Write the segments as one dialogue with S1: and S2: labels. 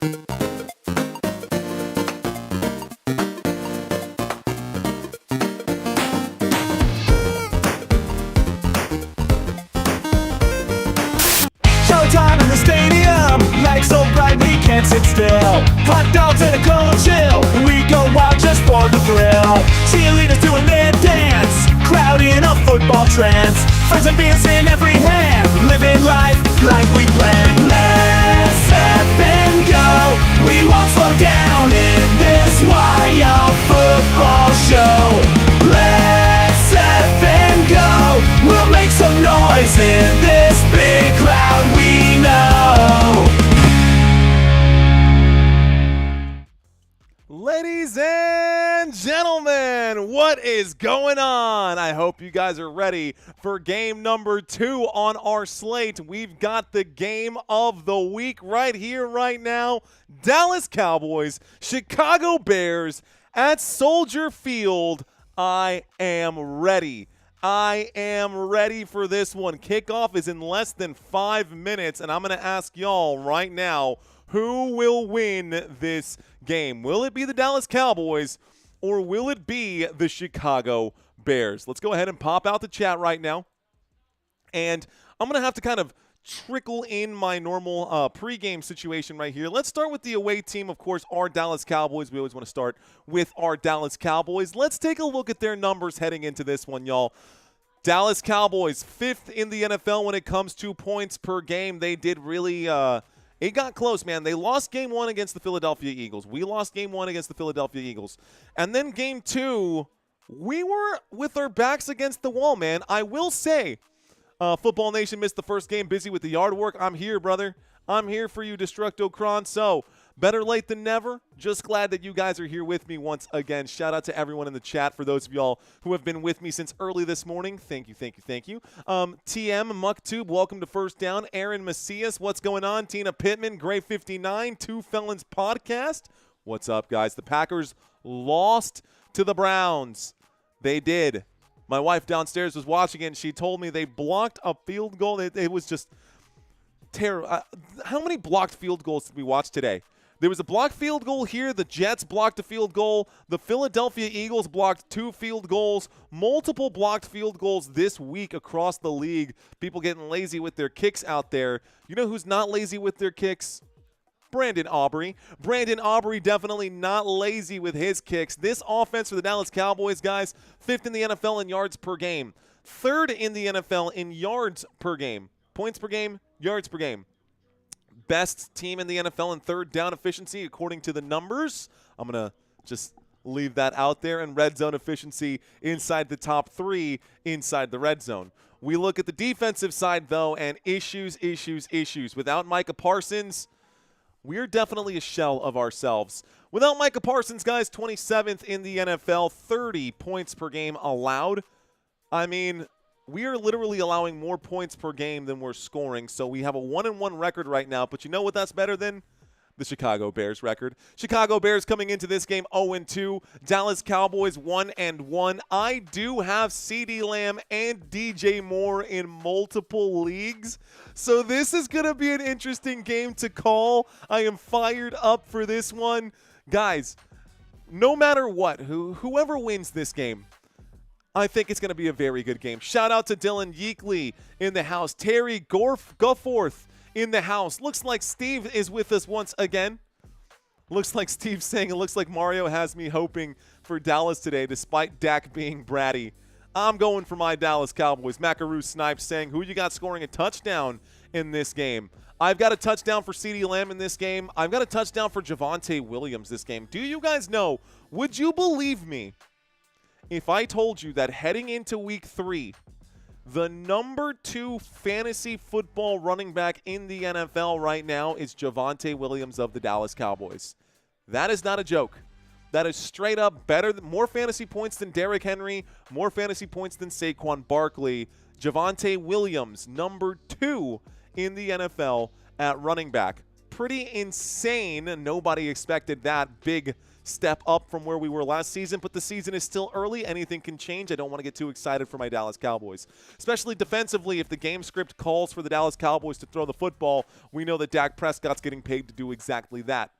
S1: Showtime in the stadium, lights so bright we can't sit still. Hot dogs and a cold chill, we go wild just for the thrill. Cheerleaders doing their dance, crowd in a football trance. Friends and beers in every hand, living life like we planned. Let's step and go, we won't slow down in this wild football show. Let's step and go, we'll make some noise in this big crowd we know.
S2: Ladies and gentlemen, what is going on? I hope you guys are ready for game number 2 on our slate. We've got the game of the week right here, right now. Dallas Cowboys, Chicago Bears at Soldier Field. I am ready. I am ready for this one. Kickoff is in less than 5 minutes, and I'm going to ask y'all right now, who will win this game? Will it be the Dallas Cowboys or will it be the Chicago Bears? Let's go ahead and pop out the chat right now. And I'm going to have to kind of trickle in my normal pregame situation right here. Let's start with the away team, of course, our Dallas Cowboys. We always want to start with our Dallas Cowboys. Let's take a look at their numbers heading into this one, y'all. Dallas Cowboys, 5th in the NFL when it comes to points per game. They did really it got close, man. They lost game 1 against the Philadelphia Eagles. We lost game 1 against the Philadelphia Eagles. And then game 2, we were with our backs against the wall, man. I will say, Football Nation missed the first game, busy with the yard work. I'm here, brother. I'm here for you, Destructocron. So, better late than never. Just glad that you guys are here with me once again. Shout out to everyone in the chat for those of y'all who have been with me since early this morning. Thank you, thank you, thank you. TM, MuckTube, welcome to First Down. Aaron Macias, what's going on? Tina Pittman, Gray59, Two Felons Podcast. What's up, guys? The Packers lost to the Browns. They did. My wife downstairs was watching it, and she told me they blocked a field goal. It was just terrible. How many blocked field goals did we watch today? There was a blocked field goal here. The Jets blocked a field goal. The Philadelphia Eagles blocked 2 field goals. Multiple blocked field goals this week across the league. People getting lazy with their kicks out there. You know who's not lazy with their kicks? Brandon Aubrey. Brandon Aubrey definitely not lazy with his kicks. This offense for the Dallas Cowboys, guys, 5th in the NFL in yards per game. 3rd in the NFL in yards per game. Points per game, yards per game. Best team in the NFL in third down efficiency according to the numbers. I'm going to just leave that out there. And red zone efficiency inside the top 3 inside the red zone. We look at the defensive side, though, and issues. Without Micah Parsons, we're definitely a shell of ourselves. Without Micah Parsons, guys, 27th in the NFL, 30 points per game allowed. I mean, we are literally allowing more points per game than we're scoring, so we have a 1-1 record right now. But you know what that's better than? The Chicago Bears record. Chicago Bears coming into this game 0-2. Dallas Cowboys 1-1. I do have CeeDee Lamb and DJ Moore in multiple leagues, so this is going to be an interesting game to call. I am fired up for this one. Guys, no matter what, whoever wins this game, I think it's going to be a very good game. Shout out to Dylan Yeakley in the house. Terry Gufforth in the house. Looks like Steve is with us once again. Looks like Steve's saying it looks like Mario has me hoping for Dallas today despite Dak being bratty. I'm going for my Dallas Cowboys. Macaroo Snipes saying, who you got scoring a touchdown in this game? I've got a touchdown for CeeDee Lamb in this game. I've got a touchdown for Javonte Williams this game. Do you guys know, would you believe me if I told you that heading into week 3, the number 2 fantasy football running back in the NFL right now is Javonte Williams of the Dallas Cowboys? That is not a joke. That is straight up better, more fantasy points than Derrick Henry, more fantasy points than Saquon Barkley. Javonte Williams, number 2 in the NFL at running back. pretty insane. Nobody expected that big step up from where we were last season, but the season is still early. Anything can change. I don't want to get too excited for my Dallas Cowboys, especially defensively. If the game script calls for the Dallas Cowboys to throw the football, we know that Dak Prescott's getting paid to do exactly that.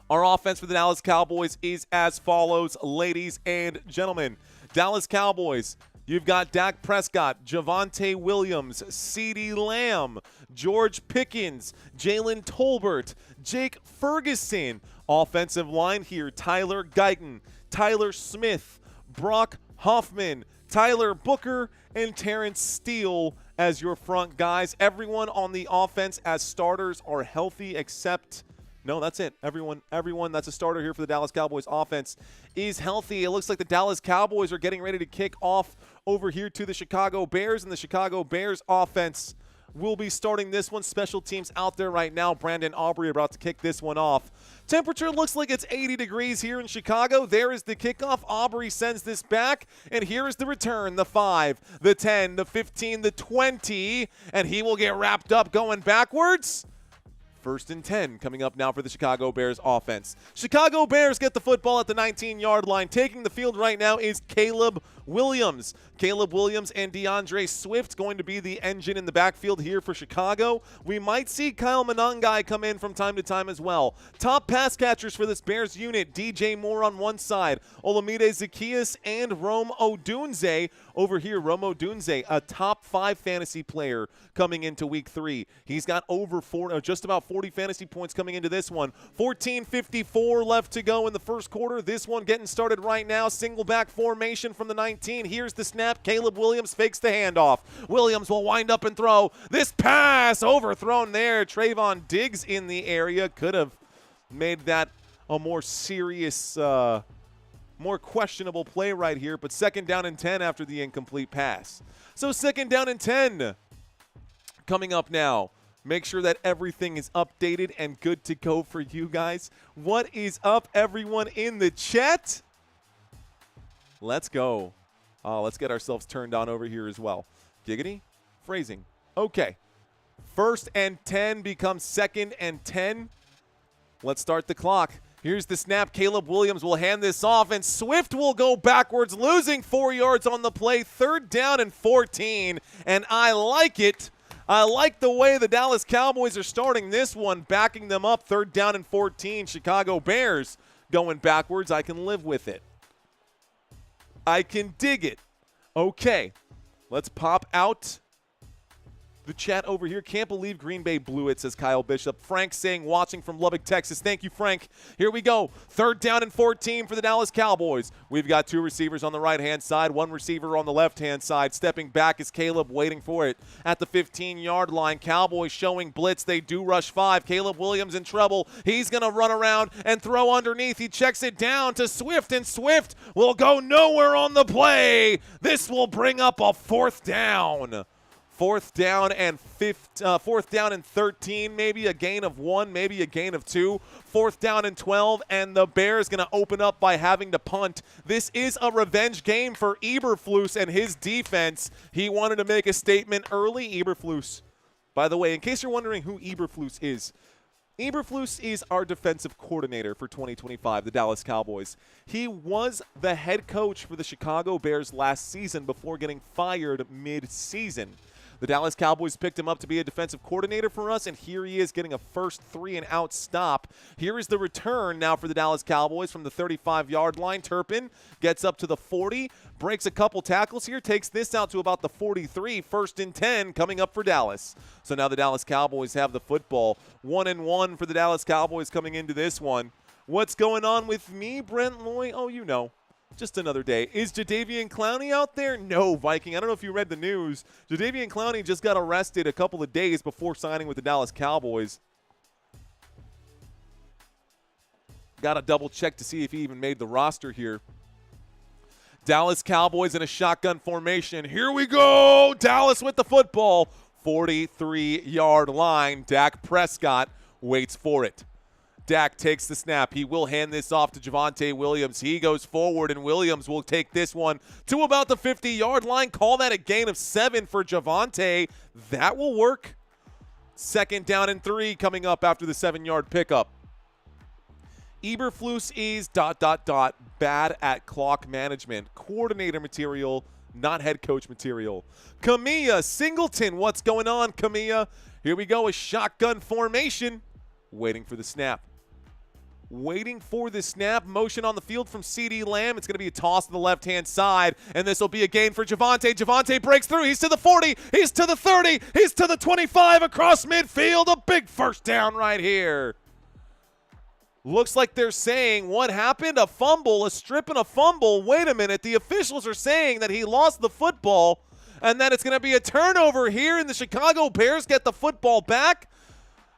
S2: Our offense for the Dallas Cowboys is as follows, ladies and gentlemen. Dallas Cowboys, you've got Dak Prescott, Javonte Williams, CeeDee Lamb, George Pickens, Jalen Tolbert, Jake Ferguson. Offensive line here, Tyler Guyton, Tyler Smith, Brock Hoffman, Tyler Booker, and Terrence Steele as your front guys. Everyone on the offense as starters are healthy except – no, that's it. Everyone that's a starter here for the Dallas Cowboys offense is healthy. It looks like the Dallas Cowboys are getting ready to kick off over here to the Chicago Bears, and the Chicago Bears offense will be starting this one. Special teams out there right now. Brandon Aubrey about to kick this one off. Temperature looks like it's 80 degrees here in Chicago. There is the kickoff. Aubrey sends this back, and here is the return. The 5, the 10, the 15, the 20, and he will get wrapped up going backwards. 1st and 10 coming up now for the Chicago Bears offense. Chicago Bears get the football at the 19-yard line. Taking the field right now is Caleb Williams. Caleb Williams and DeAndre Swift going to be the engine in the backfield here for Chicago. We might see Kyle Monangai come in from time to time as well. Top pass catchers for this Bears unit, DJ Moore on one side, Olamide Zaccheaus and Rome Odunze over here. Rome Odunze, a top 5 fantasy player coming into week 3. He's got over just about 40 fantasy points coming into this one. 14:54 left to go in the first quarter. This one getting started right now. Single back formation from the 19. Here's the snap. Caleb Williams fakes the handoff. Williams will wind up and throw. This pass overthrown there. Trayvon Diggs in the area. Could have made that a more serious, more questionable play right here, but 2nd down and 10 after the incomplete pass. So 2nd down and 10 coming up now. Make sure that everything is updated and good to go for you guys. What is up, everyone in the chat? Let's go. Let's get ourselves turned on over here as well. Giggity. Phrasing. Okay. 1st and 10 becomes 2nd and 10. Let's start the clock. Here's the snap. Caleb Williams will hand this off, and Swift will go backwards, losing 4 yards on the play. 3rd down and 14, and I like it. I like the way the Dallas Cowboys are starting this one, backing them up. 3rd down and 14. Chicago Bears going backwards. I can live with it. I can dig it. Okay, let's pop out the chat over here. Can't believe Green Bay blew it, says Kyle Bishop. Frank saying, watching from Lubbock, Texas. Thank you, Frank. Here we go. 3rd down and 14 for the Dallas Cowboys. We've got 2 receivers on the right-hand side, 1 receiver on the left-hand side. Stepping back is Caleb, waiting for it at the 15-yard line. Cowboys showing blitz. They do rush 5. Caleb Williams in trouble. He's going to run around and throw underneath. He checks it down to Swift, and Swift will go nowhere on the play. This will bring up a 4th down. 4th down and 4th down and 13, maybe a gain of 1, maybe a gain of 2. 4th down and 12, and the Bears going to open up by having to punt. This is a revenge game for Eberflus and his defense. He wanted to make a statement early. Eberflus, by the way, in case you're wondering who Eberflus is our defensive coordinator for 2025, the Dallas Cowboys. He was the head coach for the Chicago Bears last season before getting fired mid-season. The Dallas Cowboys picked him up to be a defensive coordinator for us, and here he is getting a first 3-and-out stop. Here is the return now for the Dallas Cowboys from the 35-yard line. Turpin gets up to the 40, breaks a couple tackles here, takes this out to about the 43. 1st and 10 coming up for Dallas. So now the Dallas Cowboys have the football. 1-1 for the Dallas Cowboys coming into this one. What's going on with me, Brent Loy? Oh, you know. Just another day. Is Jadeveon Clowney out there? No, Viking. I don't know if you read the news. Jadeveon Clowney just got arrested a couple of days before signing with the Dallas Cowboys. Got to double check to see if he even made the roster here. Dallas Cowboys in a shotgun formation. Here we go. Dallas with the football. 43-yard line. Dak Prescott waits for it. Dak takes the snap. He will hand this off to Javonte Williams. He goes forward, and Williams will take this one to about the 50-yard line. Call that a gain of 7 for Javonte. That will work. 2nd down and 3 coming up after the 7-yard pickup. Eberflus is ... bad at clock management. Coordinator material, not head coach material. Camilla Singleton, what's going on, Camilla? Here we go, a shotgun formation. Waiting for the snap. Waiting for the snap. Motion on the field from CeeDee Lamb. It's going to be a toss to the left-hand side, and this will be a gain for Javonte. Javonte breaks through. He's to the 40. He's to the 30. He's to the 25 across midfield. A big first down right here. Looks like they're saying, what happened? A fumble, a strip and a fumble. Wait a minute. The officials are saying that he lost the football and that it's going to be a turnover here, and the Chicago Bears get the football back.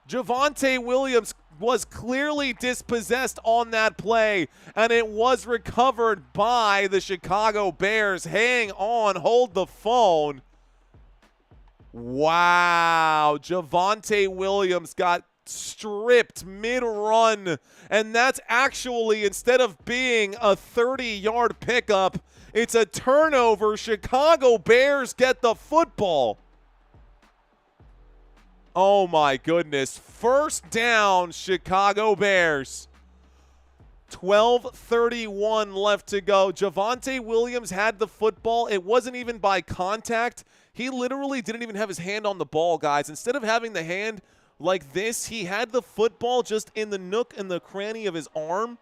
S2: Javonte Williams was clearly dispossessed on that play, and it was recovered by the Chicago Bears. Hang on, hold the phone. Wow, Javonte Williams got stripped mid-run, and that's actually, instead of being a 30-yard pickup, it's a turnover. Chicago Bears get the football. Oh my goodness. First down, Chicago Bears. 12:31 left to go. Javonte Williams had the football. It wasn't even by contact. He literally didn't even have his hand on the ball, guys. Instead of having the hand like this, he had the football just in the nook and the cranny of his arm,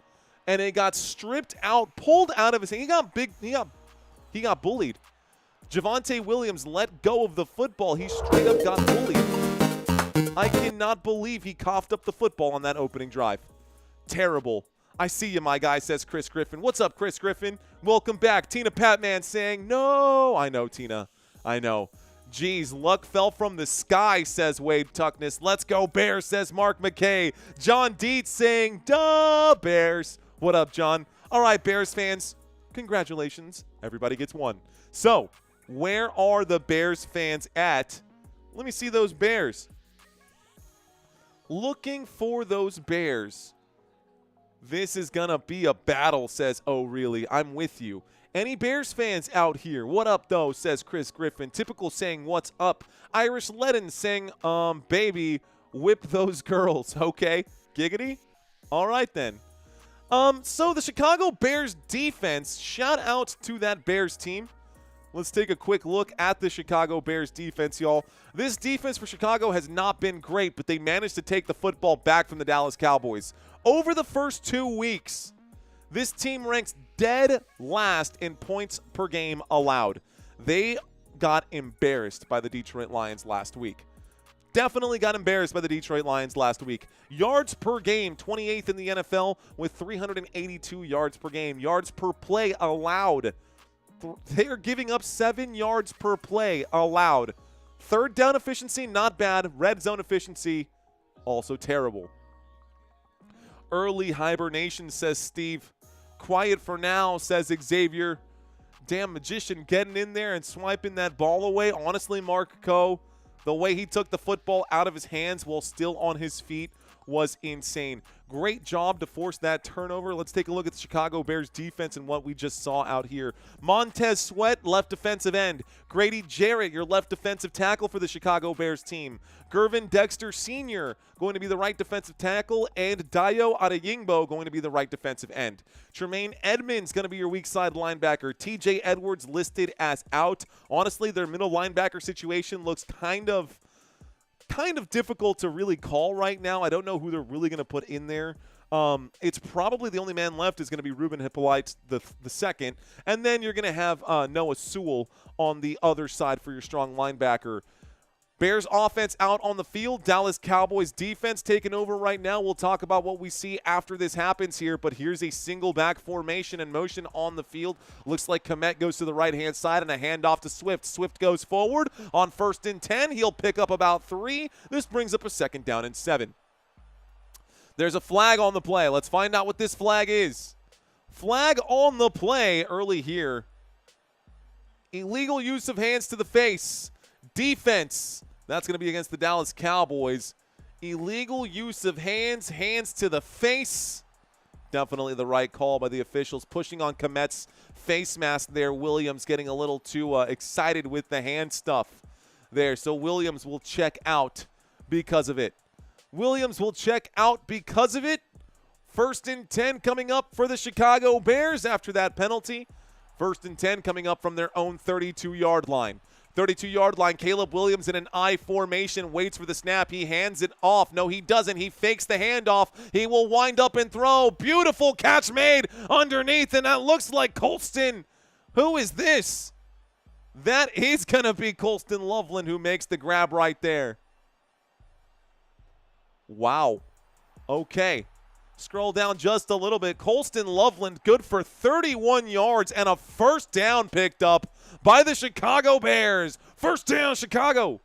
S2: and it got stripped out, pulled out of his hand. He got bullied. Javonte Williams let go of the football. He straight up got bullied. I cannot believe he coughed up the football on that opening drive. Terrible. I see you, my guy, says Chris Griffin. What's up, Chris Griffin? Welcome back. Tina Patman saying, no. I know, Tina. I know. Geez, luck fell from the sky, says Wade Tuckness. Let's go, Bears, says Mark McKay. John Dietz saying, duh, Bears. What up, John? All right, Bears fans, congratulations. Everybody gets one. So, where are the Bears fans at? Let me see those Bears. Looking for those Bears. This is going to be a battle, says Oh Really. I'm with you. Any Bears fans out here? What up, though, says Chris Griffin. Typical saying, what's up? Irish Ledden saying, baby, whip those girls. Okay, giggity? All right, then. So the Chicago Bears defense, shout out to that Bears team. Let's take a quick look at the Chicago Bears defense, y'all. This defense for Chicago has not been great, but they managed to take the football back from the Dallas Cowboys. Over the first 2 weeks, this team ranks dead last in points per game allowed. They got embarrassed by the Detroit Lions last week. Definitely got embarrassed by the Detroit Lions last week. Yards per game, 28th in the NFL with 382 yards per game. Yards per play allowed. They are giving up 7 yards per play allowed. Third down efficiency, not bad. Red zone efficiency, also terrible. Early hibernation, says Steve. Quiet for now, says Xavier. Damn magician getting in there and swiping that ball away. Honestly, Mark Coe, the way he took the football out of his hands while still on his feet was insane. Great job to force that turnover. Let's take a look at the Chicago Bears defense and what we just saw out here. Montez Sweat, left defensive end. Grady Jarrett, your left defensive tackle for the Chicago Bears team. Gervin Dexter Sr. going to be the right defensive tackle, and Dayo Adeyingbo going to be the right defensive end. Tremaine Edmonds going to be your weak side linebacker. TJ Edwards listed as out. Honestly, their middle linebacker situation looks kind of difficult to really call right now. I don't know who they're really going to put in there. It's probably the only man left is going to be Ruben Hippolyte the second. And then you're going to have Noah Sewell on the other side for your strong linebacker. Bears offense out on the field. Dallas Cowboys defense taking over right now. We'll talk about what we see after this happens here, but here's a single back formation and motion on the field. Looks like Kmet goes to the right-hand side and a handoff to Swift. Swift goes forward on 1st and 10. He'll pick up about 3. This brings up a 2nd down and 7. There's a flag on the play. Let's find out what this flag is. Flag on the play early here. Illegal use of hands to the face. Defense. That's going to be against the Dallas Cowboys. Illegal use of hands to the face. Definitely the right call by the officials. Pushing on Kmet's face mask there. Williams getting a little too excited with the hand stuff there. So Williams will check out. because of it. Williams will check out because of it. 1st and 10 coming up for the Chicago Bears after that penalty. 1st and 10 coming up from their own 32-yard line. 32-yard line, Caleb Williams in an I formation, waits for the snap. He hands it off. No, he doesn't. He fakes the handoff. He will wind up and throw. Beautiful catch made underneath, and that looks like Colston. Who is this? That is going to be Colston Loveland who makes the grab right there. Wow. Okay. Scroll down just a little bit. Colston Loveland good for 31 yards and a 1st down picked up by the Chicago Bears. 1st down, Chicago.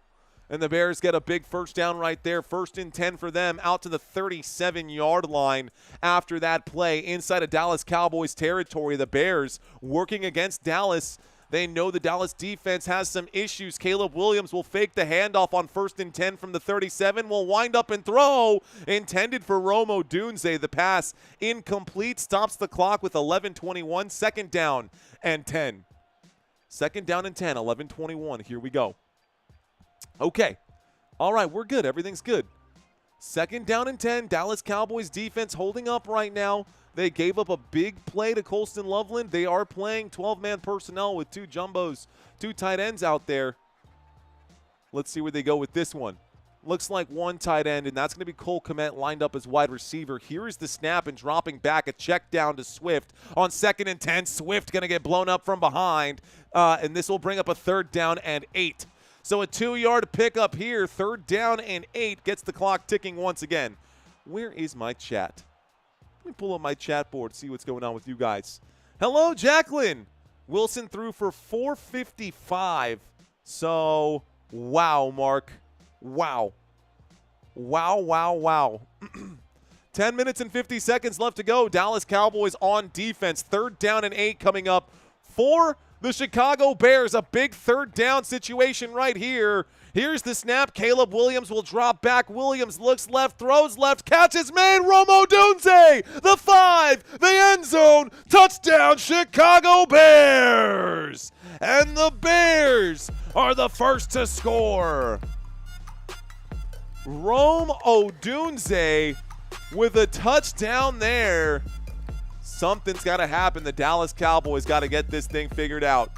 S2: And the Bears get a big 1st down right there. 1st and 10 for them out to the 37-yard line after that play inside of Dallas Cowboys territory. The Bears working against Dallas. They know the Dallas defense has some issues. Caleb Williams will fake the handoff on 1st and 10 from the 37. Will wind up and throw. Intended for Rome Odunze. The pass incomplete. Stops the clock with 11:21. 2nd down and 10. 2nd down and 10. 11:21. Here we go. Okay. All right, we're good. Everything's good. 2nd down and 10. Dallas Cowboys defense holding up right now. They gave up a big play to Colston Loveland. They are playing 12-man personnel with 2 jumbos, 2 tight ends out there. Let's see where they go with this one. Looks like 1 tight end, and that's going to be Cole Kmet lined up as wide receiver. Here is the snap and dropping back, a check down to Swift. On 2nd and 10, Swift going to get blown up from behind, and this will bring up a 3rd down and 8. So a 2-yard pickup here, 3rd down and 8, gets the clock ticking once again. Where is my chat? Let me pull up my chat board, see what's going on with you guys. Hello, Jacqueline. Wilson threw for 455. So, wow, Mark. Wow. Wow, wow, wow. 10 minutes and 50 seconds left to go. Dallas Cowboys on defense. 3rd down and 8 coming up for the Chicago Bears. A big 3rd down situation right here. Here's the snap. Caleb Williams will drop back. Williams looks left, throws left, catches made. Romo Dunze, the 5, the end zone. Touchdown, Chicago Bears. And the Bears are the first to score. Rome Odunze with a touchdown there. Something's got to happen. The Dallas Cowboys got to get this thing figured out.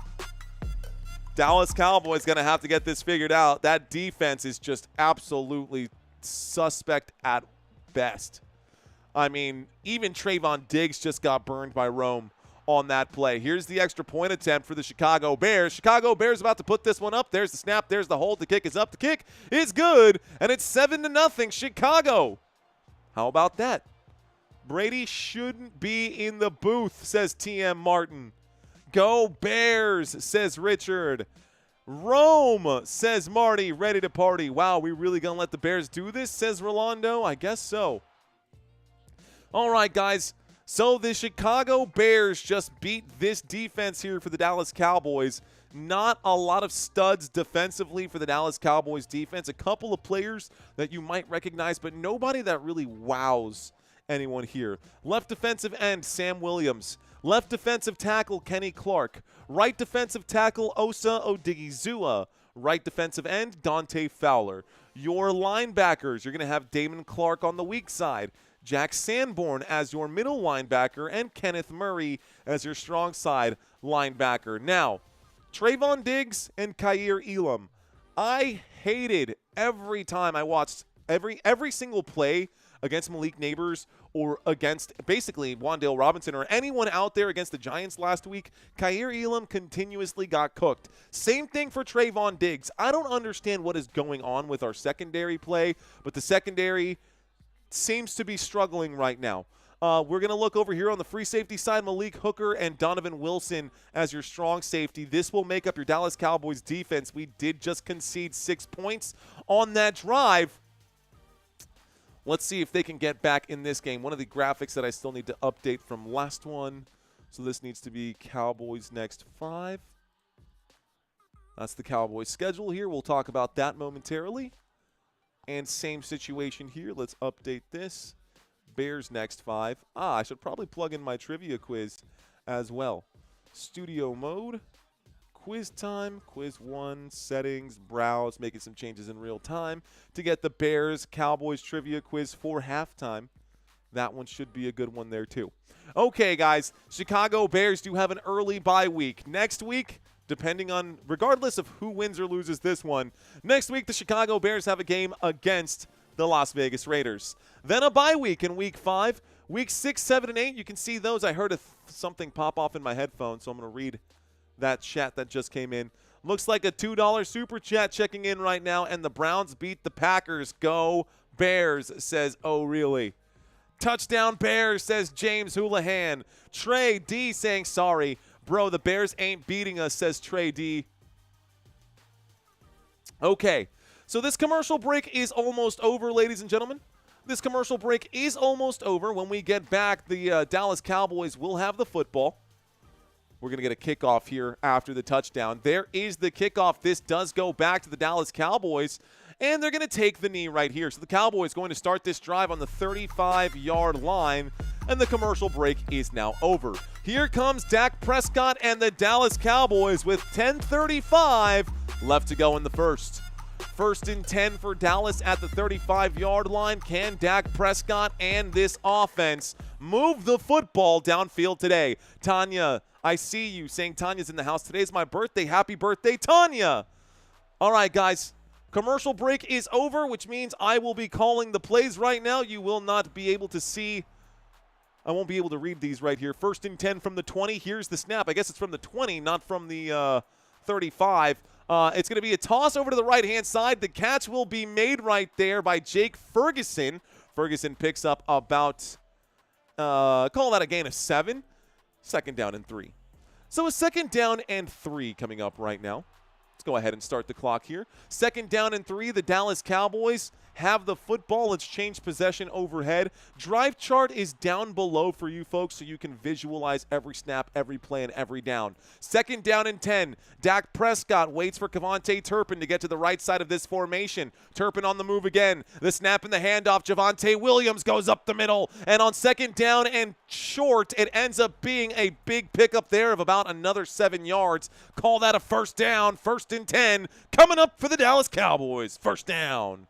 S2: Dallas Cowboys going to have to get this figured out. That defense is just absolutely suspect at best. I mean, even Trayvon Diggs just got burned by Rome on that play. Here's the extra point attempt for the Chicago Bears. Chicago Bears about to put this one up. There's the snap. There's the hold. The kick is up. The kick is good, and it's 7-0 Chicago. How about that? Brady shouldn't be in the booth, says TM Martin. Go Bears, says Richard. Rome, says Marty, ready to party. Wow, we really going to let the Bears do this, says Rolando? I guess so. All right, guys. So the Chicago Bears just beat this defense here for the Dallas Cowboys. Not a lot of studs defensively for the Dallas Cowboys defense. A couple of players that you might recognize, but nobody that really wows anyone here. Left defensive end, Sam Williams. Left defensive tackle, Kenny Clark. Right defensive tackle, Osa Odigizua. Right defensive end, Dante Fowler. Your linebackers, you're going to have Damon Clark on the weak side. Jack Sanborn as your middle linebacker, and Kenneth Murray as your strong side linebacker. Now, Trayvon Diggs and Kaiir Elam. I hated every time I watched every single play against Malik Neighbors or against basically Wan'Dale Robinson or anyone out there against the Giants last week. Kaiir Elam continuously got cooked. Same thing for Trayvon Diggs. I don't understand what is going on with our secondary play, but the secondary seems to be struggling right now. We're going to look over here on the free safety side, Malik Hooker and Donovan Wilson as your strong safety. This will make up your Dallas Cowboys defense. We did just concede 6 points on that drive. Let's see if they can get back in this game. One of the graphics that I still need to update from last one. So this needs to be Cowboys next 5. That's the Cowboys schedule here. We'll talk about that momentarily. And same situation here. Let's update this. Bears next 5. I should probably plug in my trivia quiz as well. Studio mode. quiz time. Quiz 1, settings, browse, making some changes in real time to get the Bears Cowboys trivia quiz for halftime. That one should be a good one there too. Okay, guys, Chicago Bears do have an early bye week. Next week, regardless of who wins or loses this one, next week the Chicago Bears have a game against the Las Vegas Raiders. Then a bye week in week 5. Week 6, 7, and 8, you can see those. I heard something pop off in my headphones, so I'm going to read that chat that just came in. Looks like a $2 super chat checking in right now, and the Browns beat the Packers. Go Bears, says Oh Really. Touchdown Bears, says James Houlihan. Trey D saying sorry. Bro, the Bears ain't beating us, says Trey D. Okay, so this commercial break is almost over, ladies and gentlemen. This commercial break is almost over. When we get back, the Dallas Cowboys will have the football. We're going to get a kickoff here after the touchdown. There is the kickoff. This does go back to the Dallas Cowboys, and they're going to take the knee right here. So the Cowboys going to start this drive on the 35-yard line, and the commercial break is now over. Here comes Dak Prescott and the Dallas Cowboys with 10:35 left to go in the first. First and 10 for Dallas at the 35-yard line. Can Dak Prescott and this offense move the football downfield today? Tanya, I see you saying Tanya's in the house. Today's my birthday. Happy birthday, Tanya. All right, guys. Commercial break is over, which means I will be calling the plays right now. You will not be able to see. I won't be able to read these right here. First and 10 from the 20. Here's the snap. I guess it's from the 20, not from the 35. It's going to be a toss over to the right-hand side. The catch will be made right there by Jake Ferguson. Ferguson picks up about, call that a gain of 7. Second down and 3. So a second down and 3 coming up right now. Let's go ahead and start the clock here. Second down and 3. The Dallas Cowboys have the football. Let's change possession overhead. Drive chart is down below for you folks so you can visualize every snap, every play, and every down. Second down and 10. Dak Prescott waits for Kevontae Turpin to get to the right side of this formation. Turpin on the move again. The snap and the handoff. Javonte Williams goes up the middle. And on second down and short, it ends up being a big pickup there of about another 7 yards. Call that a first down. First and 10 coming up for the Dallas Cowboys. First down.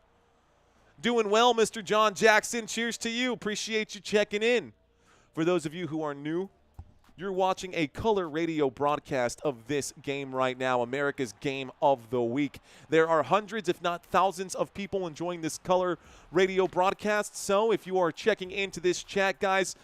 S2: Doing well, Mr. John Jackson. Cheers to you. Appreciate you checking in. For those of you who are new, you're watching a color radio broadcast of this game right now, America's Game of the Week. There are hundreds, if not thousands, of people enjoying this color radio broadcast. So if you are checking into this chat, guys,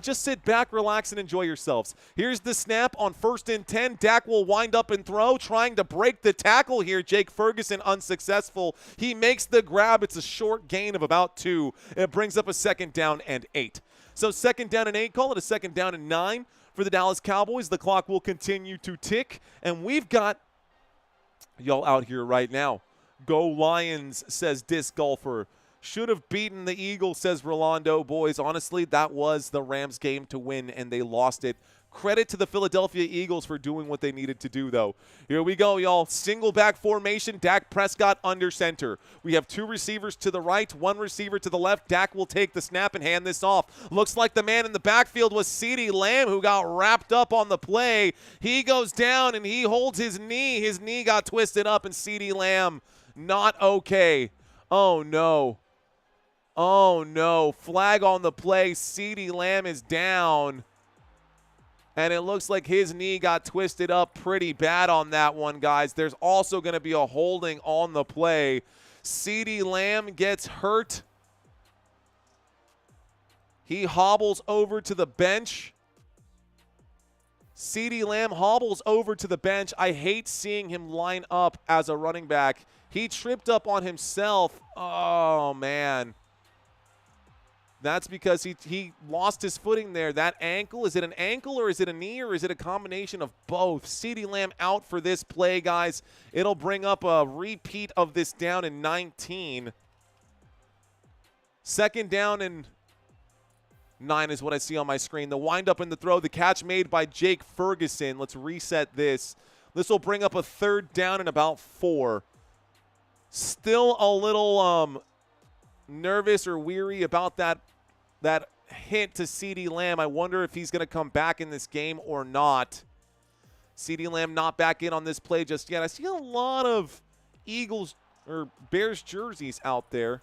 S2: just sit back, relax, and enjoy yourselves. Here's the snap on first and 10. Dak will wind up and throw, trying to break the tackle here. Jake Ferguson unsuccessful. He makes the grab. It's a short gain of about 2. It brings up a second down and 8. So second down and 8, call it a second down and 9 for the Dallas Cowboys. The clock will continue to tick, and we've got y'all out here right now. Go Lions, says Disc Golfer. Should have beaten the Eagles, says Rolando. Boys, honestly, that was the Rams game to win, and they lost it. Credit to the Philadelphia Eagles for doing what they needed to do, though. Here we go, y'all. Single back formation, Dak Prescott under center. We have 2 receivers to the right, 1 receiver to the left. Dak will take the snap and hand this off. Looks like the man in the backfield was CeeDee Lamb, who got wrapped up on the play. He goes down, and he holds his knee. His knee got twisted up, and CeeDee Lamb not okay. Oh, no. Oh, no. Flag on the play. CeeDee Lamb is down. And it looks like his knee got twisted up pretty bad on that one, guys. There's also going to be a holding on the play. CeeDee Lamb gets hurt. He hobbles over to the bench. CeeDee Lamb hobbles over to the bench. I hate seeing him line up as a running back. He tripped up on himself. Oh, man. That's because he lost his footing there. That ankle, is it an ankle or is it a knee or is it a combination of both? CeeDee Lamb out for this play, guys. It'll bring up a repeat of this down in 19. Second down and 9 is what I see on my screen. The windup and the throw, the catch made by Jake Ferguson. Let's reset this. This will bring up a third down and about 4. Still a little nervous or weary about that hit to CeeDee Lamb. I wonder if he's going to come back in this game or not. CeeDee Lamb not back in on this play just yet. I see a lot of Eagles or Bears jerseys out there.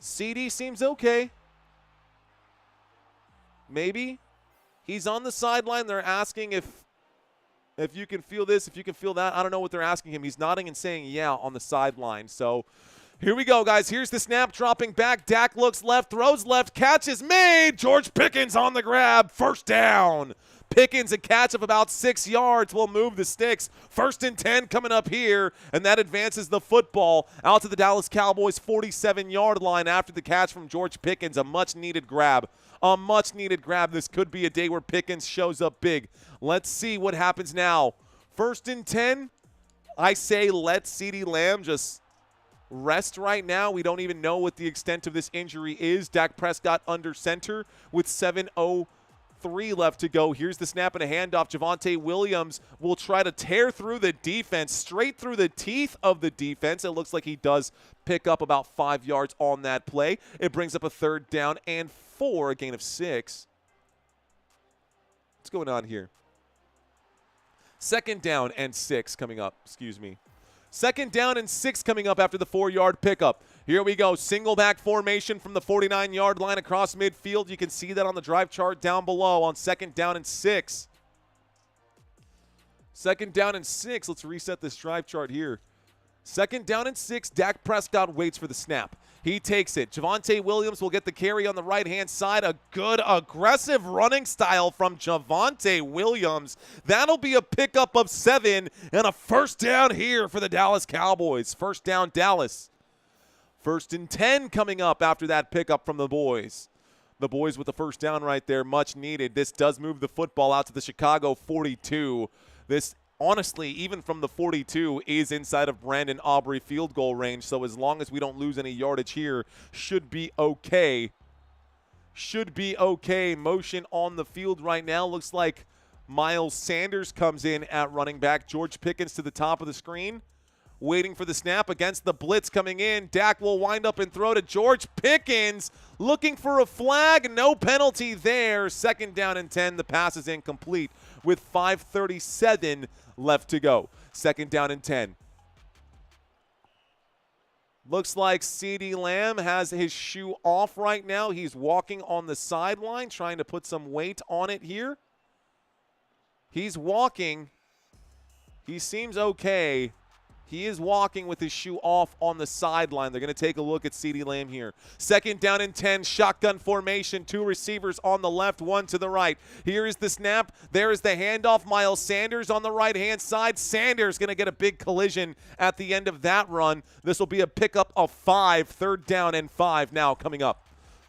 S2: CeeDee seems okay. Maybe. He's on the sideline. They're asking if you can feel this, if you can feel that. I don't know what they're asking him. He's nodding and saying yeah on the sideline. So here we go, guys. Here's the snap, dropping back. Dak looks left, throws left, catch is made. George Pickens on the grab. First down. Pickens, a catch of about 6 yards, will move the sticks. 1st and 10 coming up here, and that advances the football out to the Dallas Cowboys 47-yard line after the catch from George Pickens. A much-needed grab. A much-needed grab. This could be a day where Pickens shows up big. Let's see what happens now. 1st and 10, I say let CeeDee Lamb just rest right now. We don't even know what the extent of this injury is. Dak Prescott under center with 7:03 left to go. Here's the snap and a handoff. Javonte Williams will try to tear through the defense, straight through the teeth of the defense. It looks like he does pick up about 5 yards on that play. It brings up a 3rd down and 4, a gain of 6. What's going on here? 2nd down and 6 coming up. Excuse me. 2nd down and 6 coming up after the 4-yard pickup. Here we go. Single back formation from the 49-yard line across midfield. You can see that on the drive chart down below on 2nd down and 6. 2nd down and 6. Let's reset this drive chart here. 2nd down and 6. Dak Prescott waits for the snap. He takes it. Javonte Williams will get the carry on the right-hand side. A good, aggressive running style from Javonte Williams. That'll be a pickup of 7 and a 1st down here for the Dallas Cowboys. 1st down, Dallas. 1st and 10 coming up after that pickup from the boys. The boys with the 1st down right there, much needed. This does move the football out to the Chicago 42. This, honestly, even from the 42, is inside of Brandon Aubrey field goal range. So as long as we don't lose any yardage here, should be okay. Should be okay. Motion on the field right now. Looks like Miles Sanders comes in at running back. George Pickens to the top of the screen. Waiting for the snap against the blitz coming in. Dak will wind up and throw to George Pickens. Looking for a flag. No penalty there. 2nd down and 10. The pass is incomplete with 5:37 left to go. 2nd down and 10. Looks like CeeDee Lamb has his shoe off right now. He's walking on the sideline, trying to put some weight on it here. He's walking. He seems okay. He is walking with his shoe off on the sideline. They're going to take a look at CeeDee Lamb here. 2nd down and 10, shotgun formation. 2 receivers on the left, 1 to the right. Here is the snap. There is the handoff. Miles Sanders on the right-hand side. Sanders going to get a big collision at the end of that run. This will be a pickup of 5. 3rd down and 5 now coming up.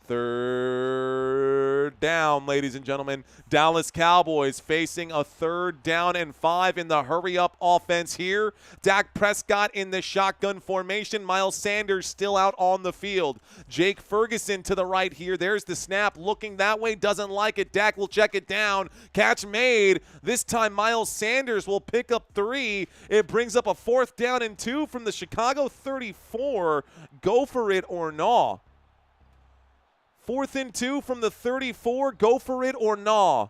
S2: 3rd down, ladies and gentlemen. Dallas Cowboys facing a 3rd down and 5 in the hurry-up offense here. Dak Prescott in the shotgun formation. Miles Sanders still out on the field. Jake Ferguson to the right here. There's the snap. Looking that way. Doesn't like it. Dak will check it down. Catch made. This time Miles Sanders will pick up 3. It brings up a 4th down and 2 from the Chicago 34. Go for it or nah. 4th and 2 from the 34. Go for it or nah.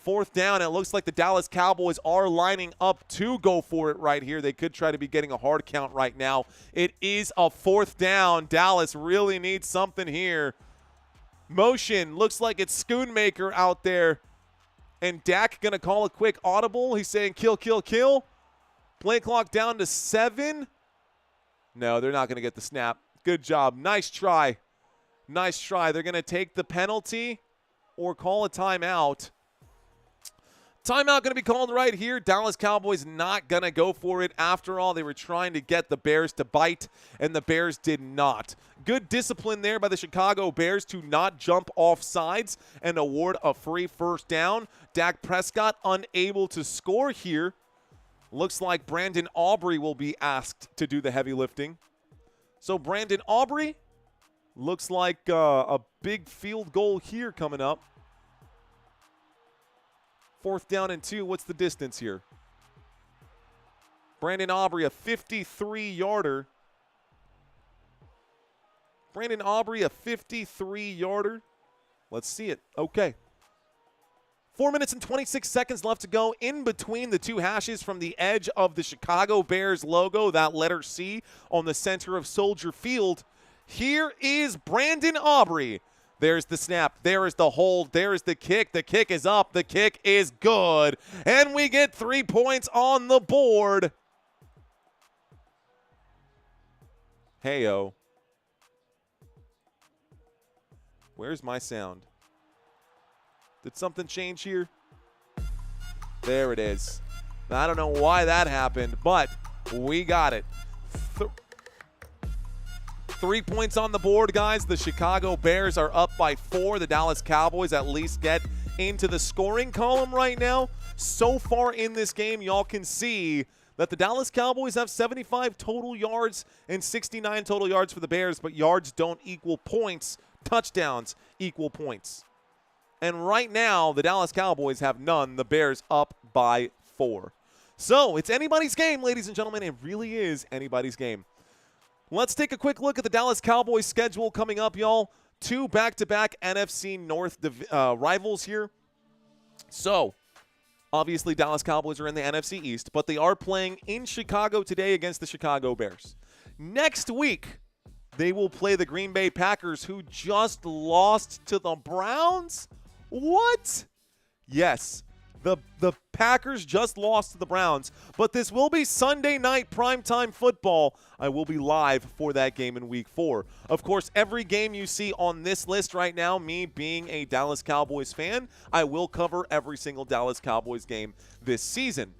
S2: 4th down. It looks like the Dallas Cowboys are lining up to go for it right here. They could try to be getting a hard count right now. It is a 4th down. Dallas really needs something here. Motion. Looks like it's Schoonmaker out there. And Dak going to call a quick audible. He's saying kill, kill, kill. Play clock down to 7. No, they're not going to get the snap. Good job. Nice try. Nice try. They're going to take the penalty or call a timeout. Timeout going to be called right here. Dallas Cowboys not going to go for it. After all, they were trying to get the Bears to bite, and the Bears did not. Good discipline there by the Chicago Bears to not jump off sides and award a free 1st down. Dak Prescott unable to score here. Looks like Brandon Aubrey will be asked to do the heavy lifting. So Brandon Aubrey, looks like a big field goal here coming up. 4th down and 2. What's the distance here? Brandon Aubrey, a 53-yarder. Brandon Aubrey, a 53-yarder. Let's see it. Okay. 4 minutes and 26 seconds left to go in between the two hashes from the edge of the Chicago Bears logo, that letter C on the center of Soldier Field. Here is Brandon Aubrey. There's the snap. There is the hold. There is the kick. The kick is up. The kick is good. And we get 3 points on the board. Hey-o. Where's my sound? Did something change here? There it is. I don't know why that happened, but we got it. 3 points on the board, guys. The Chicago Bears are up by 4. The Dallas Cowboys at least get into the scoring column right now. So far in this game, y'all can see that the Dallas Cowboys have 75 total yards and 69 total yards for the Bears, but yards don't equal points. Touchdowns equal points. And right now, the Dallas Cowboys have none. The Bears up by 4. So it's anybody's game, ladies and gentlemen. It really is anybody's game. Let's take a quick look at the Dallas Cowboys schedule coming up, y'all. 2 back-to-back NFC North rivals here. So, obviously, Dallas Cowboys are in the NFC East, but they are playing in Chicago today against the Chicago Bears. Next week, they will play the Green Bay Packers, who just lost to the Browns. What? Yes. The Packers just lost to the Browns, but this will be Sunday night primetime football. I will be live for that game in Week 4. Of course, every game you see on this list right now, me being a Dallas Cowboys fan, I will cover every single Dallas Cowboys game this season.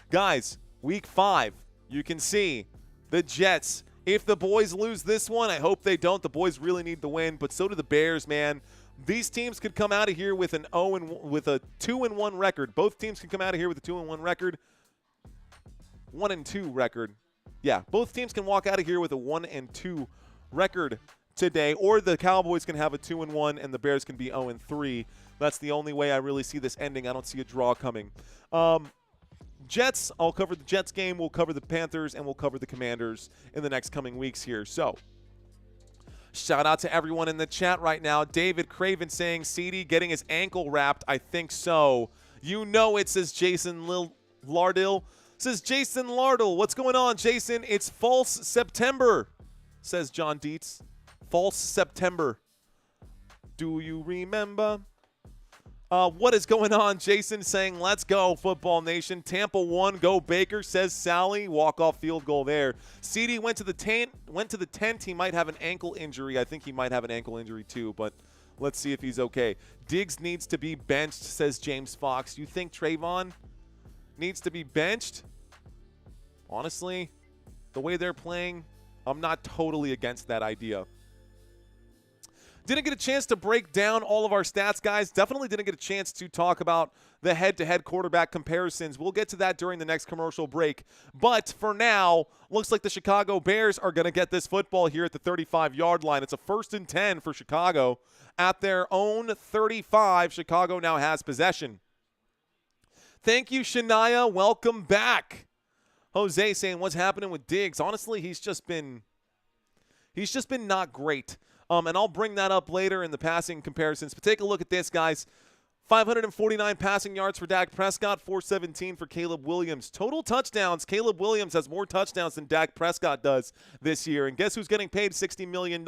S2: Guys, Week 5, you can see the Jets. If the boys lose this one, I hope they don't. The boys really need the win, but so do the Bears, man. These teams could come out of here with a 2-1 record. Both teams can come out of here with a 2-1 record. 1-2 record. Yeah, both teams can walk out of here with a 1-2 record today, or the Cowboys can have a 2-1 and the Bears can be 0-3. That's the only way I really see this ending. I don't see a draw coming. Jets, I'll cover the Jets game. We'll cover the Panthers, and we'll cover the Commanders in the next coming weeks here. So, shout out to everyone in the chat right now. David Craven saying CeeDee getting his ankle wrapped. I think so. You know it, says Jason Lardell. Says Jason Lardell. What's going on, Jason? It's false September, says John Dietz. False September. Do you remember? What is going on? Jason saying, let's go, Football Nation. Tampa 1, go Baker, says Sally. Walk-off field goal there. CeeDee went to the tent. He might have an ankle injury. I think he might have an ankle injury too, but let's see if he's okay. Diggs needs to be benched, says James Fox. You think Trayvon needs to be benched? Honestly, the way they're playing, I'm not totally against that idea. Didn't get a chance to break down all of our stats, guys. Definitely didn't get a chance to talk about the head-to-head quarterback comparisons. We'll get to that during the next commercial break. But for now, looks like the Chicago Bears are going to get this football here at the 35-yard line. It's a 1st and 10 for Chicago. At their own 35, Chicago now has possession. Thank you, Shania. Welcome back. Jose saying, what's happening with Diggs? Honestly, he's just been not great. And I'll bring that up later in the passing comparisons. But take a look at this, guys. 549 passing yards for Dak Prescott, 417 for Caleb Williams. Total touchdowns, Caleb Williams has more touchdowns than Dak Prescott does this year. And guess who's getting paid $60 million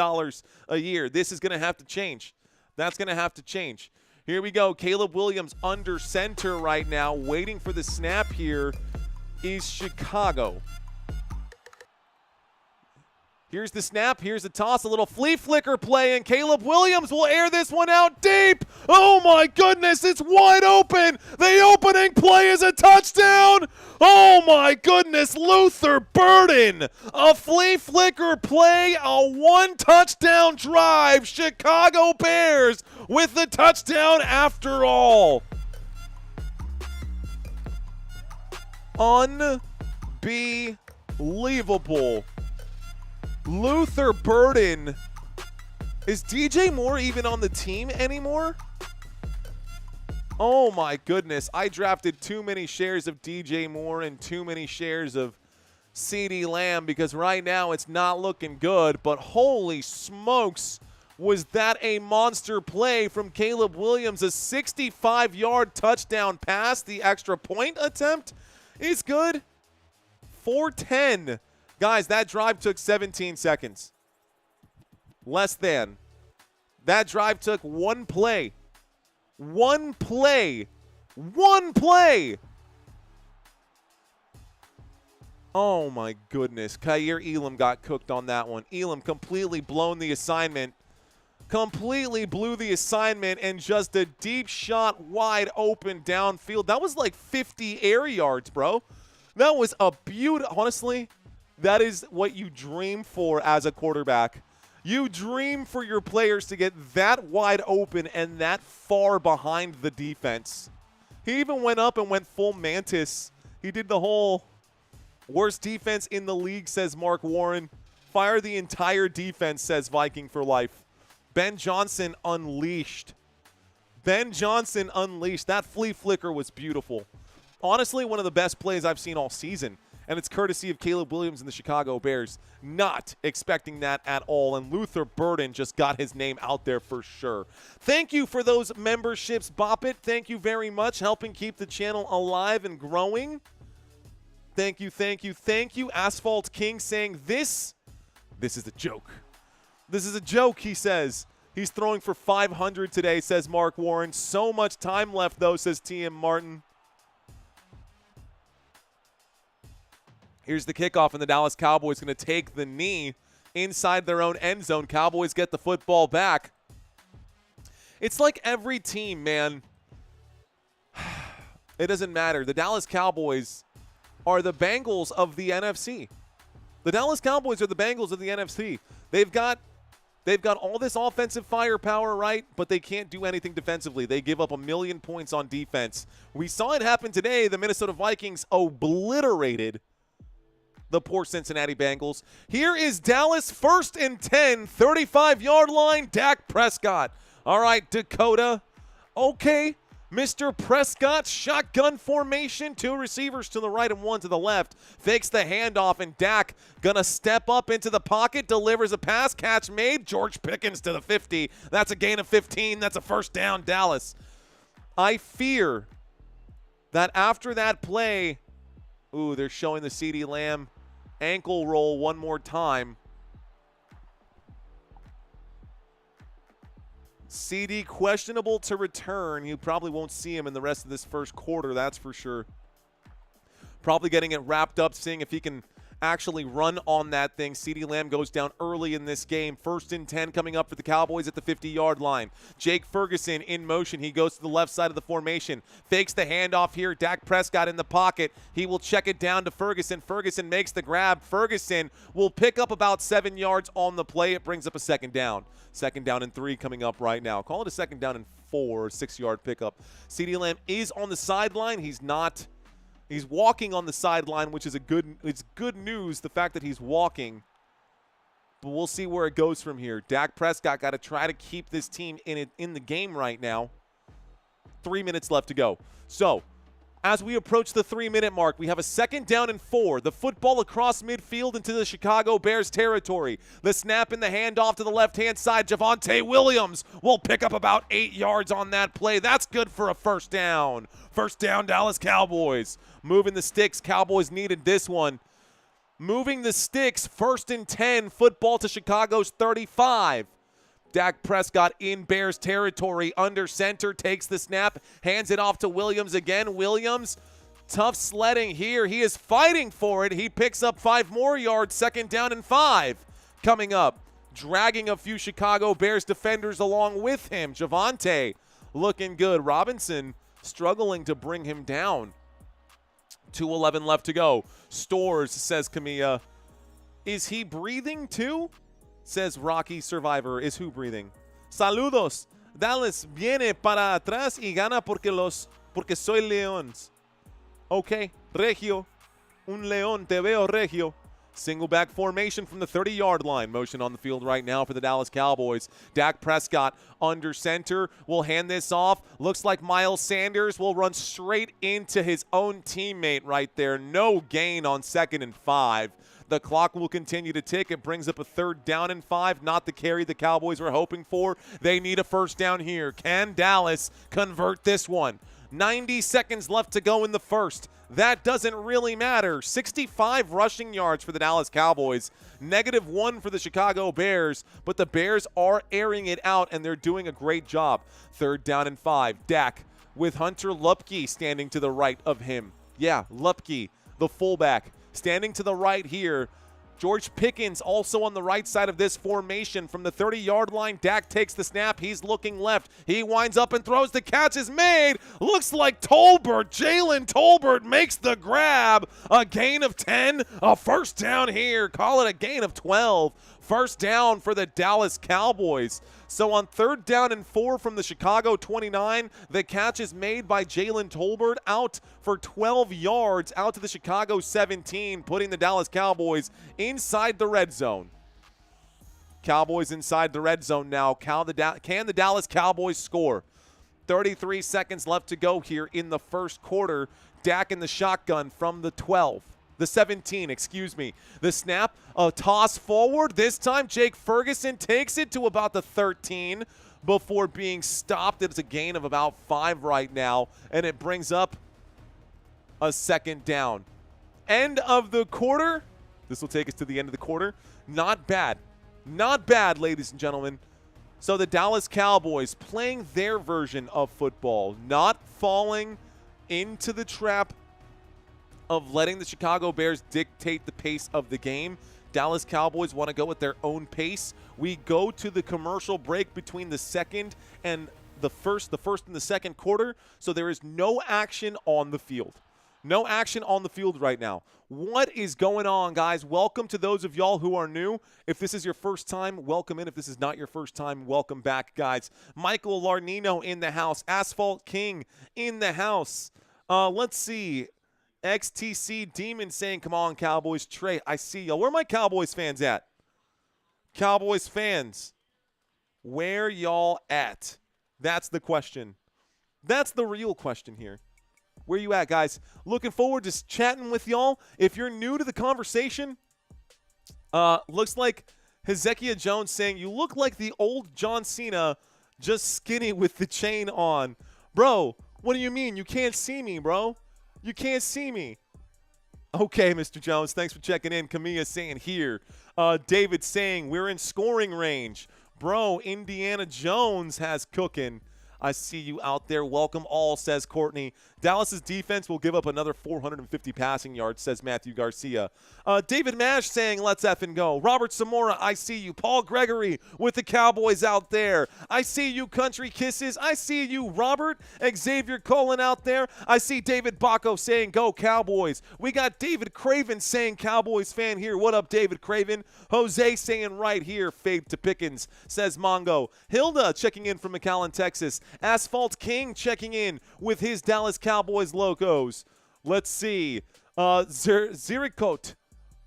S2: a year? This is going to have to change. That's going to have to change. Here we go. Caleb Williams under center right now, waiting for the snap here, is Chicago. Here's the snap. Here's the toss. A little flea-flicker play, and Caleb Williams will air this one out deep. Oh, my goodness. It's wide open. The opening play is a touchdown. Oh, my goodness. Luther Burden. A flea-flicker play, a one-touchdown drive. Chicago Bears with the touchdown after all. Unbelievable. Luther Burden. Is DJ Moore even on the team anymore? Oh my goodness. I drafted too many shares of DJ Moore and too many shares of CeeDee Lamb because right now it's not looking good, but holy smokes. Was that a monster play from Caleb Williams? A 65-yard touchdown pass. The extra point attempt is good. 4:10. Guys, that drive took 17 seconds. Less than. That drive took one play. One play. One play. Oh, my goodness. Kaiir Elam got cooked on that one. Elam completely blown the assignment. Completely blew the assignment, and just a deep shot wide open downfield. That was like 50 air yards, bro. That was a beautiful. Honestly, that is what you dream for as a quarterback. You dream for your players to get that wide open and that far behind the defense. He even went up and went full mantis. He did the whole worst defense in the league, says Mark Warren. Fire the entire defense, says Viking for life. Ben Johnson unleashed. Ben Johnson unleashed. That flea-flicker was beautiful. Honestly, one of the best plays I've seen all season. And it's courtesy of Caleb Williams and the Chicago Bears. Not expecting that at all. And Luther Burden just got his name out there for sure. Thank you for those memberships, Bop It. Thank you very much. Helping keep the channel alive and growing. Thank you, thank you, thank you. Asphalt King saying this is a joke. This is a joke, he says. He's throwing for 500 today, says Mark Warren. So much time left, though, says TM Martin. Here's the kickoff, and the Dallas Cowboys going to take the knee inside their own end zone. Cowboys get the football back. It's like every team, man. It doesn't matter. The Dallas Cowboys are the Bengals of the NFC. The Dallas Cowboys are the Bengals of the NFC. They've got all this offensive firepower, right? But they can't do anything defensively. They give up 1 million points on defense. We saw it happen today. The Minnesota Vikings obliterated the poor Cincinnati Bengals. Here is Dallas, 1st and 10, 35-yard line, Dak Prescott. All right, Dakota. Okay, Mr. Prescott, shotgun formation, 2 receivers to the right and 1 to the left. Fakes the handoff, and Dak gonna step up into the pocket, delivers a pass, catch made. George Pickens to the 50. That's a gain of 15. That's a first down, Dallas. I fear that after that play, ooh, they're showing the CeeDee Lamb ankle roll one more time. CeeDee questionable to return. You probably won't see him in the rest of this first quarter, that's for sure. Probably getting it wrapped up, seeing if he can actually run on that thing. CeeDee Lamb goes down early in this game. 1st and 10 coming up for the Cowboys at the 50-yard line. Jake Ferguson in motion. He goes to the left side of the formation. Fakes the handoff here. Dak Prescott in the pocket. He will check it down to Ferguson. Ferguson makes the grab. Ferguson will pick up about 7 yards on the play. It brings up a 2nd down. 2nd down and 3 coming up right now. Call it a 2nd down and 4, 6-yard pickup. CeeDee Lamb is on the sideline. He's not. He's walking on the sideline, which is it's good news, the fact that he's walking. But we'll see where it goes from here. Dak Prescott got to try to keep this team in the game right now. 3 minutes left to go. So, as we approach the 3-minute mark, we have a 2nd down and 4. The football across midfield into the Chicago Bears territory. The snap and the handoff to the left-hand side. Javonte Williams will pick up about 8 yards on that play. That's good for a first down. First down, Dallas Cowboys. Moving the sticks. Cowboys needed this one. Moving the sticks. 1st and 10. Football to Chicago's 35. Dak Prescott in Bears territory, under center, takes the snap, hands it off to Williams again. Williams, tough sledding here. He is fighting for it. He picks up 5 more yards, 2nd down and 5 coming up. Dragging a few Chicago Bears defenders along with him. Javonte looking good. Robinson struggling to bring him down. 2:11 left to go. Stores, says Camilla. Is he breathing too? Says Rocky Survivor. Is who breathing? Saludos. Dallas viene para atrás y gana porque soy Leones. Okay. Regio. Un león. Te veo, Regio. Single back formation from the 30-yard line. Motion on the field right now for the Dallas Cowboys. Dak Prescott under center. Will hand this off. Looks like Miles Sanders will run straight into his own teammate right there. No gain on 2nd and 5. The clock will continue to tick. It brings up a 3rd down and 5. Not the carry the Cowboys were hoping for. They need a first down here. Can Dallas convert this one? 90 seconds left to go in the first. That doesn't really matter. 65 rushing yards for the Dallas Cowboys. -1 for the Chicago Bears, but the Bears are airing it out, and they're doing a great job. 3rd down and 5. Dak with Hunter Lupke standing to the right of him. Yeah, Lupke, the fullback, standing to the right here. George Pickens also on the right side of this formation. From the 30-yard line, Dak takes the snap. He's looking left. He winds up and throws. The catch is made. Looks like Tolbert, Jalen Tolbert makes the grab. A gain of 10. A first down here. Call it a gain of 12. First down for the Dallas Cowboys. So on 3rd down and 4 from the Chicago 29, the catch is made by Jalen Tolbert out for 12 yards out to the Chicago 17, putting the Dallas Cowboys inside the red zone. Cowboys inside the red zone now. Can the Dallas Cowboys score? 33 seconds left to go here in the first quarter. Dak in the shotgun from the 12. The 17, excuse me. The snap, a toss forward. This time, Jake Ferguson takes it to about the 13 before being stopped. It's a gain of about 5 right now, and it brings up a 2nd down. End of the quarter. This will take us to the end of the quarter. Not bad. Not bad, ladies and gentlemen. So the Dallas Cowboys playing their version of football, not falling into the trap of letting the Chicago Bears dictate the pace of the game. Dallas Cowboys want to go at their own pace. We go to the commercial break between the second and the first and the second quarter, so there is no action on the field. No action on the field right now. What is going on, guys? Welcome to those of y'all who are new. If this is your first time, welcome in. If this is not your first time, welcome back, guys. Michael Larnino in the house. Asphalt King in the house. Let's see. XTC Demon saying, come on, Cowboys. Trey, I see y'all. Where are my Cowboys fans at? Cowboys fans, where y'all at? That's the question. That's the real question here. Where you at, guys? Looking forward to chatting with y'all. If you're new to the conversation, looks like Hezekiah Jones saying, you look like the old John Cena, just skinny with the chain on. Bro, what do you mean? You can't see me, bro. You can't see me. Okay, Mr. Jones, thanks for checking in. Camilla saying here. David saying we're in scoring range. Bro, Indiana Jones has cooking. I see you out there. Welcome all, says Courtney. Dallas's defense will give up another 450 passing yards, says Matthew Garcia. David Mash saying, let's effing go. Robert Zamora, I see you. Paul Gregory with the Cowboys out there. I see you, Country Kisses. I see you, Robert. Xavier Cullen out there. I see David Bacco saying, go Cowboys. We got David Craven saying, Cowboys fan here. What up, David Craven? Jose saying right here, fade to Pickens, says Mongo. Hilda checking in from McAllen, Texas. Asphalt King checking in with his Dallas Cowboys logos. Let's see. Zirikot.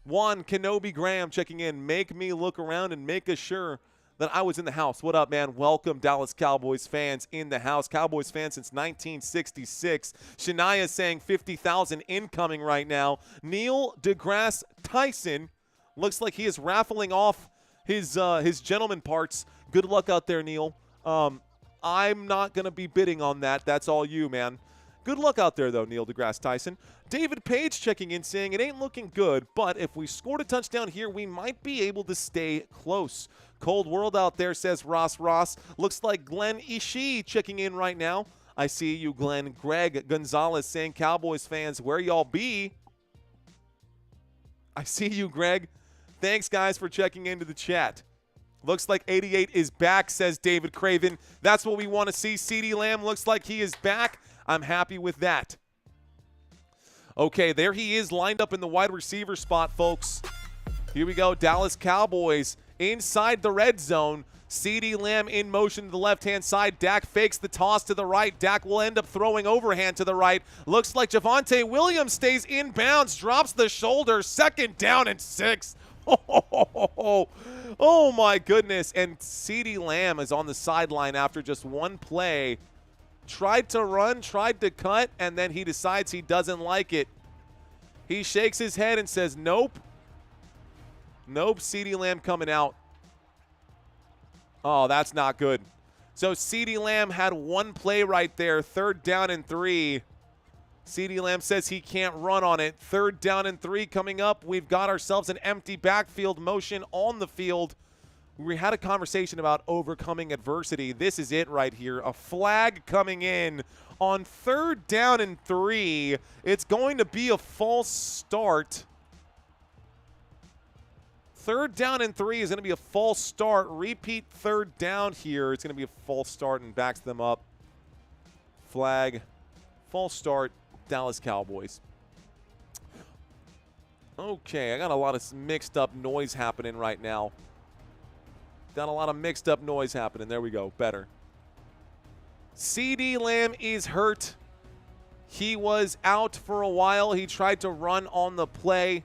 S2: Juan Kenobi Graham checking in. Make me look around and make us sure that I was in the house. What up, man? Welcome, Dallas Cowboys fans in the house. Cowboys fans since 1966. Shania saying 50,000 incoming right now. Neil deGrasse Tyson looks like he is raffling off his gentleman parts. Good luck out there, Neil. I'm not going to be bidding on that. That's all you, man. Good luck out there, though, Neil deGrasse Tyson. David Page checking in saying it ain't looking good, but if we scored a touchdown here, we might be able to stay close. Cold world out there, says Ross Ross. Looks like Glenn Ishii checking in right now. I see you, Glenn. Greg Gonzalez saying, Cowboys fans, where y'all be? I see you, Greg. Thanks, guys, for checking into the chat. Looks like 88 is back, says David Craven. That's what we want to see. CeeDee Lamb looks like he is back. I'm happy with that. Okay, there he is lined up in the wide receiver spot, folks. Here we go. Dallas Cowboys inside the red zone. CeeDee Lamb in motion to the left-hand side. Dak fakes the toss to the right. Dak will end up throwing overhand to the right. Looks like Javonte Williams stays inbounds, drops the shoulder. 2nd down and 6. Oh, my goodness. And CeeDee Lamb is on the sideline after just one play. Tried to run, tried to cut, and then he decides he doesn't like it. He shakes his head and says, nope. Nope, CeeDee Lamb coming out. Oh, that's not good. So CeeDee Lamb had one play right there, 3rd down and 3. CeeDee Lamb says he can't run on it. 3rd down and 3 coming up. We've got ourselves an empty backfield motion on the field. We had a conversation about overcoming adversity. This is it right here. A flag coming in on 3rd down and 3. It's going to be a false start. 3rd down and 3 is going to be a false start. Repeat 3rd down here. It's going to be a false start and backs them up. Flag. False start. Dallas Cowboys. Okay, I got a lot of mixed up noise happening right now. Got a lot of mixed up noise happening. There we go. Better. CeeDee Lamb is hurt. He was out for a while. He tried to run on the play.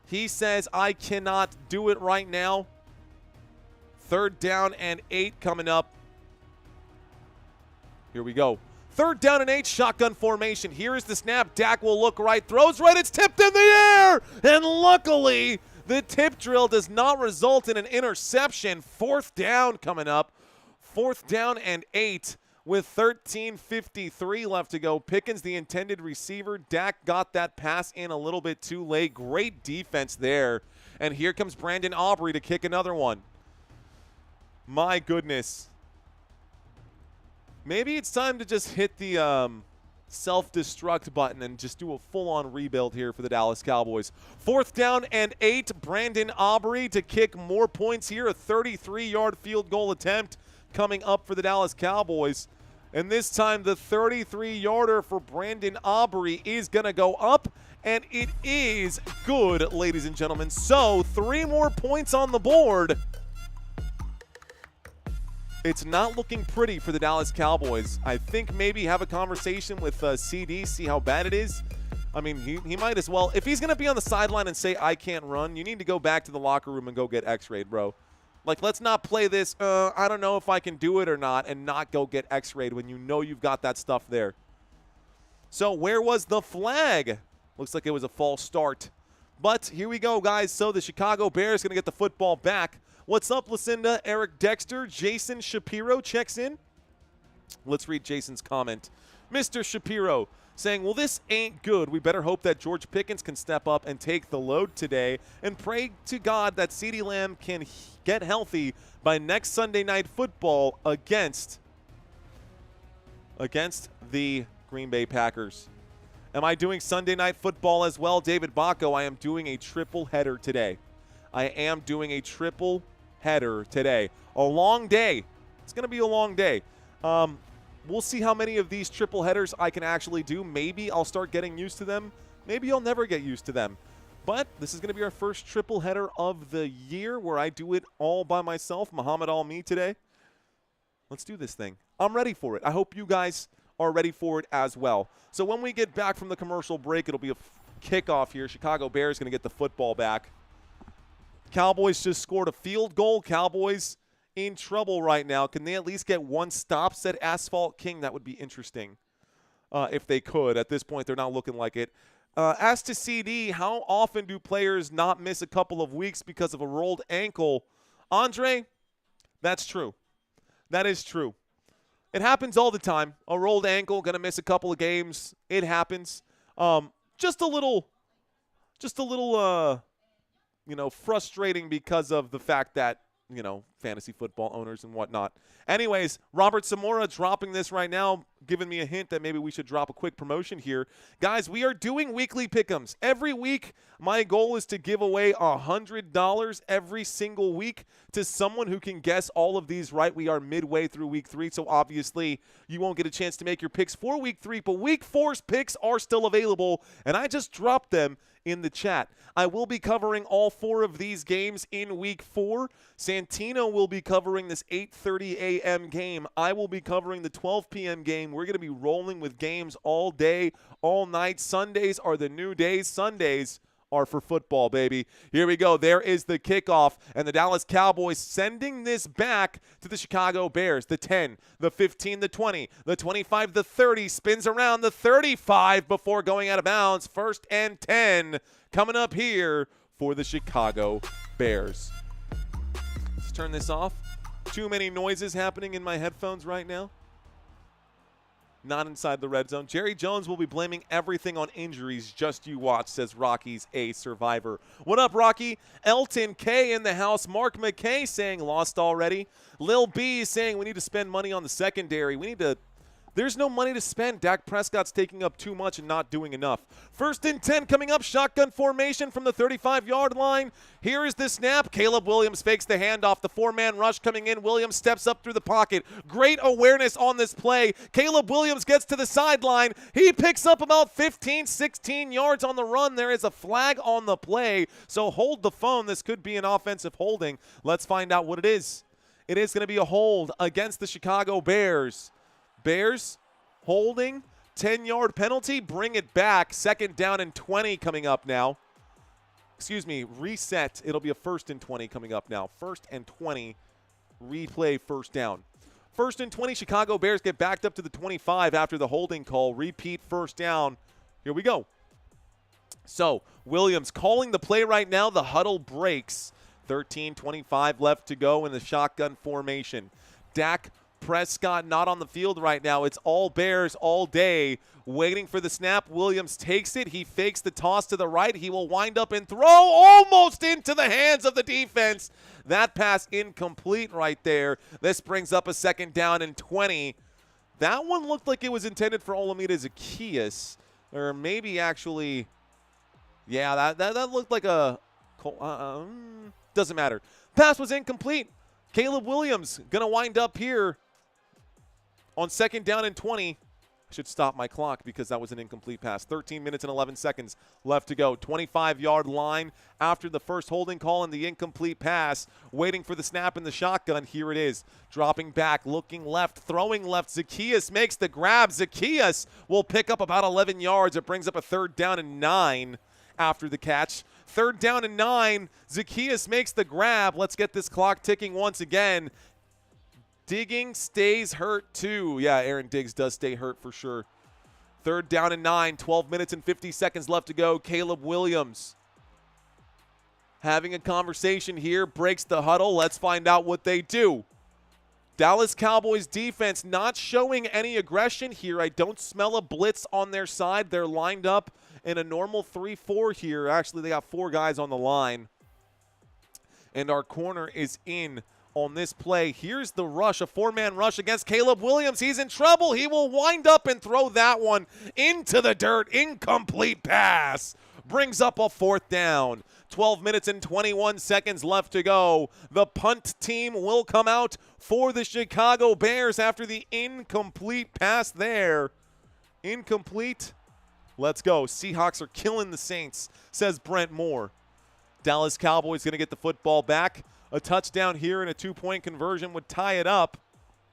S2: He says, I cannot do it right now. 3rd down and 8 coming up. Here we go. 3rd down and 8, shotgun formation. Here is the snap. Dak will look right, throws right. It's tipped in the air. And luckily, the tip drill does not result in an interception. 4th down coming up. 4th down and 8 with 13:53 left to go. Pickens, the intended receiver. Dak got that pass in a little bit too late. Great defense there. And here comes Brandon Aubrey to kick another one. My goodness. Maybe it's time to just hit the self-destruct button and just do a full-on rebuild here for the Dallas Cowboys. 4th down and 8. Brandon Aubrey to kick more points here. A 33-yard field goal attempt coming up for the Dallas Cowboys. And this time the 33-yarder for Brandon Aubrey is going to go up, and it is good, ladies and gentlemen. So 3 more points on the board. It's not looking pretty for the Dallas Cowboys. I think maybe have a conversation with CeeDee, see how bad it is. I mean, he might as well. If he's going to be on the sideline and say, I can't run, you need to go back to the locker room and go get x-rayed, bro. Like, let's not play this, I don't know if I can do it or not, and not go get x-rayed when you know you've got that stuff there. So where was the flag? Looks like it was a false start. But here we go, guys. So the Chicago Bears going to get the football back. What's up, Lucinda? Eric Dexter. Jason Shapiro checks in. Let's read Jason's comment. Mr. Shapiro saying, well, this ain't good. We better hope that George Pickens can step up and take the load today, and pray to God that CeeDee Lamb can get healthy by next Sunday Night Football against the Green Bay Packers. Am I doing Sunday Night Football as well? David Bacco, I am doing a triple header today. I am doing a triple header today. A long day. It's going to be a long day. We'll see how many of these triple headers I can actually do. Maybe I'll start getting used to them. Maybe I'll never get used to them. But this is going to be our first triple header of the year where I do it all by myself. Muhammad Ali today. Let's do this thing. I'm ready for it. I hope you guys are ready for it as well. So when we get back from the commercial break, it'll be a kickoff here. Chicago Bears going to get the football back. Cowboys just scored a field goal. Cowboys in trouble right now. Can they at least get one stop, said Asphalt King? That would be interesting if they could. At this point, they're not looking like it. As to CeeDee, how often do players not miss a couple of weeks because of a rolled ankle? Andre, that's true. That is true. It happens all the time. A rolled ankle, going to miss a couple of games. It happens. Just a little, frustrating because of the fact that, fantasy football owners and whatnot. Anyways, Robert Zamora dropping this right now, giving me a hint that maybe we should drop a quick promotion here. Guys, we are doing weekly pick'ems. Every week, my goal is to give away $100 every single week to someone who can guess all of these right. We are midway through week 3, so obviously you won't get a chance to make your picks for week 3, but week 4's picks are still available, and I just dropped them in the chat. I will be covering all 4 of these games in week 4. Santino will be covering this 8:30 a.m. game. I will be covering the 12 p.m. game. We're going to be rolling with games all day, all night. Sundays are the new days. Sundays are for football, baby. Here we go. There is the kickoff, and the Dallas Cowboys sending this back to the Chicago Bears. The 10, the 15, the 20, the 25, the 30, spins around the 35 before going out of bounds. 1st and 10 coming up here for the Chicago Bears. Let's turn this off. Too many noises happening in my headphones right now. Not inside the red zone. Jerry Jones will be blaming everything on injuries. Just you watch, says Rocky's a survivor. What up, Rocky? Elton K in the house. Mark McKay saying lost already. Lil B saying we need to spend money on the secondary. There's no money to spend. Dak Prescott's taking up too much and not doing enough. 1st and 10 coming up. Shotgun formation from the 35-yard line. Here is the snap. Caleb Williams fakes the handoff. The 4-man rush coming in. Williams steps up through the pocket. Great awareness on this play. Caleb Williams gets to the sideline. He picks up about 15, 16 yards on the run. There is a flag on the play. So hold the phone. This could be an offensive holding. Let's find out what it is. It is going to be a hold against the Chicago Bears. Bears holding, 10-yard penalty, bring it back. 2nd down and 20 coming up now. Excuse me, reset. It'll be a 1st and 20 coming up now. 1st and 20, replay 1st down. 1st and 20, Chicago Bears get backed up to the 25 after the holding call. Repeat 1st down. Here we go. So, Williams calling the play right now. The huddle breaks. 13:25 left to go in the shotgun formation. Dak Prescott not on the field right now. It's all Bears all day. Waiting for the snap. Williams takes it. He fakes the toss to the right. He will wind up and throw almost into the hands of the defense. That pass incomplete right there. This brings up a 2nd down and 20. That one looked like it was intended for Olamide Zaccheaus. Or maybe actually, yeah, that looked like a, doesn't matter. Pass was incomplete. Caleb Williams going to wind up here on 2nd down and 20. I should stop my clock because that was an incomplete pass. 13 minutes and 11 seconds left to go. 25-yard line after the first holding call and the incomplete pass. Waiting for the snap in the shotgun. Here it is. Dropping back, looking left, throwing left. Zaccheaus makes the grab. Zaccheaus will pick up about 11 yards. It brings up a 3rd down and 9 after the catch. 3rd down and 9. Zaccheaus makes the grab. Let's get this clock ticking once again. Digging stays hurt too. Yeah, Aaron Diggs does stay hurt for sure. 3rd down and 9. 12 minutes and 50 seconds left to go. Caleb Williams having a conversation here. Breaks the huddle. Let's find out what they do. Dallas Cowboys defense not showing any aggression here. I don't smell a blitz on their side. They're lined up in a normal 3-4 here. Actually, they got 4 guys on the line. And our corner is in on this play. Here's the rush, a 4-man rush against Caleb Williams. He's in trouble. He will wind up and throw that one into the dirt. Incomplete pass. Brings up a 4th down. 12 minutes and 21 seconds left to go. The punt team will come out for the Chicago Bears after the incomplete pass there. Incomplete. Let's go. Seahawks are killing the Saints, says Brent Moore. Dallas Cowboys going to get the football back. A touchdown here and a 2-point conversion would tie it up,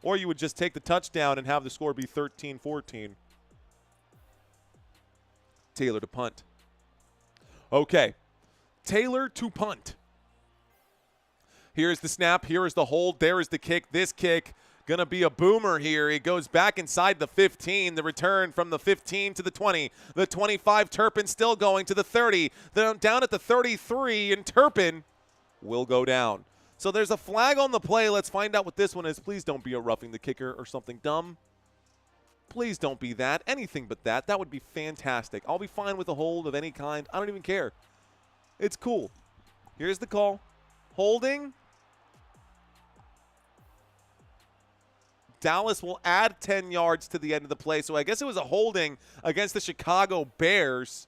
S2: or you would just take the touchdown and have the score be 13-14. Taylor to punt. Okay. Taylor to punt. Here's the snap. Here is the hold. There is the kick. This kick going to be a boomer here. He goes back inside the 15. The return from the 15 to the 20. The 25, Turpin still going to the 30. Then down at the 33, and Turpin will go down. So there's a flag on the play. Let's find out what this one is. Please don't be a roughing the kicker or something dumb. Please don't be that. Anything but that. That would be fantastic. I'll be fine with a hold of any kind. I don't even care. It's cool. Here's the call. Holding. Dallas will add 10 yards to the end of the play. So I guess it was a holding against the Chicago Bears.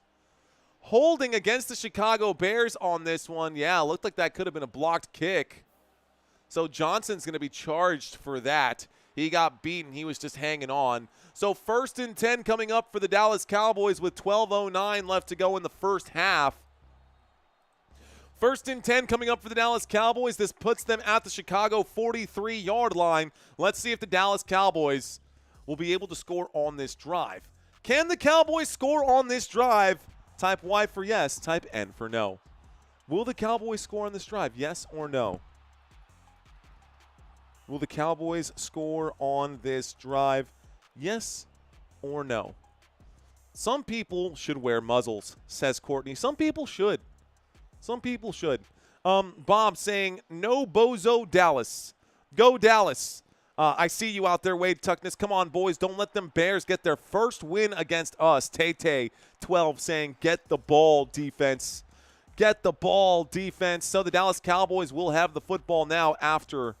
S2: Holding against the Chicago Bears on this one. Yeah, looked like that could have been a blocked kick. So Johnson's going to be charged for that. He got beaten. He was just hanging on. So 1st and 10 coming up for the Dallas Cowboys with 12:09 left to go in the first half. 1st and 10 coming up for the Dallas Cowboys. This puts them at the Chicago 43-yard line. Let's see if the Dallas Cowboys will be able to score on this drive. Can the Cowboys score on this drive? Type Y for yes, type N for no. Will the Cowboys score on this drive? Yes or no? Will the Cowboys score on this drive? Yes or no? Some people should wear muzzles, says Courtney. Some people should. Some people should. Bob saying, no bozo Dallas. Go Dallas. I see you out there, Wade Tuckness. Come on, boys. Don't let them Bears get their first win against us. Tay-Tay12 saying, get the ball, defense. Get the ball, defense. So the Dallas Cowboys will have the football now after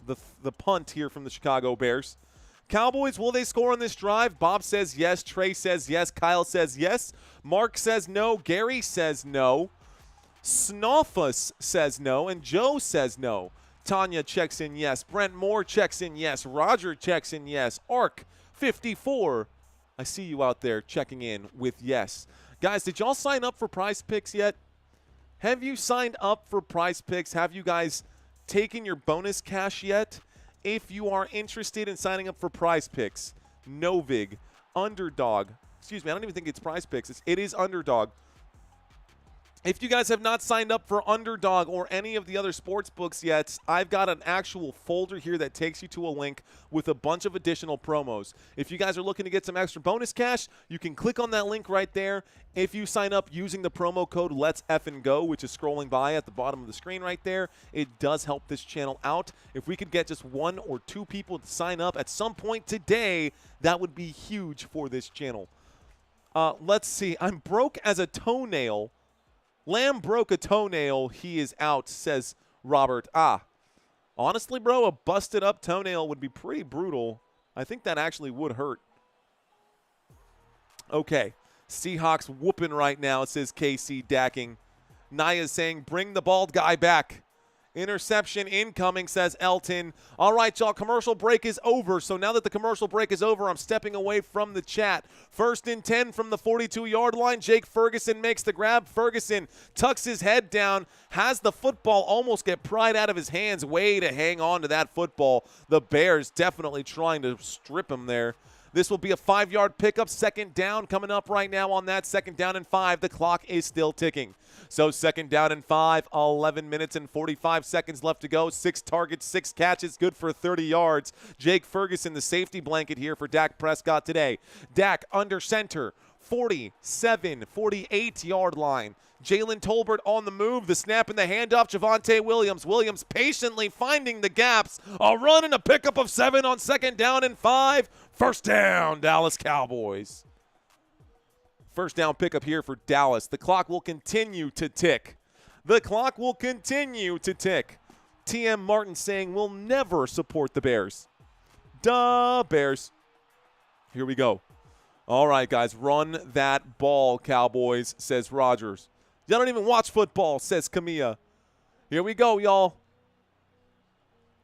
S2: the punt here from the Chicago Bears. Cowboys, will they score on this drive? Bob says yes. Trey says yes. Kyle says yes. Mark says no. Gary says no. Snoffus says no. And Joe says no. Tanya checks in yes. Brent Moore checks in yes. Roger checks in yes. Ark54, I see you out there checking in with yes. Guys, did y'all sign up for Prize Picks yet? Have you signed up for Prize Picks? Have you guys taken your bonus cash yet? If you are interested in signing up for Prize Picks, Novig, Underdog, excuse me, I don't even think it's Prize Picks. It is Underdog. If you guys have not signed up for Underdog or any of the other sports books yet, I've got an actual folder here that takes you to a link with a bunch of additional promos. If you guys are looking to get some extra bonus cash, you can click on that link right there. If you sign up using the promo code Let's Effin' Go, which is scrolling by at the bottom of the screen right there, it does help this channel out. If we could get just 1 or 2 people to sign up at some point today, that would be huge for this channel. Let's see. I'm broke as a toenail. Lamb broke a toenail. He is out, says Robert. Honestly, bro, a busted up toenail would be pretty brutal. I think that actually would hurt. Okay. Seahawks whooping right now, says KC Dacking. Naya's saying, bring the bald guy back. Interception incoming, says Elton. All right, y'all, commercial break is over. So now that the commercial break is over, I'm stepping away from the chat. 1st and 10 from the 42-yard line. Jake Ferguson makes the grab. Ferguson tucks his head down, has the football almost get pried out of his hands. Way to hang on to that football. The Bears definitely trying to strip him there. This will be a 5-yard pickup. 2nd down coming up right now on that. 2nd down and 5. The clock is still ticking. So 2nd down and 5, 11 minutes and 45 seconds left to go. 6 targets, 6 catches, good for 30 yards. Jake Ferguson, the safety blanket here for Dak Prescott today. Dak under center, 47, 48-yard line. Jalen Tolbert on the move. The snap and the handoff. Javonte Williams. Williams patiently finding the gaps. A run and a pickup of 7 on 2nd down and 5. 1st down, Dallas Cowboys. 1st down pickup here for Dallas. The clock will continue to tick. The clock will continue to tick. TM Martin saying we'll never support the Bears. Duh, Bears. Here we go. All right, guys, run that ball, Cowboys, says Rogers. Y'all don't even watch football, says Camilla. Here we go, y'all.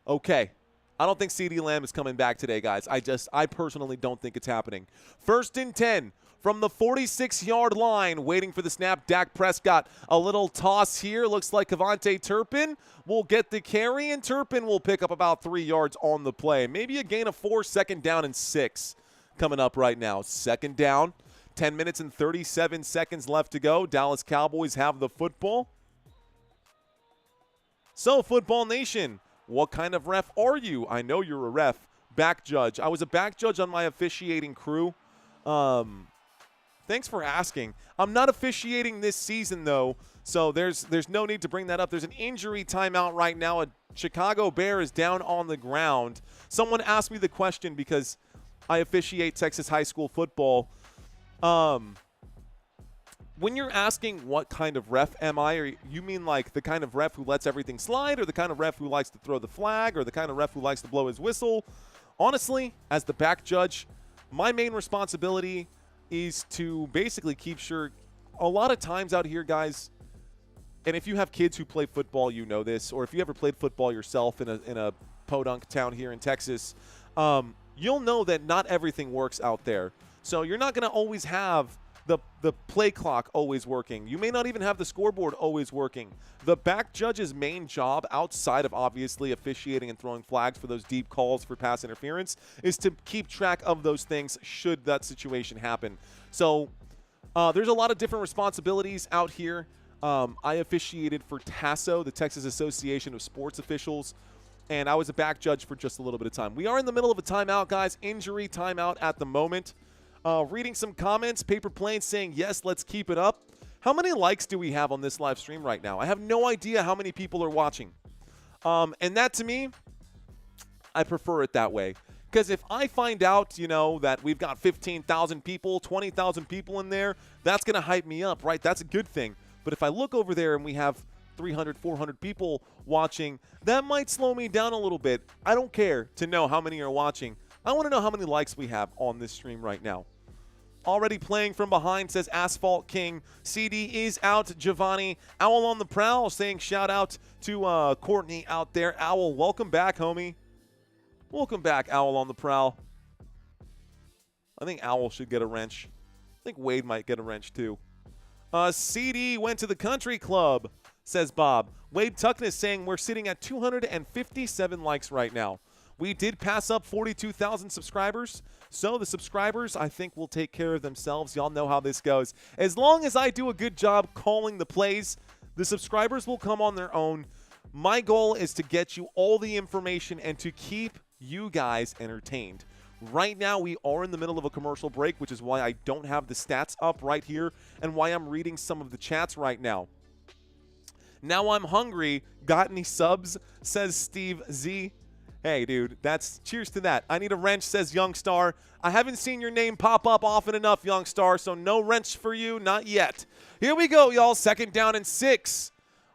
S2: Okay. I don't think CeeDee Lamb is coming back today, guys. I personally don't think it's happening. 1st and 10 from the 46-yard line, waiting for the snap. Dak Prescott, a little toss here. Looks like Kevontae Turpin will get the carry, and Turpin will pick up about 3 yards on the play. Maybe a gain of 4, 2nd down and 6 coming up right now. 2nd down, 10 minutes and 37 seconds left to go. Dallas Cowboys have the football. So, Football Nation, what kind of ref are you? I know you're a ref. Back judge. I was a back judge on my officiating crew. Thanks for asking. I'm not officiating this season, though, so there's no need to bring that up. There's an injury timeout right now. A Chicago Bear is down on the ground. Someone asked me the question because I officiate Texas high school football. When you're asking what kind of ref am I, or you mean like the kind of ref who lets everything slide, or the kind of ref who likes to throw the flag, or the kind of ref who likes to blow his whistle? Honestly, as the back judge, my main responsibility is to basically keep sure a lot of times out here, guys, and if you have kids who play football, you know this, or if you ever played football yourself in a podunk town here in Texas, you'll know that not everything works out there. So you're not going to always have the play clock always working. You may not even have the scoreboard always working. The back judge's main job, outside of obviously officiating and throwing flags for those deep calls for pass interference, is to keep track of those things should that situation happen. So there's a lot of different responsibilities out here. I officiated for TASO, the Texas Association of Sports Officials, and I was a back judge for just a little bit of time. We are in the middle of a timeout, guys. Injury timeout at the moment. Reading some comments. Paper Plane saying, yes, let's keep it up. How many likes do we have on this live stream right now? I have no idea how many people are watching. And that, to me, I prefer it that way. Because if I find out, you know, that we've got 15,000 people, 20,000 people in there, that's going to hype me up, right? That's a good thing. But if I look over there and we have 300, 400 people watching, that might slow me down a little bit. I don't care to know how many are watching. I want to know how many likes we have on this stream right now. Already playing from behind, says Asphalt King. CeeDee is out. Giovanni. Owl on the prowl saying shout out to Courtney out there. Owl, welcome back, homie. Welcome back, Owl on the prowl. I think Owl should get a wrench. I think Wade might get a wrench too. CeeDee went to the country club, says Bob. Wade Tuckness saying we're sitting at 257 likes right now. We did pass up 42,000 subscribers, so the subscribers, I think, will take care of themselves. Y'all know how this goes. As long as I do a good job calling the plays, the subscribers will come on their own. My goal is to get you all the information and to keep you guys entertained. Right now, we are in the middle of a commercial break, which is why I don't have the stats up right here and why I'm reading some of the chats right now. Now I'm hungry. Got any subs? Says Steve Z. Hey, dude, cheers to that. I need a wrench, says Youngstar. I haven't seen your name pop up often enough, Youngstar, so no wrench for you, not yet. Here we go, y'all. 2nd down and 6.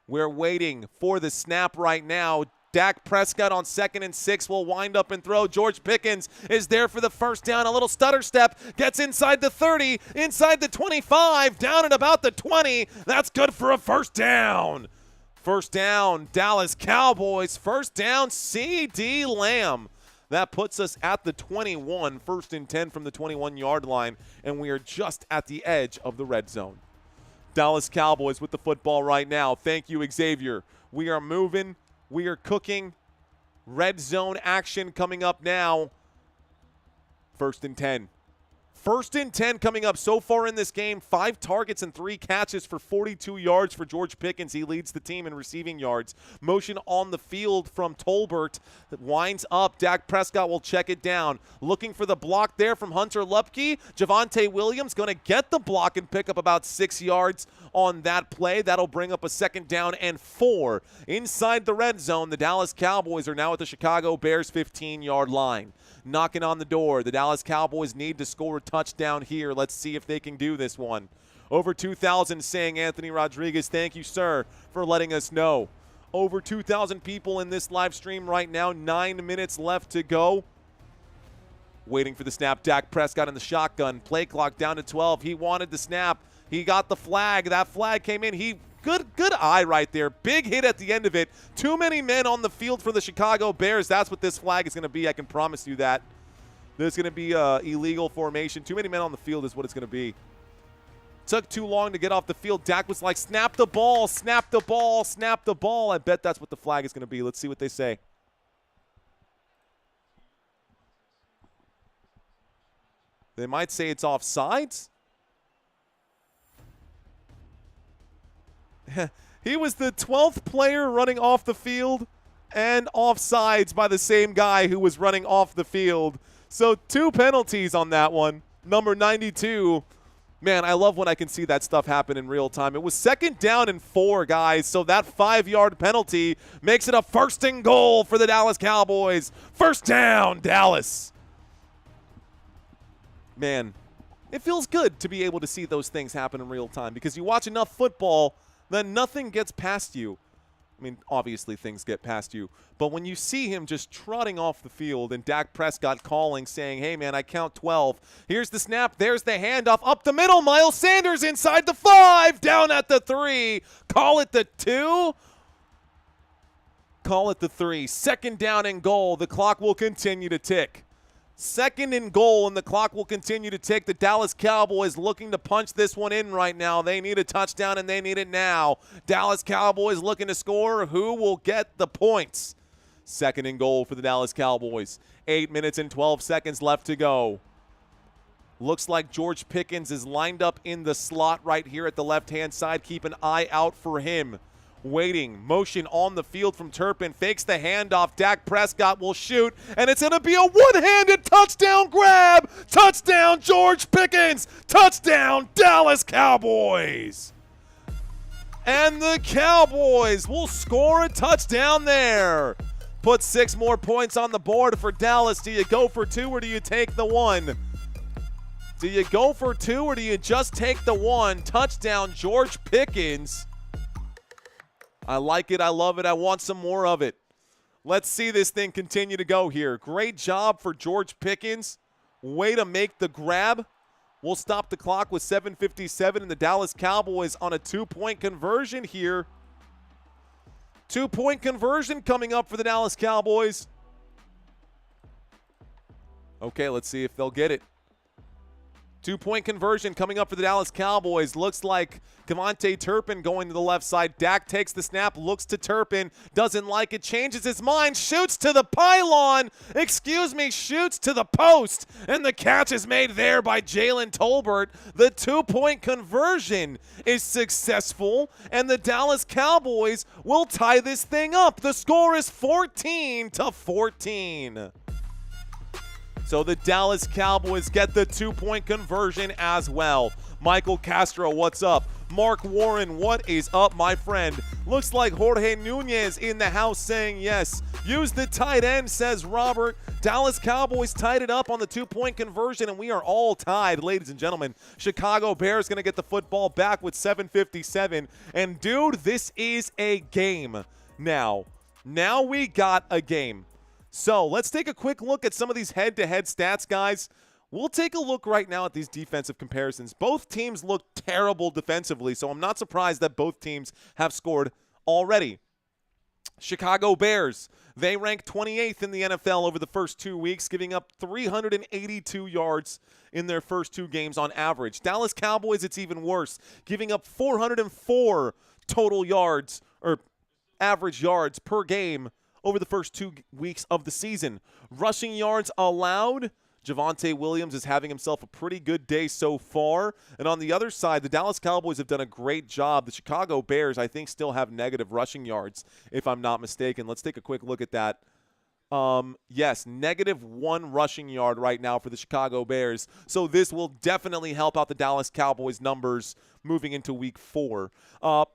S2: We're waiting for the snap right now. Dak Prescott on 2nd and 6 will wind up and throw. George Pickens is there for the first down. A little stutter step. Gets inside the 30, inside the 25, down at about the 20. That's good for a first down. First down, Dallas Cowboys. First down, CeeDee Lamb. That puts us at the 21, 1st and 10 from the 21-yard line, and we are just at the edge of the red zone. Dallas Cowboys with the football right now. Thank you, Xavier. We are moving. We are cooking. Red zone action coming up now. 1st and 10. 1st and 10 coming up so far in this game. 5 targets and 3 catches for 42 yards for George Pickens. He leads the team in receiving yards. Motion on the field from Tolbert. Winds up. Dak Prescott will check it down. Looking for the block there from Hunter Lupke. Javonte Williams going to get the block and pick up about 6 yards on that play. That'll bring up a 2nd down and 4. Inside the red zone, the Dallas Cowboys are now at the Chicago Bears 15-yard line. Knocking on the door. The Dallas Cowboys need to score a touchdown here. Let's see if they can do this one. Over 2,000 saying Anthony Rodriguez. Thank you, sir, for letting us know. Over 2,000 people in this live stream right now. 9 minutes left to go. Waiting for the snap. Dak Prescott in the shotgun. Play clock down to 12. He wanted the snap. He got the flag. That flag came in. Good eye right there. Big hit at the end of it. Too many men on the field for the Chicago Bears. That's what this flag is going to be. I can promise you that. There's going to be illegal formation. Too many men on the field is what it's going to be. Took too long to get off the field. Dak was like, snap the ball, snap the ball, snap the ball. I bet that's what the flag is going to be. Let's see what they say. They might say it's offsides. He was the 12th player running off the field and offsides by the same guy who was running off the field. So 2 penalties on that one. Number 92. Man, I love when I can see that stuff happen in real time. It was 2nd down and 4, guys. So that 5-yard penalty makes it a 1st and goal for the Dallas Cowboys. 1st down, Dallas. Man, it feels good to be able to see those things happen in real time because you watch enough football, then nothing gets past you. I mean, obviously things get past you. But when you see him just trotting off the field and Dak Prescott calling, saying, hey, man, I count 12. Here's the snap. There's the handoff up the middle. Miles Sanders inside the 5, down at the 3. Call it the 2. Call it the 3. 2nd down and goal. The clock will continue to tick. 2nd and goal, and the clock will continue to tick. The Dallas Cowboys looking to punch this one in right now. They need a touchdown, and they need it now. Dallas Cowboys looking to score. Who will get the points? 2nd and goal for the Dallas Cowboys. 8 minutes and 12 seconds left to go. Looks like George Pickens is lined up in the slot right here at the left-hand side. Keep an eye out for him. Waiting, motion on the field from Turpin, fakes the handoff. Dak Prescott will shoot, and it's going to be a one-handed touchdown grab. Touchdown, George Pickens. Touchdown, Dallas Cowboys. And the Cowboys will score a touchdown there. Put 6 more points on the board for Dallas. Do you go for 2 or do you take the 1? Do you go for 2 or do you just take the 1? Touchdown, George Pickens. I like it. I love it. I want some more of it. Let's see this thing continue to go here. Great job for George Pickens. Way to make the grab. We'll stop the clock with 7:57 and the Dallas Cowboys on a 2-point conversion here. 2-point conversion coming up for the Dallas Cowboys. Okay, let's see if they'll get it. 2-point conversion coming up for the Dallas Cowboys. Looks like Devontae Turpin going to the left side. Dak takes the snap, looks to Turpin, doesn't like it, changes his mind, shoots to the pylon. Shoots to the post. And the catch is made there by Jalen Tolbert. The 2-point conversion is successful, and the Dallas Cowboys will tie this thing up. The score is 14-14. So the Dallas Cowboys get the 2-point conversion as well. Michael Castro, what's up? Mark Warren, what is up, my friend? Looks like Jorge Nunez in the house saying yes. Use the tight end, says Robert. Dallas Cowboys tied it up on the 2-point conversion, and we are all tied, ladies and gentlemen. Chicago Bears going to get the football back with 7:57. And, dude, this is a game now. Now we got a game. So let's take a quick look at some of these head-to-head stats, guys. We'll take a look right now at these defensive comparisons. Both teams look terrible defensively, so I'm not surprised that both teams have scored already. Chicago Bears, they rank 28th in the NFL over the first 2 weeks, giving up 382 yards in their first 2 games on average. Dallas Cowboys, it's even worse, giving up 404 total yards, or average yards per game over the first 2 weeks of the season. Rushing yards allowed, Javonte Williams is having himself a pretty good day so far. And on the other side, the Dallas Cowboys have done a great job. The Chicago Bears, I think, still have negative rushing yards, if I'm not mistaken. Let's take a quick look at that. Yes, -1 rushing yard right now for the Chicago Bears. So this will definitely help out the Dallas Cowboys numbers moving into week 4.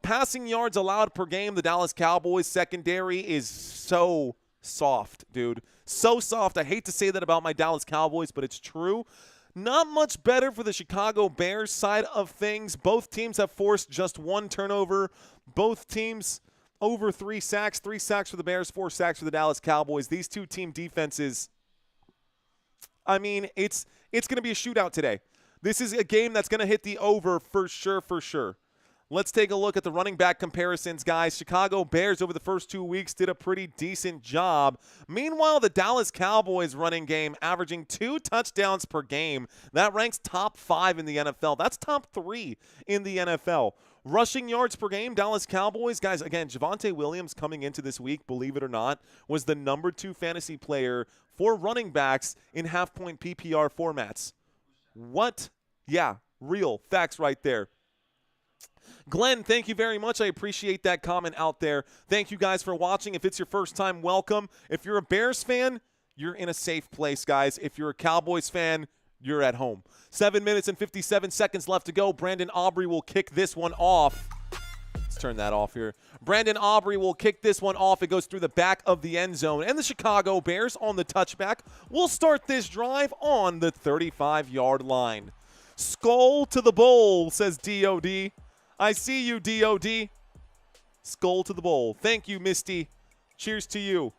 S2: Passing yards allowed per game, the Dallas Cowboys secondary is so soft, dude. So soft. I hate to say that about my Dallas Cowboys, but it's true. Not much better for the Chicago Bears side of things. Both teams have forced just 1 turnover. Both teams over 3 sacks. 3 sacks for the Bears, 4 sacks for the Dallas Cowboys. These 2 team defenses, I mean, it's going to be a shootout today. This is a game that's going to hit the over for sure. Let's take a look at the running back comparisons, guys. Chicago Bears over the first 2 weeks did a pretty decent job. Meanwhile, the Dallas Cowboys running game averaging 2 touchdowns per game. That ranks top 5 in the NFL. That's top 3 in the NFL. Rushing yards per game, Dallas Cowboys. Guys, again, Javonte Williams coming into this week, believe it or not, was the #2 fantasy player for running backs in half-point PPR formats. What? Yeah, real facts right there. Glenn, thank you very much. I appreciate that comment out there. Thank you guys for watching. If it's your first time, welcome. If you're a Bears fan, you're in a safe place, guys. If you're a Cowboys fan, you're at home. 7 minutes and 57 seconds left to go. Brandon Aubrey will kick this one off. Let's turn that off here. Brandon Aubrey will kick this one off. It goes through the back of the end zone. And the Chicago Bears on the touchback will start this drive on the 35-yard line. Skull to the bowl, says DOD. I see you, DOD. Skull to the bowl. Thank you, Misty. Cheers to you.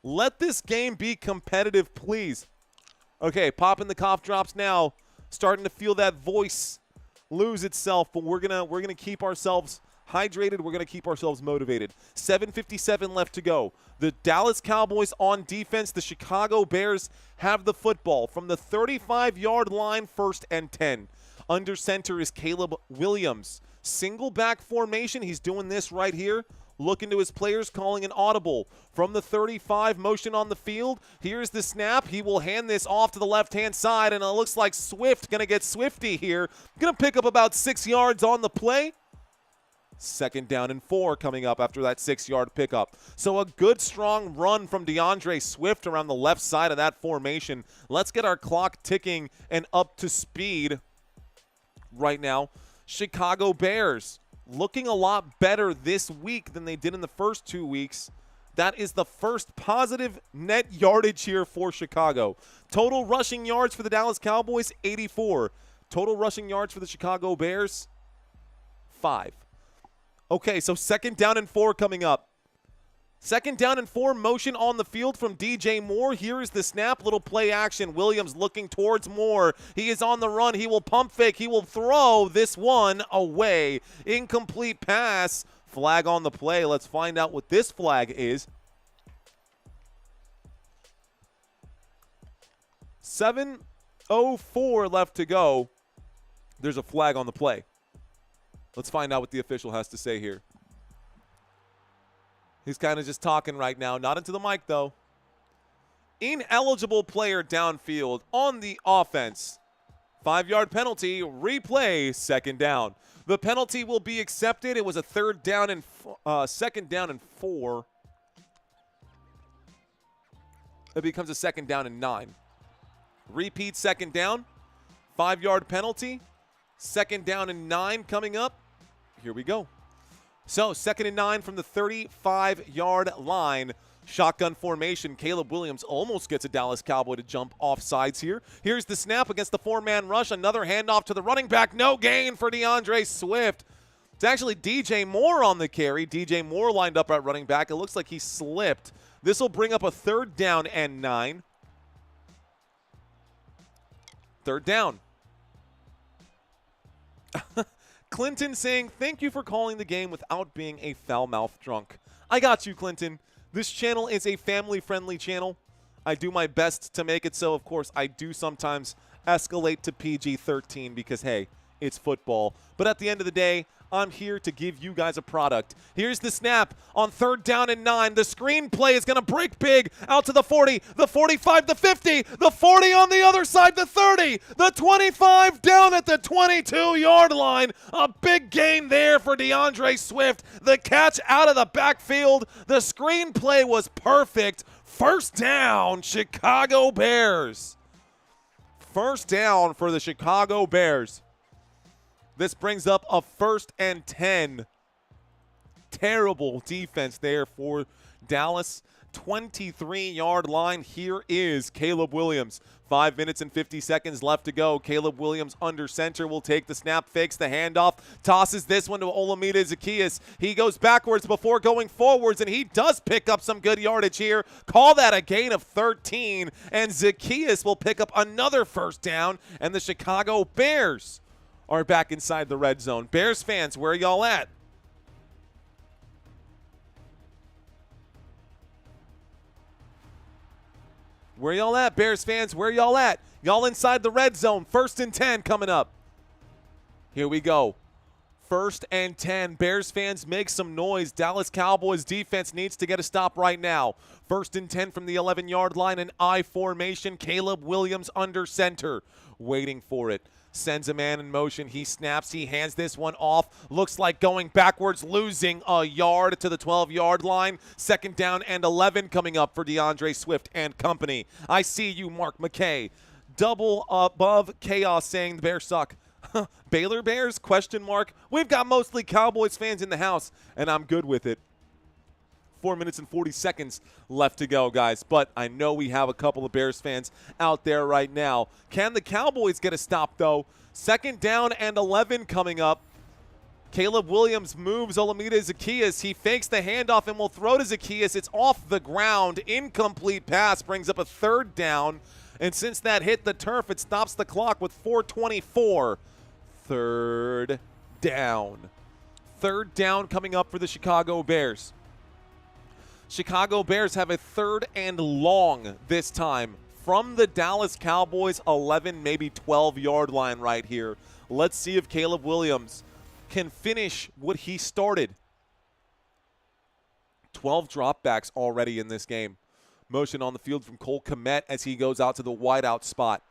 S2: Let this game be competitive, please. Okay, popping the cough drops now. Starting to feel that voice lose itself, but we're gonna keep ourselves hydrated. We're gonna keep ourselves motivated. 7:57 left to go. The Dallas Cowboys on defense. The Chicago Bears have the football from the 35-yard line, 1st and 10. Under center is Caleb Williams. Single back formation. He's doing this right here. Looking to his players, calling an audible. From the 35, motion on the field. Here's the snap. He will hand this off to the left-hand side, and it looks like Swift going to get Swifty here. Going to pick up about 6 yards on the play. 2nd down and 4 coming up after that 6-yard pickup. So a good, strong run from DeAndre Swift around the left side of that formation. Let's get our clock ticking and up to speed right now. Chicago Bears looking a lot better this week than they did in the first 2 weeks. That is the first positive net yardage here for Chicago. Total rushing yards for the Dallas Cowboys, 84. Total rushing yards for the Chicago Bears, 5. Okay, so 2nd down and 4 coming up. 2nd down and 4, motion on the field from DJ Moore. Here is the snap, little play action. Williams looking towards Moore. He is on the run. He will pump fake. He will throw this one away. Incomplete pass. Flag on the play. Let's find out what this flag is. 7:04 left to go. There's a flag on the play. Let's find out what the official has to say here. He's kind of just talking right now. Not into the mic, though. Ineligible player downfield on the offense. 5-yard penalty. Replay, 2nd down. The penalty will be accepted. It was a 2nd down and 4. It becomes a 2nd down and 9. Repeat 2nd down. 5-yard penalty. 2nd down and 9 coming up. Here we go. So 2nd and 9 from the 35-yard line. Shotgun formation. Caleb Williams almost gets a Dallas Cowboy to jump off sides here. Here's the snap against the 4-man rush. Another handoff to the running back. No gain for DeAndre Swift. It's actually DJ Moore on the carry. DJ Moore lined up at running back. It looks like he slipped. This will bring up a 3rd down and 9. 3rd down. Clinton saying, thank you for calling the game without being a foul-mouthed drunk. I got you, Clinton. This channel is a family-friendly channel. I do my best to make it so. Of course, I do sometimes escalate to PG-13 because, hey, it's football. But at the end of the day, I'm here to give you guys a product. Here's the snap on 3rd down and 9. The screen play is going to break big out to the 40, the 45, the 50, the 40 on the other side, the 30, the 25 down at the 22-yard line. A big gain there for DeAndre Swift. The catch out of the backfield. The screen play was perfect. 1st down, Chicago Bears. 1st down for the Chicago Bears. This brings up a 1st and 10. Terrible defense there for Dallas. 23-yard line. Here is Caleb Williams. 5 minutes and 50 seconds left to go. Caleb Williams under center will take the snap, fakes the handoff, tosses this one to Olamide Zaccheaus. He goes backwards before going forwards, and he does pick up some good yardage here. Call that a gain of 13, and Zaccheaus will pick up another 1st down, and the Chicago Bears are back inside the red zone. Bears fans, where are y'all at? Where y'all at, Bears fans? Where y'all at? Y'all inside the red zone. 1st and 10 coming up. Here we go. 1st and 10. Bears fans, make some noise. Dallas Cowboys defense needs to get a stop right now. 1st and 10 from the 11-yard line. An I formation. Caleb Williams under center. Waiting for it. Sends a man in motion. He snaps. He hands this one off. Looks like going backwards, losing a yard to the 12-yard line. 2nd down and 11 coming up for DeAndre Swift and company. I see you, Mark McKay. Double above chaos saying the Bears suck. Baylor Bears? Question mark. We've got mostly Cowboys fans in the house, and I'm good with it. 4 minutes and 40 seconds left to go, guys. But I know we have a couple of Bears fans out there right now. Can the Cowboys get a stop, though? 2nd down and 11 coming up. Caleb Williams moves Olamide Zaccheaus. He fakes the handoff and will throw to Zaccheaus. It's off the ground. Incomplete pass brings up a 3rd down. And since that hit the turf, it stops the clock with 4:24. 3rd down. 3rd down coming up for the Chicago Bears. Chicago Bears have a 3rd and long this time from the Dallas Cowboys 11, maybe 12-yard line right here. Let's see if Caleb Williams can finish what he started. 12 dropbacks already in this game. Motion on the field from Cole Kmet as he goes out to the wideout spot.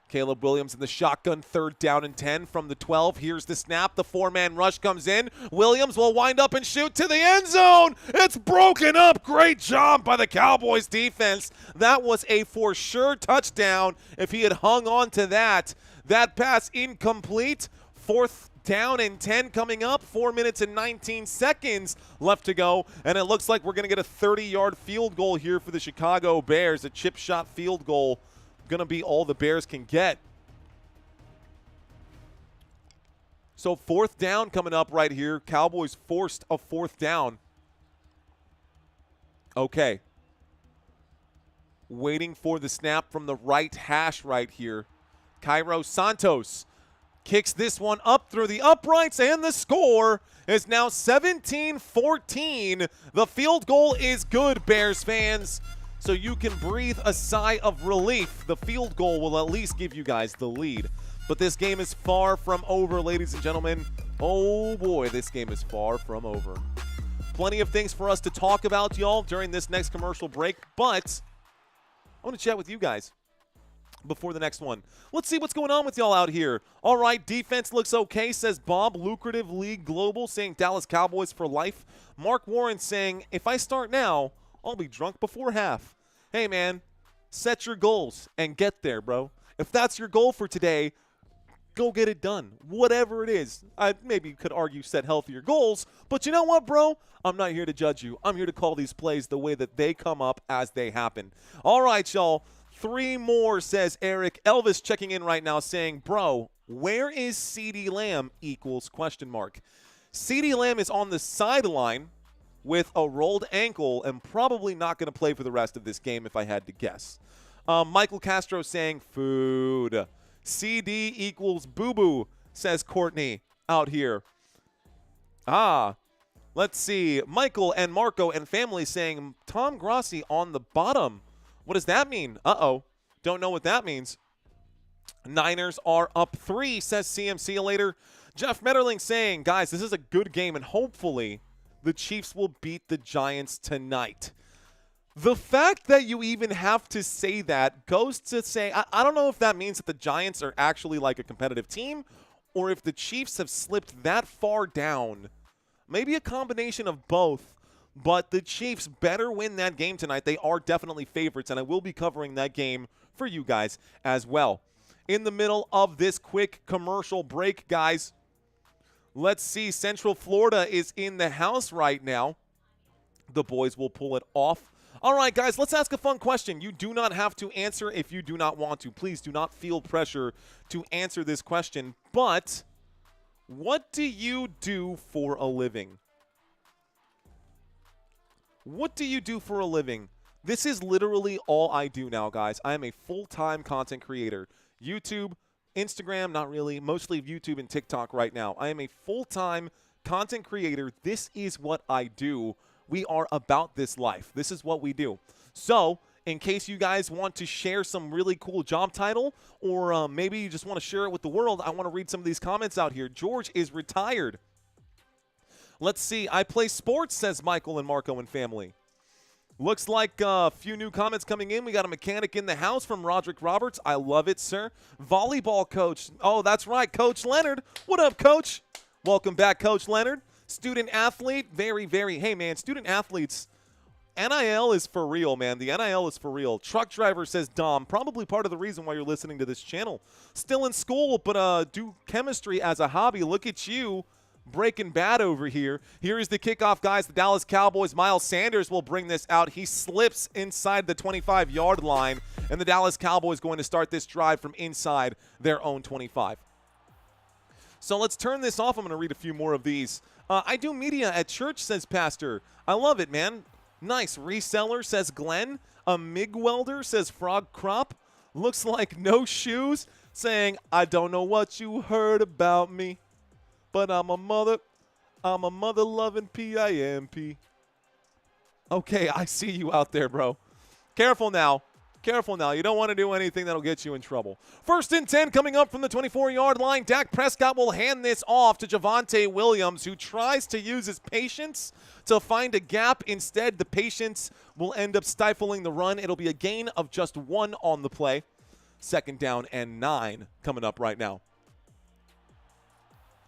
S2: Caleb Williams in the shotgun, 3rd down and 10 from the 12. Here's the snap. The 4-man rush comes in. Williams will wind up and shoot to the end zone. It's broken up. Great job by the Cowboys defense. That was a for sure touchdown if he had hung on to that. That pass incomplete. 4th down and 10 coming up. 4 minutes and 19 seconds left to go. And it looks like we're going to get a 30-yard field goal here for the Chicago Bears. A chip shot field goal. Going to be all the Bears can get. So 4th down coming up right here. Cowboys forced a 4th down. Okay. Waiting for the snap from the right hash right here. Cairo Santos kicks this one up through the uprights, and the score is now 17-14. The field goal is good, Bears fans, so you can breathe a sigh of relief. The field goal will at least give you guys the lead. But this game is far from over, ladies and gentlemen. Oh boy, this game is far from over. Plenty of things for us to talk about, y'all, during this next commercial break, but I want to chat with you guys before the next one. Let's see what's going on with y'all out here. All right, defense looks okay, says Bob. Lucrative League Global saying Dallas Cowboys for life. Mark Warren saying, if I start now, I'll be drunk before half. Hey, man, set your goals and get there, bro. If that's your goal for today, go get it done. Whatever it is. I maybe could argue set healthier goals, but you know what, bro? I'm not here to judge you. I'm here to call these plays the way that they come up as they happen. All right, y'all. 3 more, says Eric. Elvis checking in right now saying, bro, where is CeeDee Lamb equals question mark. CeeDee Lamb is on the sideline with a rolled ankle and probably not going to play for the rest of this game if I had to guess. Michael Castro saying food. CeeDee equals boo-boo, says Courtney out here. Let's see. Michael and Marco and family saying Tom Grossi on the bottom. What does that mean? Uh-oh. Don't know what that means. Niners are up 3, says CM. See you later. Jeff Metterling saying, guys, this is a good game, and hopefully the Chiefs will beat the Giants tonight. The fact that you even have to say that goes to say, I don't know if that means that the Giants are actually like a competitive team or if the Chiefs have slipped that far down. Maybe a combination of both, but the Chiefs better win that game tonight. They are definitely favorites, and I will be covering that game for you guys as well. In the middle of this quick commercial break, guys, let's see. Central Florida is in the house right now. The boys will pull it off. All right, guys, let's ask a fun question. You do not have to answer if you do not want to. Please do not feel pressure to answer this question. But what do you do for a living? What do you do for a living? This is literally all I do now, guys. I am a full-time content creator. YouTube, Instagram, not really. Mostly YouTube and TikTok right now. I am a full-time content creator. This is what I do. We are about this life. This is what we do. So, in case you guys want to share some really cool job title, or maybe you just want to share it with the world, I want to read some of these comments out here. George is retired. Let's see. I play sports, says Michael and Marco and family. Looks like a few new comments coming in. We got a mechanic in the house from Roderick Roberts. I love it, sir. Volleyball coach. Oh, that's right, Coach Leonard. What up, Coach? Welcome back, Coach Leonard. Student athlete. Very, very. Hey, man, student athletes. NIL is for real, man. The NIL is for real. Truck driver, says Dom. Probably part of the reason why you're listening to this channel. Still in school, but do chemistry as a hobby. Look at you. Breaking Bad over here. Here is the kickoff, guys. The Dallas Cowboys. Miles Sanders will bring this out. He slips inside the 25-yard line, and the Dallas Cowboys going to start this drive from inside their own 25. So let's turn this off. I'm going to read a few more of these. I do media at church, says Pastor. I love it, man. Nice. Reseller, says Glenn. A MIG welder, says Frog Crop. Looks like no shoes, saying, I don't know what you heard about me. But I'm a mother-loving P-I-M-P. Okay, I see you out there, bro. Careful now. Careful now. You don't want to do anything that'll get you in trouble. 1st and 10 coming up from the 24-yard line. Dak Prescott will hand this off to Javonte Williams, who tries to use his patience to find a gap. Instead, the patience will end up stifling the run. It'll be a gain of just 1 on the play. 2nd down and 9 coming up right now.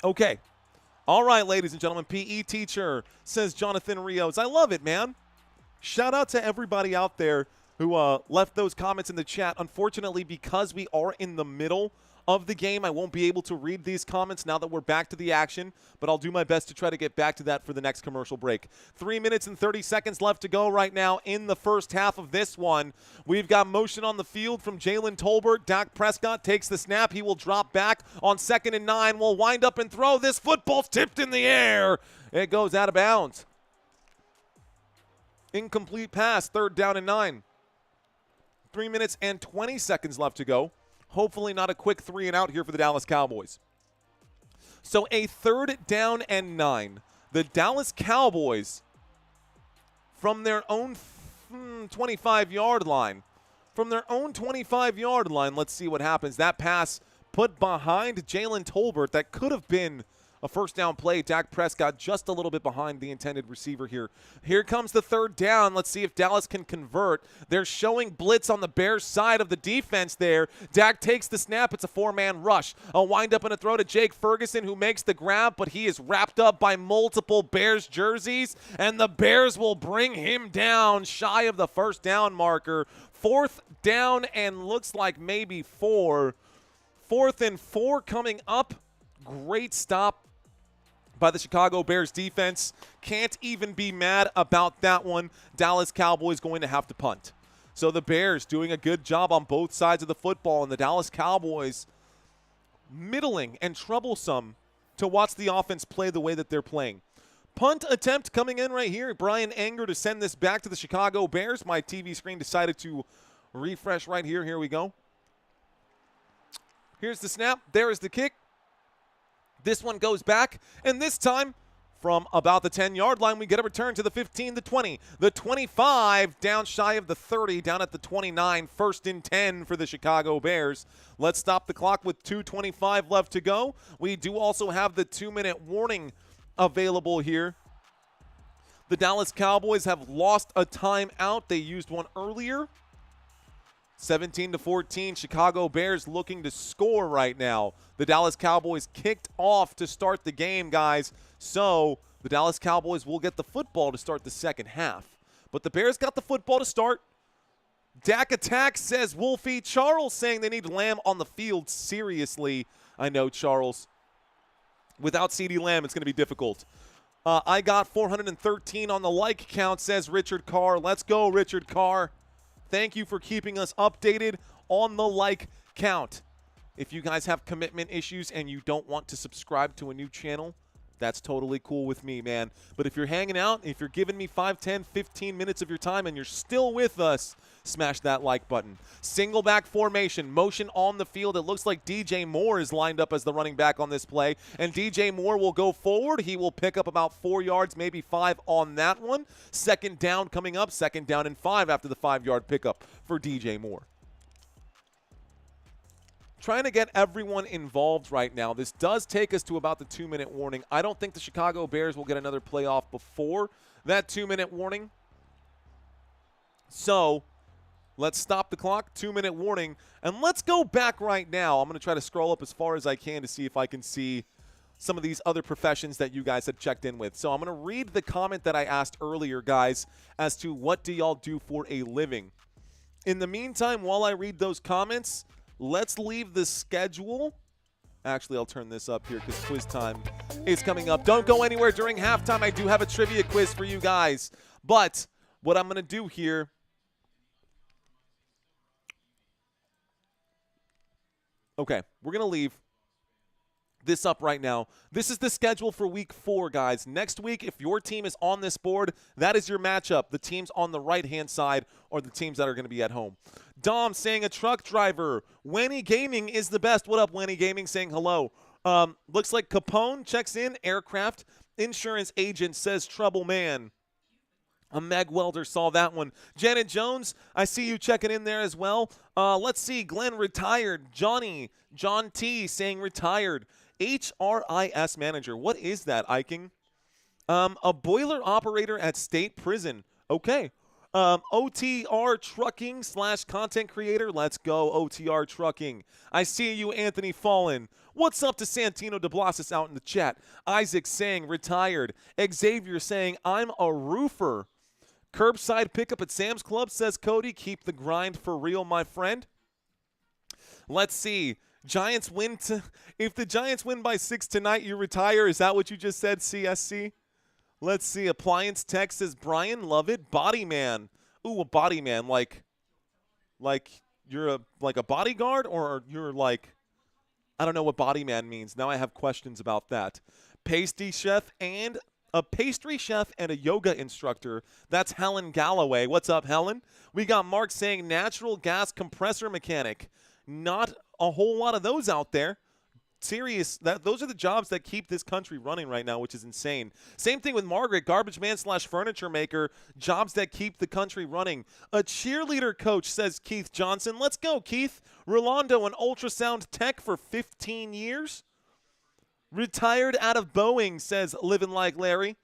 S2: Okay. All right, ladies and gentlemen. PE teacher, says Jonathan Rios. I love it, man. Shout out to everybody out there who left those comments in the chat. Unfortunately, because we are in the middle of the game, I won't be able to read these comments now that we're back to the action, but I'll do my best to try to get back to that for the next commercial break. 3 minutes and 30 seconds left to go right now in the first half of this one. We've got motion on the field from Jalen Tolbert. Dak Prescott takes the snap. He will drop back on 2nd and 9. Will wind up and throw. This football's tipped in the air. It goes out of bounds. Incomplete pass, 3rd down and 9. 3 minutes and 20 seconds left to go. Hopefully not a quick 3 and out here for the Dallas Cowboys. So a 3rd down and 9. The Dallas Cowboys from their own 25-yard line. From their own 25-yard line, let's see what happens. That pass put behind Jalen Tolbert. That could have been a 1st down play. Dak Prescott just a little bit behind the intended receiver here. Here comes the 3rd down. Let's see if Dallas can convert. They're showing blitz on the Bears side of the defense there. Dak takes the snap. It's a 4-man rush. A wind up and a throw to Jake Ferguson, who makes the grab, but he is wrapped up by multiple Bears jerseys, and the Bears will bring him down shy of the 1st down marker. 4th down and looks like maybe 4. 4th and 4 coming up. Great stop by the Chicago Bears defense. Can't even be mad about that one. Dallas Cowboys going to have to punt. So the Bears doing a good job on both sides of the football, and the Dallas Cowboys middling and troublesome to watch the offense play the way that they're playing. Punt attempt coming in right here. Brian Anger to send this back to the Chicago Bears. My TV screen decided to refresh right here. Here we go. Here's the snap. There is the kick. This one goes back, and this time from about the 10-yard line, we get a return to the 15, the 20, the 25, down shy of the 30, down at the 29, 1st and 10 for the Chicago Bears. Let's stop the clock with 2:25 left to go. We do also have the 2-minute warning available here. The Dallas Cowboys have lost a timeout. They used one earlier. 17-14, Chicago Bears looking to score right now. The Dallas Cowboys kicked off to start the game, guys. So the Dallas Cowboys will get the football to start the second half. But the Bears got the football to start. Dak attack, says Wolfie. Charles saying they need Lamb on the field. Seriously, I know, Charles. Without CeeDee Lamb, it's going to be difficult. I got 413 on the like count, says Richard Carr. Let's go, Richard Carr. Thank you for keeping us updated on the like count. If you guys have commitment issues and you don't want to subscribe to a new channel, that's totally cool with me, man. But if you're hanging out, if you're giving me 5, 10, 15 minutes of your time and you're still with us, smash that like button. Single back formation, motion on the field. It looks like DJ Moore is lined up as the running back on this play. And DJ Moore will go forward. He will pick up about 4 yards, maybe 5 on that one. 2nd down coming up, 2nd down and 5 after the 5-yard pickup for DJ Moore. Trying to get everyone involved right now. This does take us to about the 2-minute warning. I don't think the Chicago Bears will get another playoff before that 2-minute warning. So let's stop the clock, 2-minute warning, and let's go back right now. I'm going to try to scroll up as far as I can to see if I can see some of these other professions that you guys have checked in with. So I'm going to read the comment that I asked earlier, guys, as to what do y'all do for a living. In the meantime, while I read those comments, let's leave the schedule. Actually, I'll turn this up here because quiz time is coming up. Don't go anywhere during halftime. I do have a trivia quiz for you guys. But what I'm going to do here, okay, we're going to leave this up right now. This is the schedule for week 4, guys. Next week, if your team is on this board, that is your matchup. The teams on the right-hand side are the teams that are going to be at home. Dom saying a truck driver. Wenny Gaming is the best. What up, Wenny Gaming? Saying hello. Looks like Capone checks in. Aircraft insurance agent says trouble man. A Meg Welder saw that one. Janet Jones, I see you checking in there as well. Let's see. Glenn retired. John T saying retired. HRIS manager. What is that, Iking? A boiler operator at state prison. Okay. OTR trucking / content creator. Let's go, OTR trucking. I see you, Anthony Fallen. What's up to Santino de Blasis out in the chat? Isaac saying retired. Xavier saying I'm a roofer. Curbside pickup at Sam's Club, says Cody. Keep the grind for real, my friend. Let's see. Giants win. If the Giants win by 6 tonight, you retire. Is that what you just said, CSC? Let's see. Appliance Tech says Brian, love it. Body man. Ooh, a body man. Like you're a bodyguard, or you're like, I don't know what body man means. Now I have questions about that. Pastry chef and a yoga instructor. That's Helen Galloway. What's up, Helen? We got Mark saying natural gas compressor mechanic. Not a whole lot of those out there. Serious. Those are the jobs that keep this country running right now, which is insane. Same thing with Margaret, garbage man / furniture maker. Jobs that keep the country running. A cheerleader coach, says Keith Johnson. Let's go, Keith. Rolando, an ultrasound tech for 15 years. Retired out of Boeing, says Living Like Larry.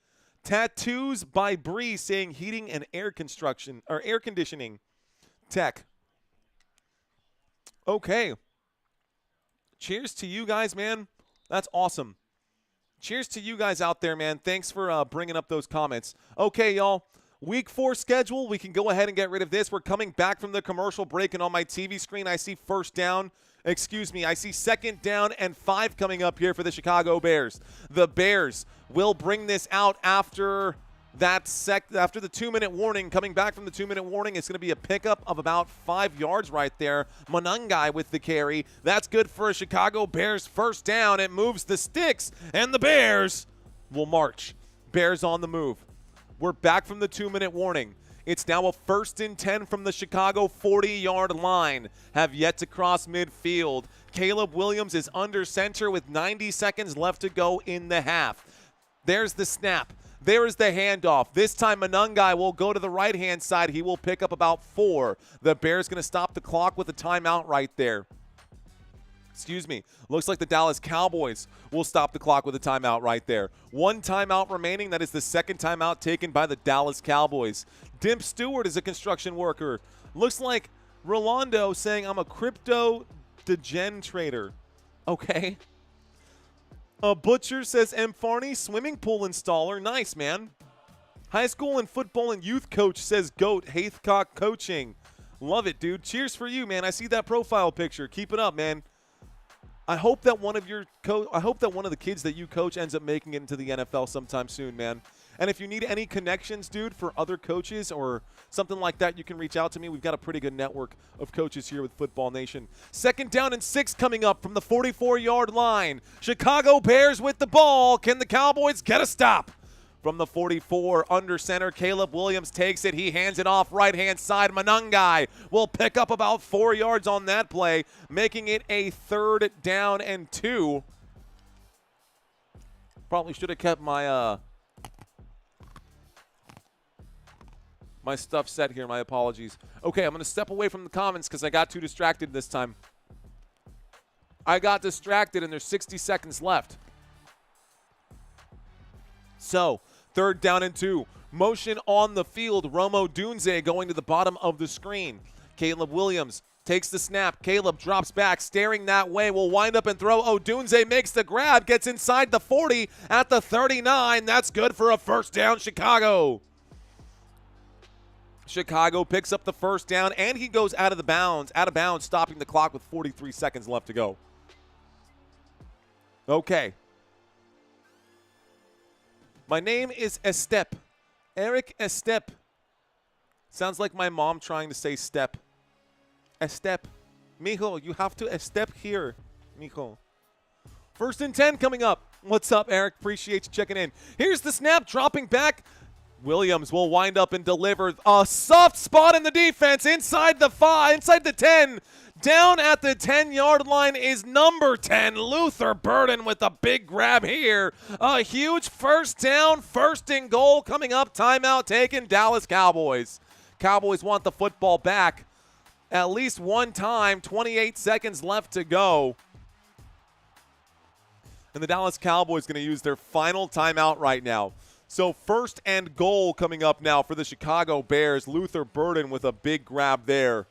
S2: Tattoos by Bree, saying heating and air conditioning tech. Okay. Cheers to you guys, man. That's awesome. Cheers to you guys out there, man. Thanks for bringing up those comments. Okay, y'all. Week 4 schedule. We can go ahead and get rid of this. We're coming back from the commercial break, and on my TV screen, I see I see 2nd down and 5 coming up here for the Chicago Bears. The Bears will bring this out after after the 2-minute warning. Coming back from the 2-minute warning, it's going to be a pickup of about 5 yards right there. Monangai with the carry. That's good for a Chicago Bears 1st down. It moves the sticks, and the Bears will march. Bears on the move. We're back from the 2-minute warning. It's now a 1st and 10 from the Chicago 40-yard line. Have yet to cross midfield. Caleb Williams is under center with 90 seconds left to go in the half. There's the snap. There is the handoff. This time Monangai will go to the right-hand side. He will pick up about 4. The Bears going to stop the clock with a timeout right there. Looks like the Dallas Cowboys will stop the clock with a timeout right there. 1 timeout remaining. That is the 2nd timeout taken by the Dallas Cowboys. Dimp Stewart is a construction worker. Looks like Rolando saying, I'm a crypto degen trader. Okay. A Butcher says, M. Farney, swimming pool installer. Nice, man. High school and football and youth coach, says Goat, Haithcock Coaching. Love it, dude. Cheers for you, man. I see that profile picture. Keep it up, man. I hope that one of the kids that you coach ends up making it into the NFL sometime soon, man. And if you need any connections, dude, for other coaches or something like that, you can reach out to me. We've got a pretty good network of coaches here with Football Nation. 2nd down and 6 coming up from the 44-yard line. Chicago Bears with the ball. Can the Cowboys get a stop? From the 44, under center, Caleb Williams takes it. He hands it off right-hand side. Monangai will pick up about 4 yards on that play, making it a 3rd down and 2. Probably should have kept my my stuff set here. My apologies. Okay, I'm going to step away from the comments because I got too distracted this time. I got distracted, and there's 60 seconds left. So, 3rd down and 2. Motion on the field. Romo Dunze going to the bottom of the screen. Caleb Williams takes the snap. Caleb drops back, staring that way. Will wind up and throw. Odunze makes the grab, gets inside the 40 at the 39. That's good for a 1st down, Chicago. Chicago picks up the 1st down, and he goes out of bounds, stopping the clock with 43 seconds left to go. Okay. My name is Estep. Eric Estep. Sounds like my mom trying to say step. Estep. Mijo, you have to step here. Mijo. 1st and 10 coming up. What's up, Eric? Appreciate you checking in. Here's the snap, dropping back. Williams will wind up and deliver a soft spot in the defense inside the 5, inside the 10. Down at the 10-yard line is number 10, Luther Burden, with a big grab here. A huge 1st down, 1st and goal coming up. Timeout taken, Dallas Cowboys. Cowboys want the football back at least one time. 28 seconds left to go. And the Dallas Cowboys going to use their final timeout right now. So 1st and goal coming up now for the Chicago Bears. Luther Burden with a big grab there.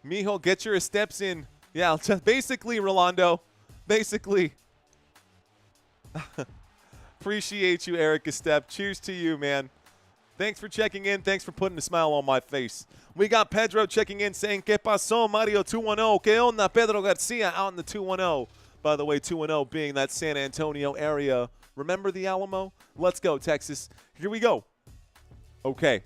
S2: Mijo, get your steps in. Yeah, basically, Rolando. Basically. Appreciate you, Eric Estep. Cheers to you, man. Thanks for checking in. Thanks for putting a smile on my face. We got Pedro checking in saying, ¿Qué pasó, Mario 210? ¿Qué onda, Pedro Garcia out in the 210? By the way, 210 being that San Antonio area. Remember the Alamo? Let's go, Texas. Here we go. Okay.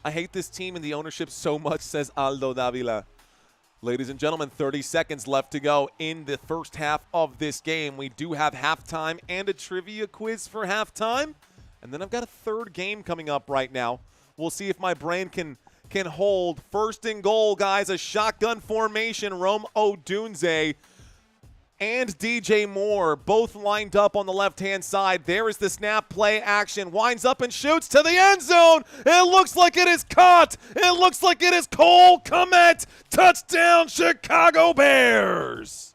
S2: I hate this team and the ownership so much, says Aldo Davila. Ladies and gentlemen, 30 seconds left to go in the first half of this game. We do have halftime and a trivia quiz for halftime. And then I've got a third game coming up right now. We'll see if my brain can hold. First and goal, guys, a shotgun formation. Rome Odunze and DJ Moore both lined up on the left-hand side. There is the snap, play action. Winds up and shoots to the end zone. It looks like it is caught. It looks like it is Cole Kmet. Touchdown, Chicago Bears.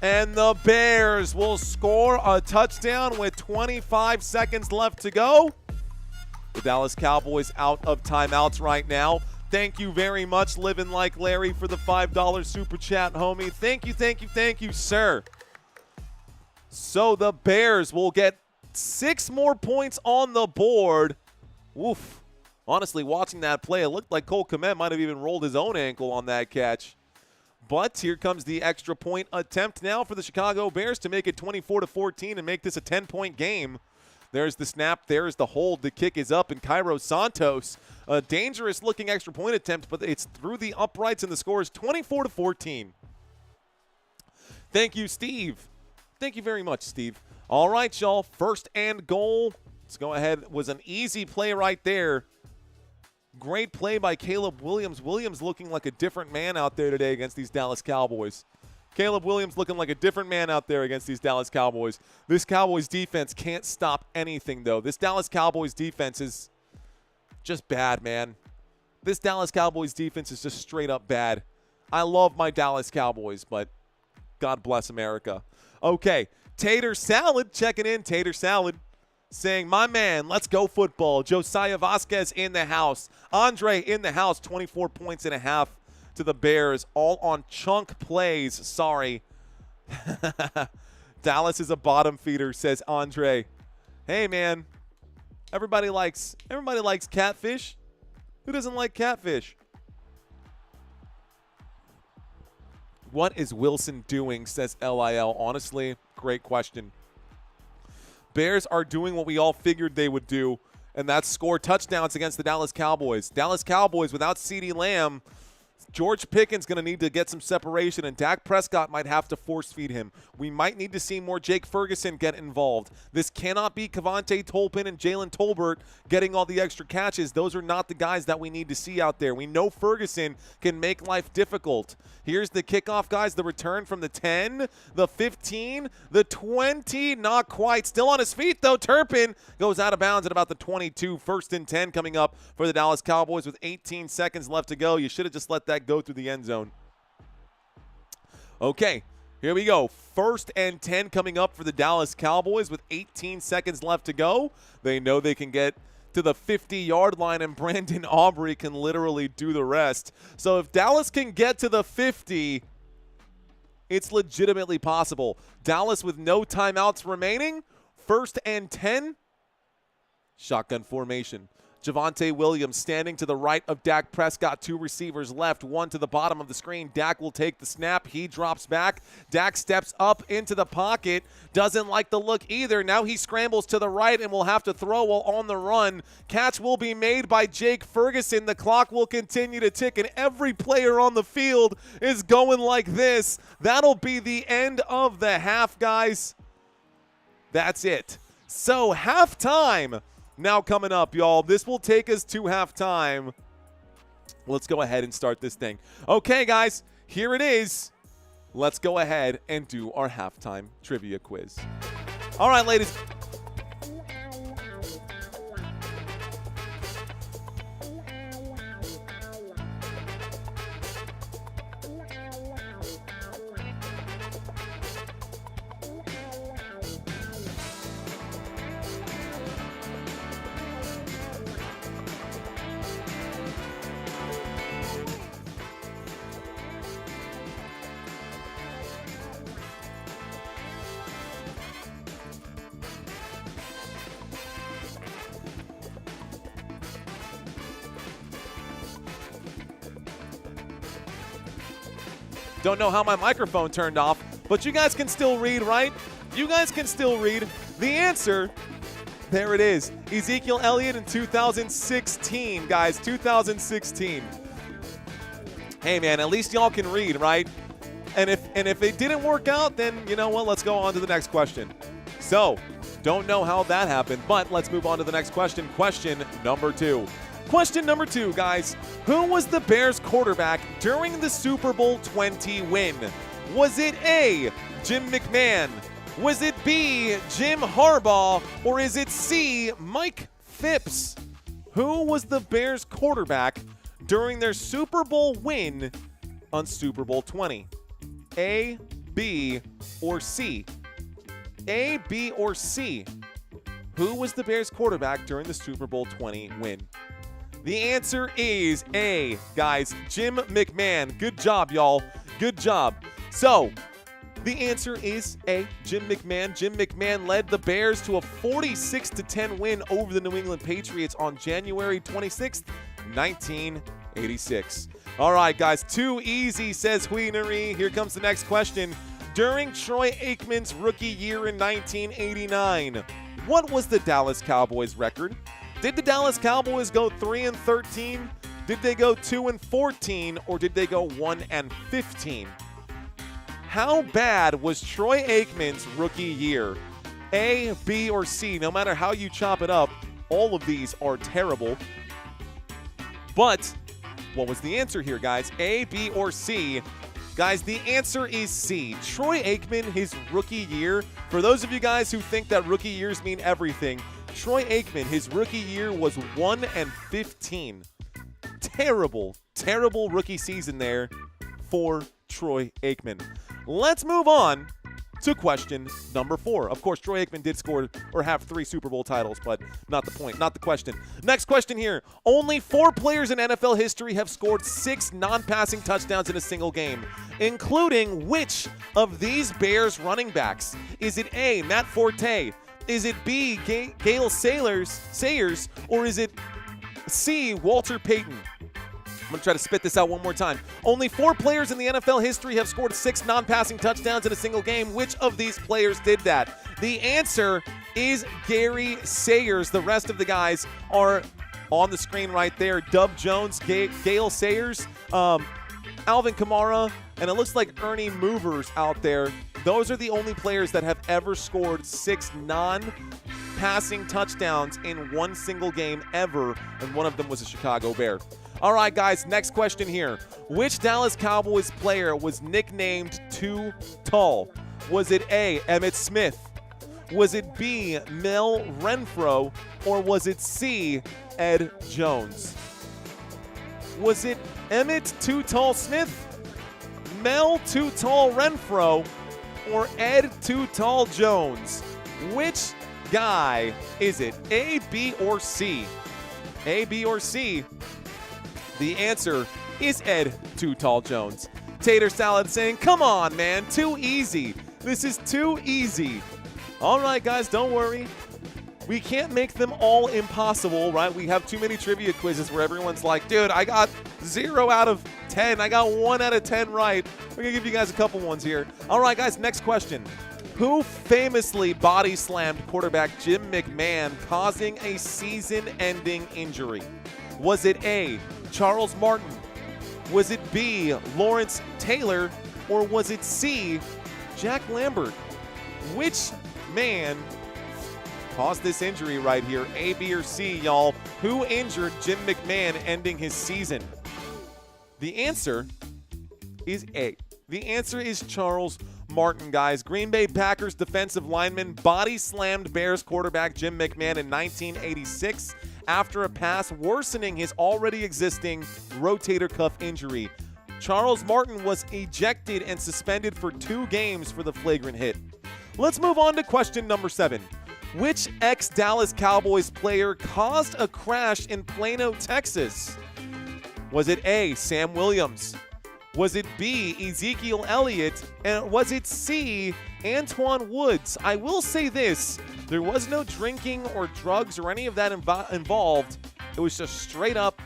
S2: And the Bears will score a touchdown with 25 seconds left to go. The Dallas Cowboys out of timeouts right now. Thank you very much, Living Like Larry, for the $5 super chat, homie. Thank you, thank you, thank you, sir. So the Bears will get 6 more points on the board. Woof. Honestly, watching that play, it looked like Cole Kmet might have even rolled his own ankle on that catch. But here comes the extra point attempt now for the Chicago Bears to make it 24-14 and make this a 10-point game. There's the snap. There's the hold. The kick is up, and Cairo Santos, a dangerous-looking extra point attempt, but it's through the uprights, and the score is 24-14. Thank you, Steve. Thank you very much, Steve. All right, y'all. First and goal. Let's go ahead. It was an easy play right there. Great play by Caleb Williams. Williams looking like a different man out there today against these Dallas Cowboys. Caleb Williams looking like a different man out there against these Dallas Cowboys. This Cowboys defense can't stop anything, though. This Dallas Cowboys defense is just bad, man. This Dallas Cowboys defense is just straight up bad. I love my Dallas Cowboys, but God bless America. Okay, Tater Salad checking in. Tater Salad saying, my man, let's go football. Josiah Vasquez in the house. Andre in the house, 24 points and a half to the Bears, all on chunk plays. Sorry. Dallas is a bottom feeder, says Andre. Hey, man, everybody likes catfish. Who doesn't like catfish? What is Wilson doing, says LIL. Honestly, great question. Bears are doing what we all figured they would do, and that's score touchdowns against the Dallas Cowboys. Dallas Cowboys without CeeDee Lamb, George Pickens going to need to get some separation, and Dak Prescott might have to force feed him. We might need to see more Jake Ferguson get involved. This cannot be Cavante Tolpin and Jalen Tolbert getting all the extra catches. Those are not the guys that we need to see out there. We know Ferguson can make life difficult. Here's the kickoff, guys. The return from the 10, the 15, the 20. Not quite. Still on his feet, though. Turpin goes out of bounds at about the 22. First and 10 coming up for the Dallas Cowboys with 18 seconds left to go. You should have just let that go through the end zone. Okay, here we go. First and 10 coming up for the Dallas Cowboys with 18 seconds left to go. They know they can get to the 50-yard line, and Brandon Aubrey can literally do the rest. So if Dallas can get to the 50, it's legitimately possible. Dallas with no timeouts remaining. First and 10. Shotgun formation. Javonte Williams standing to the right of Dak Prescott. 2 receivers left, 1 to the bottom of the screen. Dak will take the snap. He drops back. Dak steps up into the pocket. Doesn't like the look either. Now he scrambles to the right and will have to throw while on the run. Catch will be made by Jake Ferguson. The clock will continue to tick, and every player on the field is going like this. That'll be the end of the half, guys. That's it. So halftime now coming up, y'all. This will take us to halftime. Let's go ahead and start this thing. Okay, guys, here it is. Let's go ahead and do our halftime trivia quiz. All right, ladies. Don't know how my microphone turned off, but you guys can still read, right? You guys can still read. The answer, there it is. Ezekiel Elliott in 2016, guys, 2016. Hey, man, at least y'all can read, right? And if it didn't work out, then you know what? Let's go on to the next question. So, don't know how that happened, but let's move on to the next question. Question number 2. Question number 2, guys. Who was the Bears quarterback during the Super Bowl 20 win? Was it A, Jim McMahon? Was it B, Jim Harbaugh? Or is it C, Mike Phipps? Who was the Bears quarterback during their Super Bowl win on Super Bowl 20? A, B, or C? A, B, or C? Who was the Bears quarterback during the Super Bowl 20 win? The answer is A, guys, Jim McMahon. Good job, y'all. Good job. So, the answer is A, Jim McMahon. Jim McMahon led the Bears to a 46-10 win over the New England Patriots on January 26th, 1986. All right, guys, too easy, says Wienery. Here comes the next question. During Troy Aikman's rookie year in 1989, what was the Dallas Cowboys record? Did the Dallas Cowboys go 3-13? Did they go 2-14? Or did they go 1-15? How bad was Troy Aikman's rookie year? A, B, or C? No matter how you chop it up, all of these are terrible. But what was the answer here, guys? A, B, or C? Guys, the answer is C. Troy Aikman, his rookie year. For those of you guys who think that rookie years mean everything, Troy Aikman, his rookie year was 1-15. Terrible, terrible rookie season there for Troy Aikman. Let's move on to question number 4. Of course, Troy Aikman did score or have 3 Super Bowl titles, but not the point, not the question. Next question here. Only 4 players in NFL history have scored 6 non-passing touchdowns in a single game, including which of these Bears running backs? Is it A, Matt Forte? Is it B, Gale Sayers? Or is it C, Walter Payton? I'm going to try to spit this out one more time. Only 4 players in the NFL history have scored 6 non-passing touchdowns in a single game. Which of these players did that? The answer is Gary Sayers. The rest of the guys are on the screen right there. Dub Jones, Gale Sayers, Alvin Kamara, and it looks like Ernie Movers out there. Those are the only players that have ever scored 6 non-passing touchdowns in one single game ever, and one of them was a Chicago Bear. All right, guys, next question here. Which Dallas Cowboys player was nicknamed Too Tall? Was it A, Emmitt Smith? Was it B, Mel Renfro? Or was it C, Ed Jones? Was it Emmitt Too Tall Smith, Mel Too Tall Renfro, or Ed Too Tall Jones? Which guy is it? A, B, or C? A, B, or C? The answer is Ed Too Tall Jones. Tater Salad saying, come on, man, too easy. This is too easy. All right, guys, don't worry. We can't make them all impossible, right? We have too many trivia quizzes where everyone's like, dude, I got 0 out of 10. I got 1 out of 10 right. We're going to give you guys a couple ones here. All right, guys, next question. Who famously body slammed quarterback Jim McMahon, causing a season-ending injury? Was it A, Charles Martin? Was it B, Lawrence Taylor? Or was it C, Jack Lambert? Which man caused this injury right here? A, B, or C, y'all? Who injured Jim McMahon, ending his season? The answer is A. The answer is Charles Martin, guys. Green Bay Packers defensive lineman body slammed Bears quarterback Jim McMahon in 1986 after a pass, worsening his already existing rotator cuff injury. Charles Martin was ejected and suspended for 2 games for the flagrant hit. Let's move on to question number 7. Which ex-Dallas Cowboys player caused a crash in Plano, Texas? Was it A, Sam Williams? Was it B, Ezekiel Elliott? And was it C, Antoine Woods? I will say this, there was no drinking or drugs or any of that involved. It was just straight up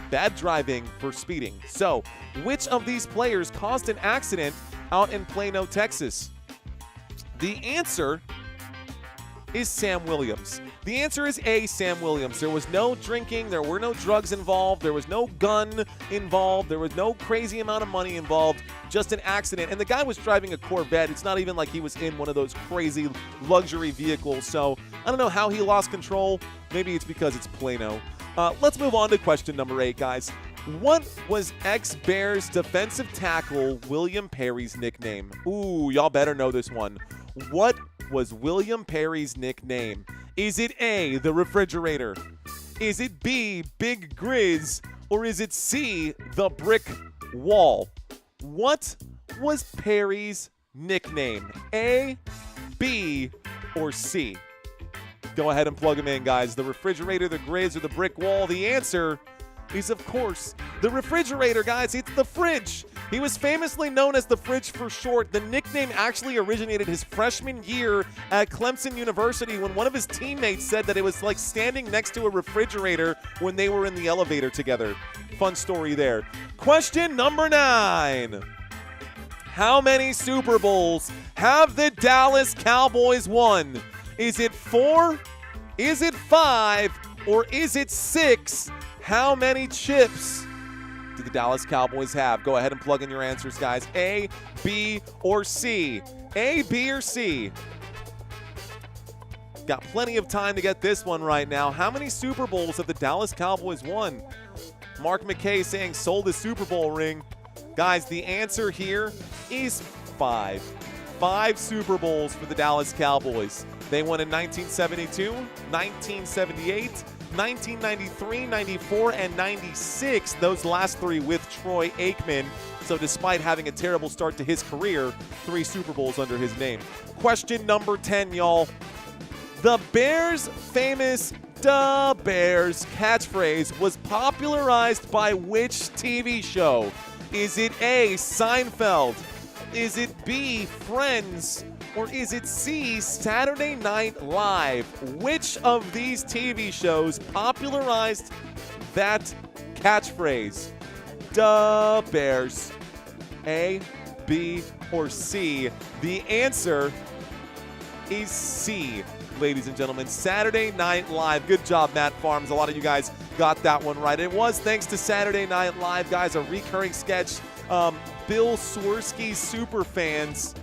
S2: bad driving for speeding. So, which of these players caused an accident out in Plano, Texas? The answer is Sam Williams. The answer is A, Sam Williams. There was no drinking, there were no drugs involved, there was no gun involved, there was no crazy amount of money involved, just an accident. And the guy was driving a Corvette. It's not even like he was in one of those crazy luxury vehicles. So I don't know how he lost control. Maybe it's because it's Plano. Let's move on to question number 8, guys. What was ex-Bears defensive tackle William Perry's nickname? Ooh, y'all better know this one. What was William Perry's nickname? Is it A, the refrigerator? Is it B, Big Grizz? Or is it C, the brick wall? What was Perry's nickname? A, B, or C? Go ahead and plug them in, guys. The refrigerator, the Grizz, or the brick wall? The answer is, of course, the refrigerator, guys. It's the fridge. He was famously known as the Fridge for short. The nickname actually originated his freshman year at Clemson University when one of his teammates said that it was like standing next to a refrigerator when they were in the elevator together. Fun story there. Question number 9. How many Super Bowls have the Dallas Cowboys won? Is it 4? Is it 5? Or is it 6? How many chips do the Dallas Cowboys have? Go ahead and plug in your answers, guys. A, B, or C? A, B, or C? Got plenty of time to get this one right now. How many Super Bowls have the Dallas Cowboys won? Mark McKay saying sold his Super Bowl ring. Guys, the answer here is 5. 5 Super Bowls for the Dallas Cowboys. They won in 1972, 1978, 1993, 94, and 96. Those last 3 with Troy Aikman. So despite having a terrible start to his career, 3 Super Bowls under his name. Question number 10, y'all. The Bears' famous "Da Bears" catchphrase was popularized by which TV show? Is it A, Seinfeld? Is it B, Friends? Or is it C, Saturday Night Live? Which of these TV shows popularized that catchphrase? Da Bears. A, B, or C? The answer is C, ladies and gentlemen. Saturday Night Live. Good job, Matt Farms. A lot of you guys got that one right. It was thanks to Saturday Night Live, guys, a recurring sketch. Bill Swirsky's super fans.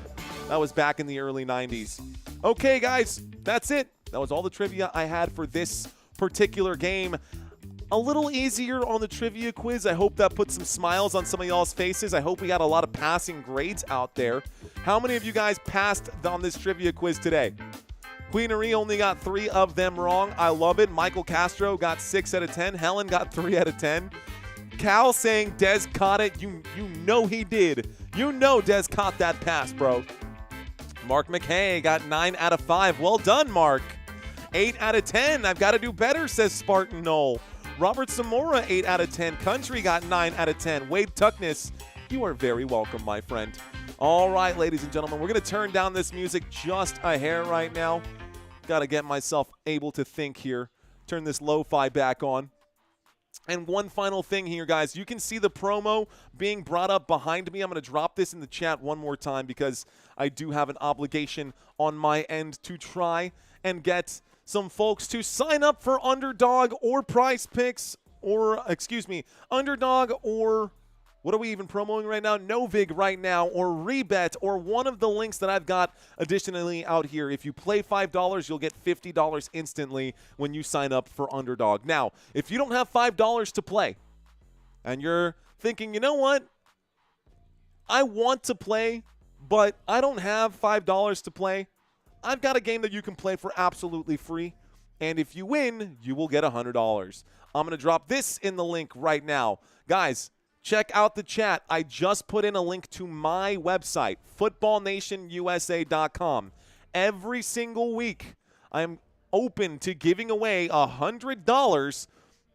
S2: That was back in the early 90s. Okay, guys, that's it. That was all the trivia I had for this particular game. A little easier on the trivia quiz. I hope that put some smiles on some of y'all's faces. I hope we got a lot of passing grades out there. How many of you guys passed on this trivia quiz today? Queenery only got 3 of them wrong. I love it. Michael Castro got 6 out of 10. Helen got 3 out of 10. Cal saying Dez caught it. You know he did. You know Dez caught that pass, bro. Mark McKay got 9 out of 5. Well done, Mark. 8 out of 10. I've got to do better, says Spartan Knoll. Robert Zamora, 8 out of 10. Country got 9 out of 10. Wade Tuckness, you are very welcome, my friend. All right, ladies and gentlemen, we're going to turn down this music just a hair right now. Got to get myself able to think here. Turn this lo-fi back on. And one final thing here, guys. You can see the promo being brought up behind me. I'm going to drop this in the chat one more time because I do have an obligation on my end to try and get some folks to sign up for Underdog or Prize Picks or, Underdog or what are we even promoting right now? Novig right now, or Rebet, or one of the links that I've got additionally out here. If you play $5, you'll get $50 instantly when you sign up for Underdog. Now, if you don't have $5 to play, and you're thinking, you know what? I want to play, but I don't have $5 to play. I've got a game that you can play for absolutely free. And if you win, you will get $100. I'm going to drop this in the link right now. Guys, check out the chat. I just put in a link to my website, footballnationusa.com. Every single week, I'm open to giving away $100,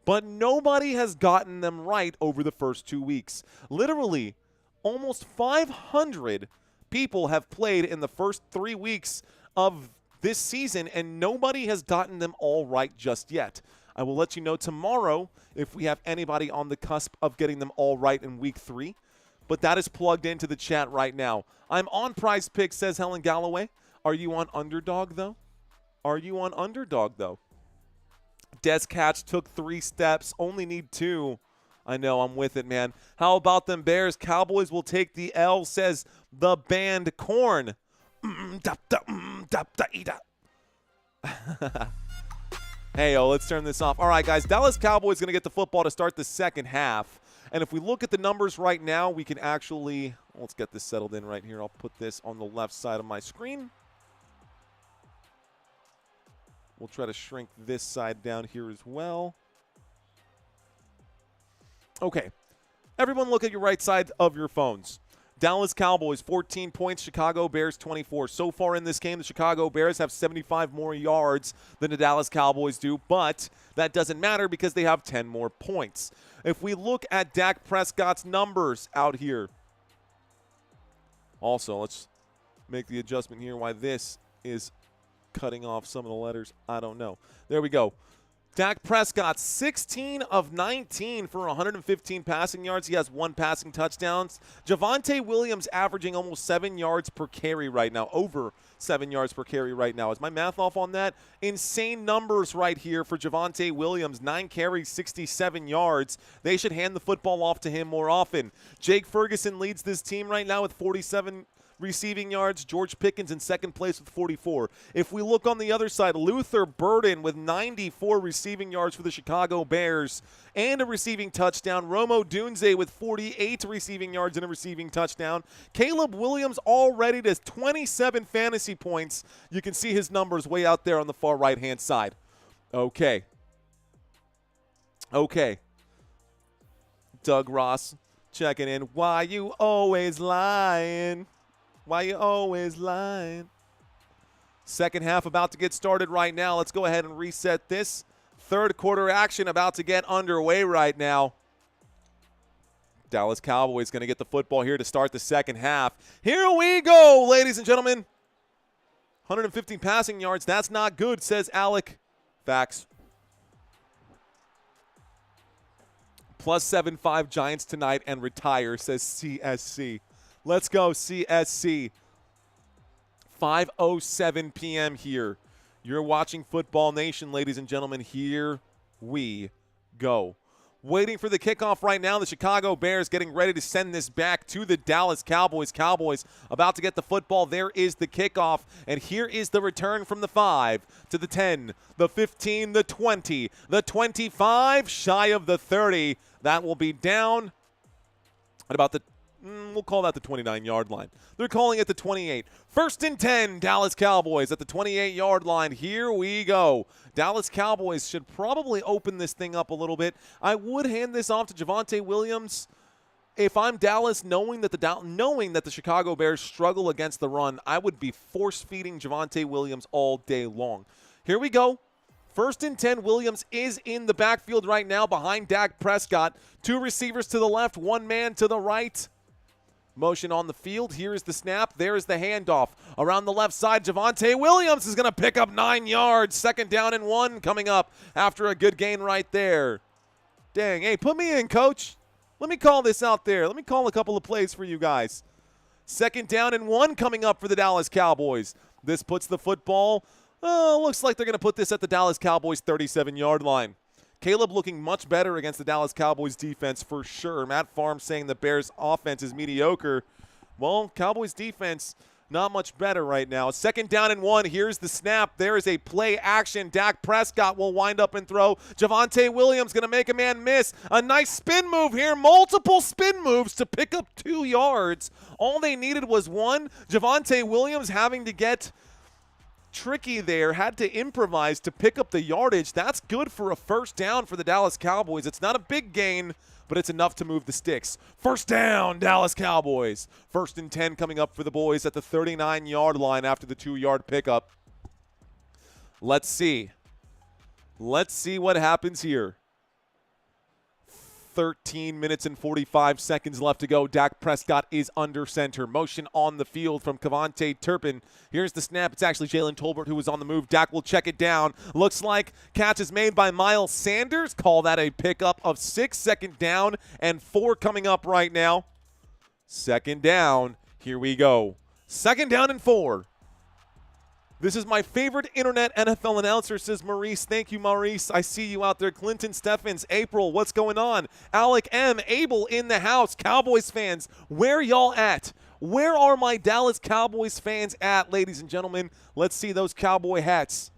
S2: but nobody has gotten them right over the first 2 weeks. Literally, almost 500 people have played in the first 3 weeks of this season, and nobody has gotten them all right just yet. I will let you know tomorrow if we have anybody on the cusp of getting them all right in week 3. But that is plugged into the chat right now. I'm on Prize Picks, says Helen Galloway. Are you on Underdog, though? Are you on Underdog, though? Des Catch took 3 steps, only need 2. I know, I'm with it, man. How about them Bears? Cowboys will take the L, says the band Corn. Hey, let's turn this off. All right, guys, Dallas Cowboys going to get the football to start the second half. And if we look at the numbers right now, we can actually, let's get this settled in right here. I'll put this on the left side of my screen. We'll try to shrink this side down here as well. Okay. Everyone look at your right side of your phones. Dallas Cowboys, 14 points. Chicago Bears, 24. So far in this game, the Chicago Bears have 75 more yards than the Dallas Cowboys do, but that doesn't matter because they have 10 more points. If we look at Dak Prescott's numbers out here. Also, let's make the adjustment here why this is cutting off some of the letters. I don't know. There we go. Dak Prescott, 16 of 19 for 115 passing yards. He has 1 passing touchdown. Javonte Williams averaging almost 7 yards per carry right now. Over 7 yards per carry right now. Is my math off on that? Insane numbers right here for Javonte Williams. 9 carries, 67 yards. They should hand the football off to him more often. Jake Ferguson leads this team right now with 47 receiving yards. George Pickens in second place with 44. If we look on the other side, Luther Burden with 94 receiving yards for the Chicago Bears and a receiving touchdown. Romo Dunze with 48 receiving yards and a receiving touchdown. Caleb Williams already to 27 fantasy points. You can see his numbers way out there on the far right-hand side. Okay. Doug Ross checking in. Why you always lying? Why you always lying? Second half about to get started right now. Let's go ahead and reset this. Third quarter action about to get underway right now. Dallas Cowboys going to get the football here to start the second half. Here we go, ladies and gentlemen. 115 passing yards. That's not good, says Alec. Facts. +7.5 Giants tonight and retire, says CSC. Let's go, CSC. 5:07 p.m. here. You're watching Football Nation, ladies and gentlemen. Here we go. Waiting for the kickoff right now. The Chicago Bears getting ready to send this back to the Dallas Cowboys. Cowboys about to get the football. There is the kickoff. And here is the return from the 5 to the 10, the 15, the 20, the 25, shy of the 30. That will be down at about the we'll call that the 29-yard line. They're calling it the 28. First and 10, Dallas Cowboys at the 28-yard line. Here we go. Dallas Cowboys should probably open this thing up a little bit. I would hand this off to Javonte Williams. If I'm Dallas, knowing that the Chicago Bears struggle against the run, I would be force-feeding Javonte Williams all day long. Here we go. First and 10, Williams is in the backfield right now behind Dak Prescott. 2 receivers to the left, 1 man to the right. Motion on the field. Here is the snap. There is the handoff. Around the left side, Javonte Williams is going to pick up 9 yards. Second down and 1 coming up after a good gain right there. Dang. Hey, put me in, coach. Let me call this out there. Let me call a couple of plays for you guys. Second down and 1 coming up for the Dallas Cowboys. This puts the football, looks like they're going to put this at the Dallas Cowboys 37-yard line. Caleb looking much better against the Dallas Cowboys defense for sure. Matt Farm saying the Bears offense is mediocre. Well, Cowboys defense not much better right now. Second down and 1. Here's the snap. There is a play action. Dak Prescott will wind up and throw. Javonte Williams going to make a man miss. A nice spin move here. Multiple spin moves to pick up 2 yards. All they needed was 1. Javonte Williams having to get tricky there, had to improvise to pick up the yardage. That's good for a first down for the Dallas Cowboys. It's not a big gain, but it's enough to move the sticks. First down, Dallas Cowboys. First and 10 coming up for the boys at the 39-yard line after the 2-yard pickup. Let's see. Let's see what happens here. 13 minutes and 45 seconds left to go. Dak Prescott is under center. Motion on the field from Cavante Turpin. Here's the snap. It's actually Jalen Tolbert who was on the move. Dak will check it down. Looks like catch is made by Miles Sanders. Call that a pickup of 6. Second down and 4 coming up right now. Second down. Here we go. Second down and 4. This is my favorite internet NFL announcer, says Maurice. Thank you, Maurice. I see you out there. Clinton Steffens, April, what's going on? Alec M, Abel in the house. Cowboys fans, where y'all at? Where are my Dallas Cowboys fans at, ladies and gentlemen? Let's see those cowboy hats.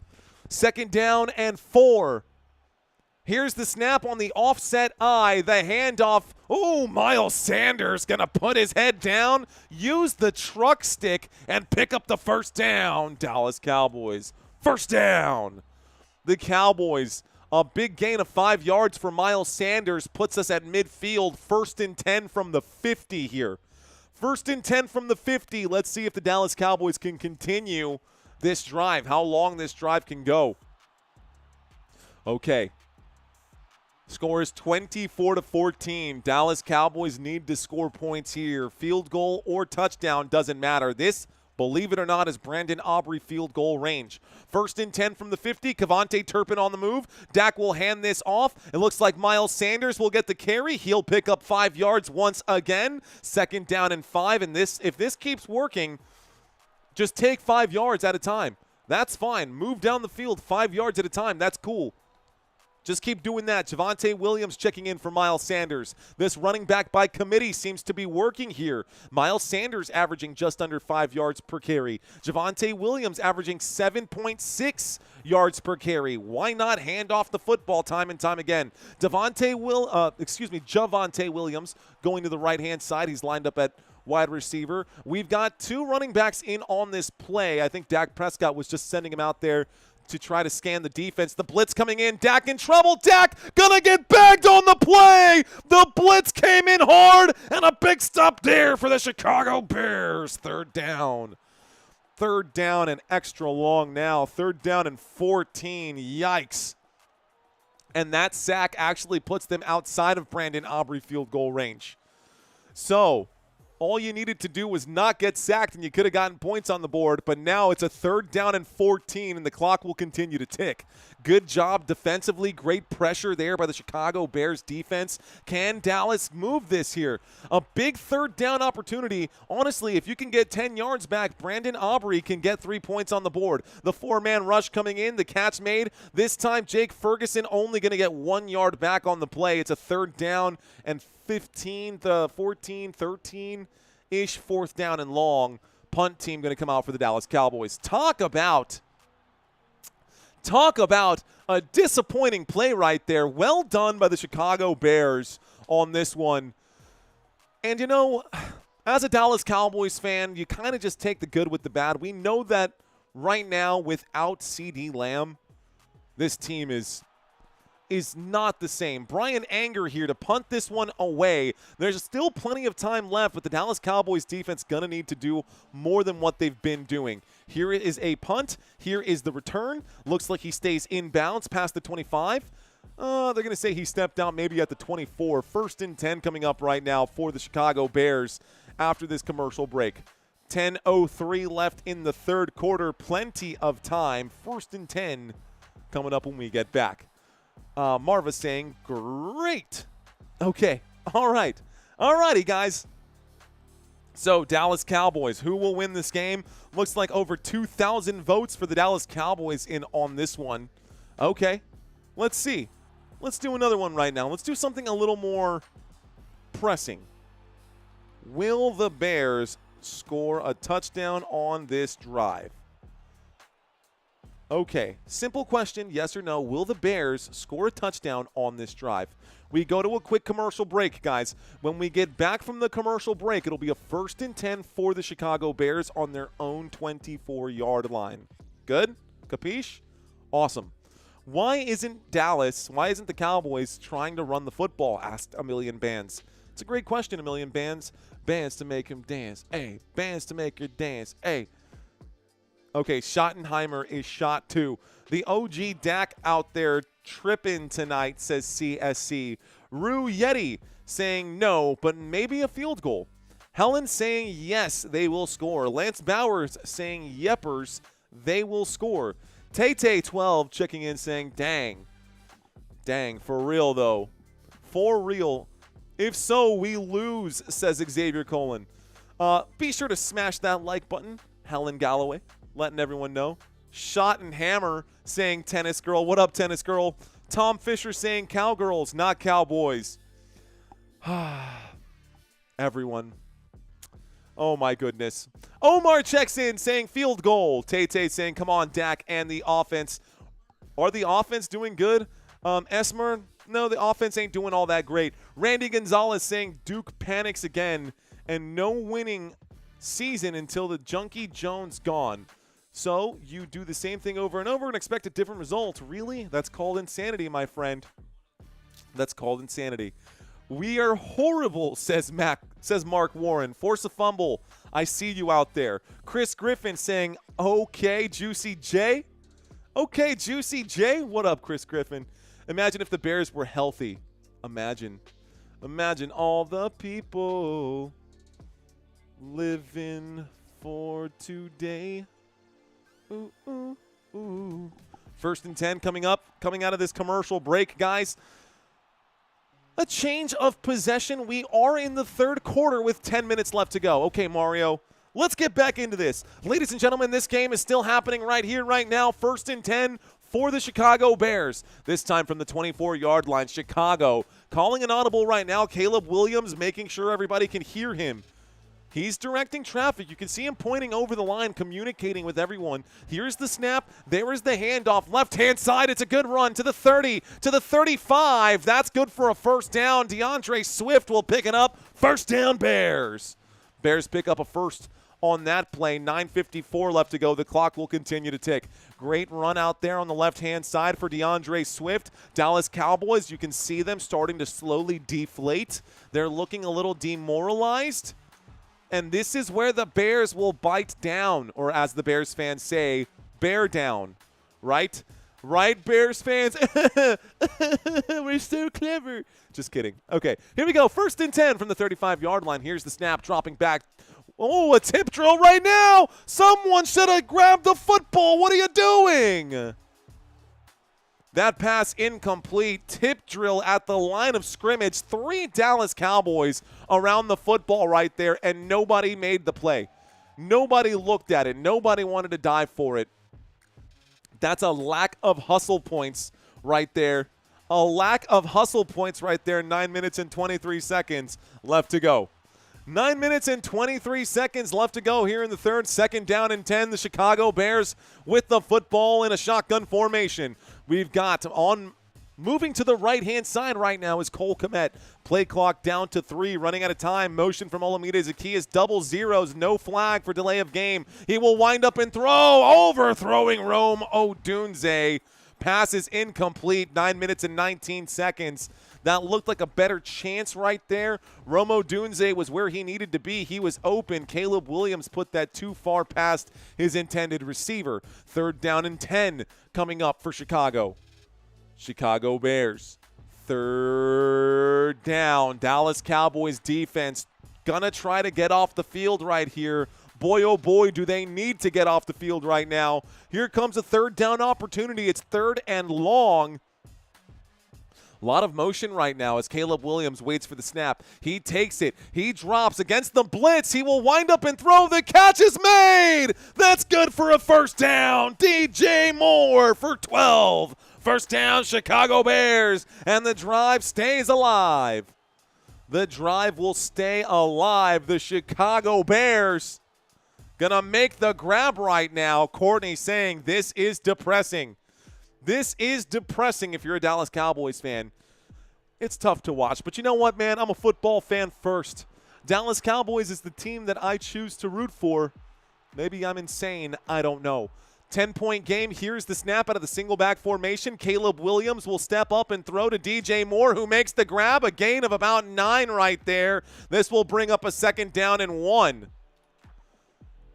S2: Second down and 4. Here's the snap on the offset eye, the handoff. Oh, Miles Sanders going to put his head down, use the truck stick, and pick up the first down. Dallas Cowboys, first down. The Cowboys, a big gain of 5 yards for Miles Sanders puts us at midfield, 1st and 10 from the 50 here. 1st and 10 from the 50. Let's see if the Dallas Cowboys can continue this drive, how long this drive can go. Okay. Score is 24-14. Dallas Cowboys need to score points here. Field goal or touchdown, doesn't matter. This, believe it or not, is Brandon Aubrey field goal range. 1st and 10 from the 50. Cavante Turpin on the move. Dak will hand this off. It looks like Miles Sanders will get the carry. He'll pick up 5 yards once again. 2nd down and 5. And this, if this keeps working, just take 5 yards at a time. That's fine. Move down the field 5 yards at a time. That's cool. Just keep doing that. Javonte Williams checking in for Miles Sanders. This running back by committee seems to be working here. Miles Sanders averaging just under 5 yards per carry. Javonte Williams averaging 7.6 yards per carry. Why not hand off the football time and time again? Javonte Williams going to the right-hand side. He's lined up at wide receiver. We've got 2 running backs in on this play. I think Dak Prescott was just sending him out there to try to scan the defense. The blitz coming in. Dak in trouble. Dak gonna get bagged on the play. The blitz came in hard, and a big stop there for the Chicago Bears. 3rd down. 3rd down and extra long now. 3rd down and 14. Yikes. And that sack actually puts them outside of Brandon Aubrey field goal range. So all you needed to do was not get sacked, and you could have gotten points on the board, but now it's a 3rd down and 14, and the clock will continue to tick. Good job defensively. Great pressure there by the Chicago Bears defense. Can Dallas move this here? A big 3rd down opportunity. Honestly, if you can get 10 yards back, Brandon Aubrey can get 3 points on the board. The 4-man rush coming in. The catch made. This time, Jake Ferguson only going to get 1 yard back on the play. It's a 3rd down and 15 to 14, 13-ish, 4th down and long. Punt team going to come out for the Dallas Cowboys. Talk about a disappointing play right there. Well done by the Chicago Bears on this one. And, you know, as a Dallas Cowboys fan, you kind of just take the good with the bad. We know that right now, without CeeDee Lamb, this team is not the same. Brian Anger here to punt this one away. There's still plenty of time left, but the Dallas Cowboys defense going to need to do more than what they've been doing. Here is a punt. Here is the return. Looks like he stays inbounds past the 25. They're going to say he stepped out maybe at the 24. 1st and 10 coming up right now for the Chicago Bears after this commercial break. 10:03 left in the 3rd quarter. Plenty of time. 1st and 10 coming up when we get back. Marva saying, great. Okay. All right. All righty, guys. So, Dallas Cowboys, who will win this game? Looks like over 2,000 votes for the Dallas Cowboys in on this one. Okay. Let's see. Let's do another one right now. Let's do something a little more pressing. Will the Bears score a touchdown on this drive? Okay, simple question, yes or no. Will the Bears score a touchdown on this drive? We go to a quick commercial break, guys. When we get back from the commercial break, it'll be a 1st and 10 for the Chicago Bears on their own 24-yard line. Good? Capiche? Awesome. Why isn't the Cowboys trying to run the football? Asked a million bands. It's a great question, a million bands. Bands to make him dance. Hey, bands to make you dance. Hey. Okay, Schottenheimer is shot 2. The OG Dak out there tripping tonight, says CSC. Rue Yeti saying no, but maybe a field goal. Helen saying yes, they will score. Lance Bowers saying yepers, they will score. Tay-Tay12 checking in saying dang. Dang, for real though. For real. If so, we lose, says Xavier Colon. Be sure to smash that like button. Helen Galloway letting everyone know. Shot and Hammer saying tennis girl. What up, tennis girl? Tom Fisher saying cowgirls, not cowboys. Everyone. Oh, my goodness. Omar checks in saying field goal. Tay-Tay saying, come on, Dak and the offense. Are the offense doing good? Esmer, no, the offense ain't doing all that great. Randy Gonzalez saying Duke panics again and no winning season until the Junkie Jones gone. So you do the same thing over and over and expect a different result. Really? That's called insanity, my friend. That's called insanity. We are horrible, says Mark Warren. Force a fumble. I see you out there. Chris Griffin saying, okay, Juicy J. Okay, Juicy J. What up, Chris Griffin? Imagine if the Bears were healthy. Imagine all the people living for today. Ooh, ooh, ooh. 1st and 10 coming up, coming out of this commercial break, guys. A change of possession. We are in the 3rd quarter with 10 minutes left to go. Okay, Mario, let's get back into this. Ladies and gentlemen, this game is still happening right here, right now. 1st and 10 for the Chicago Bears. This time from the 24-yard line. Chicago calling an audible right now. Caleb Williams making sure everybody can hear him. He's directing traffic. You can see him pointing over the line, communicating with everyone. Here's the snap. There is the handoff. Left-hand side. It's a good run to the 30, to the 35. That's good for a 1st down. DeAndre Swift will pick it up. 1st down, Bears. Bears pick up a 1st on that play. 9:54 left to go. The clock will continue to tick. Great run out there on the left-hand side for DeAndre Swift. Dallas Cowboys, you can see them starting to slowly deflate. They're looking a little demoralized. And this is where the Bears will bite down, or as the Bears fans say, bear down, right? Right, Bears fans? We're so clever. Just kidding. Okay, here we go. 1st and 10 from the 35-yard line. Here's the snap, dropping back. Oh, a tip drill right now. Someone should have grabbed the football. What are you doing? That pass incomplete. Tip drill at the line of scrimmage. 3 Dallas Cowboys around the football right there, and nobody made the play. Nobody looked at it. Nobody wanted to dive for it. That's a lack of hustle points right there. A lack of hustle points right there. 9 minutes and 23 seconds left to go. 9 minutes and 23 seconds left to go here in the 3rd. 2nd down and 10. The Chicago Bears with the football in a shotgun formation. We've got on moving to the right-hand side right now is Cole Kmet. Play clock down to 3, running out of time. Motion from Olamide Zacchaeus, double zeros, no flag for delay of game. He will wind up and throw, overthrowing Rome Odunze. Pass is incomplete, 9 minutes and 19 seconds. That looked like a better chance right there. Romo Dunze was where he needed to be. He was open. Caleb Williams put that too far past his intended receiver. 3rd down and 10 coming up for Chicago. Chicago Bears. 3rd down. Dallas Cowboys defense gonna try to get off the field right here. Boy, oh boy, do they need to get off the field right now. Here comes a 3rd down opportunity. It's 3rd and long. A lot of motion right now as Caleb Williams waits for the snap. He takes it. He drops against the blitz. He will wind up and throw. The catch is made. That's good for a 1st down. DJ Moore for 12. 1st down, Chicago Bears. And the drive stays alive. The drive will stay alive. The Chicago Bears gonna make the grab right now. Courtney saying this is depressing. This is depressing if you're a Dallas Cowboys fan. It's tough to watch, but you know what, man? I'm a football fan first. Dallas Cowboys is the team that I choose to root for. Maybe I'm insane. I don't know. 10-point game. Here's the snap out of the single back formation. Caleb Williams will step up and throw to DJ Moore, who makes the grab. A gain of about 9 right there. This will bring up a 2nd down and 1.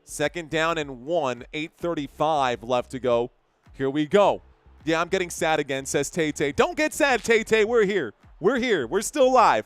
S2: 2nd down and 1. 8:35 left to go. Here we go. Yeah, I'm getting sad again, says Tay-Tay. Don't get sad, Tay-Tay. We're here. We're here. We're still live.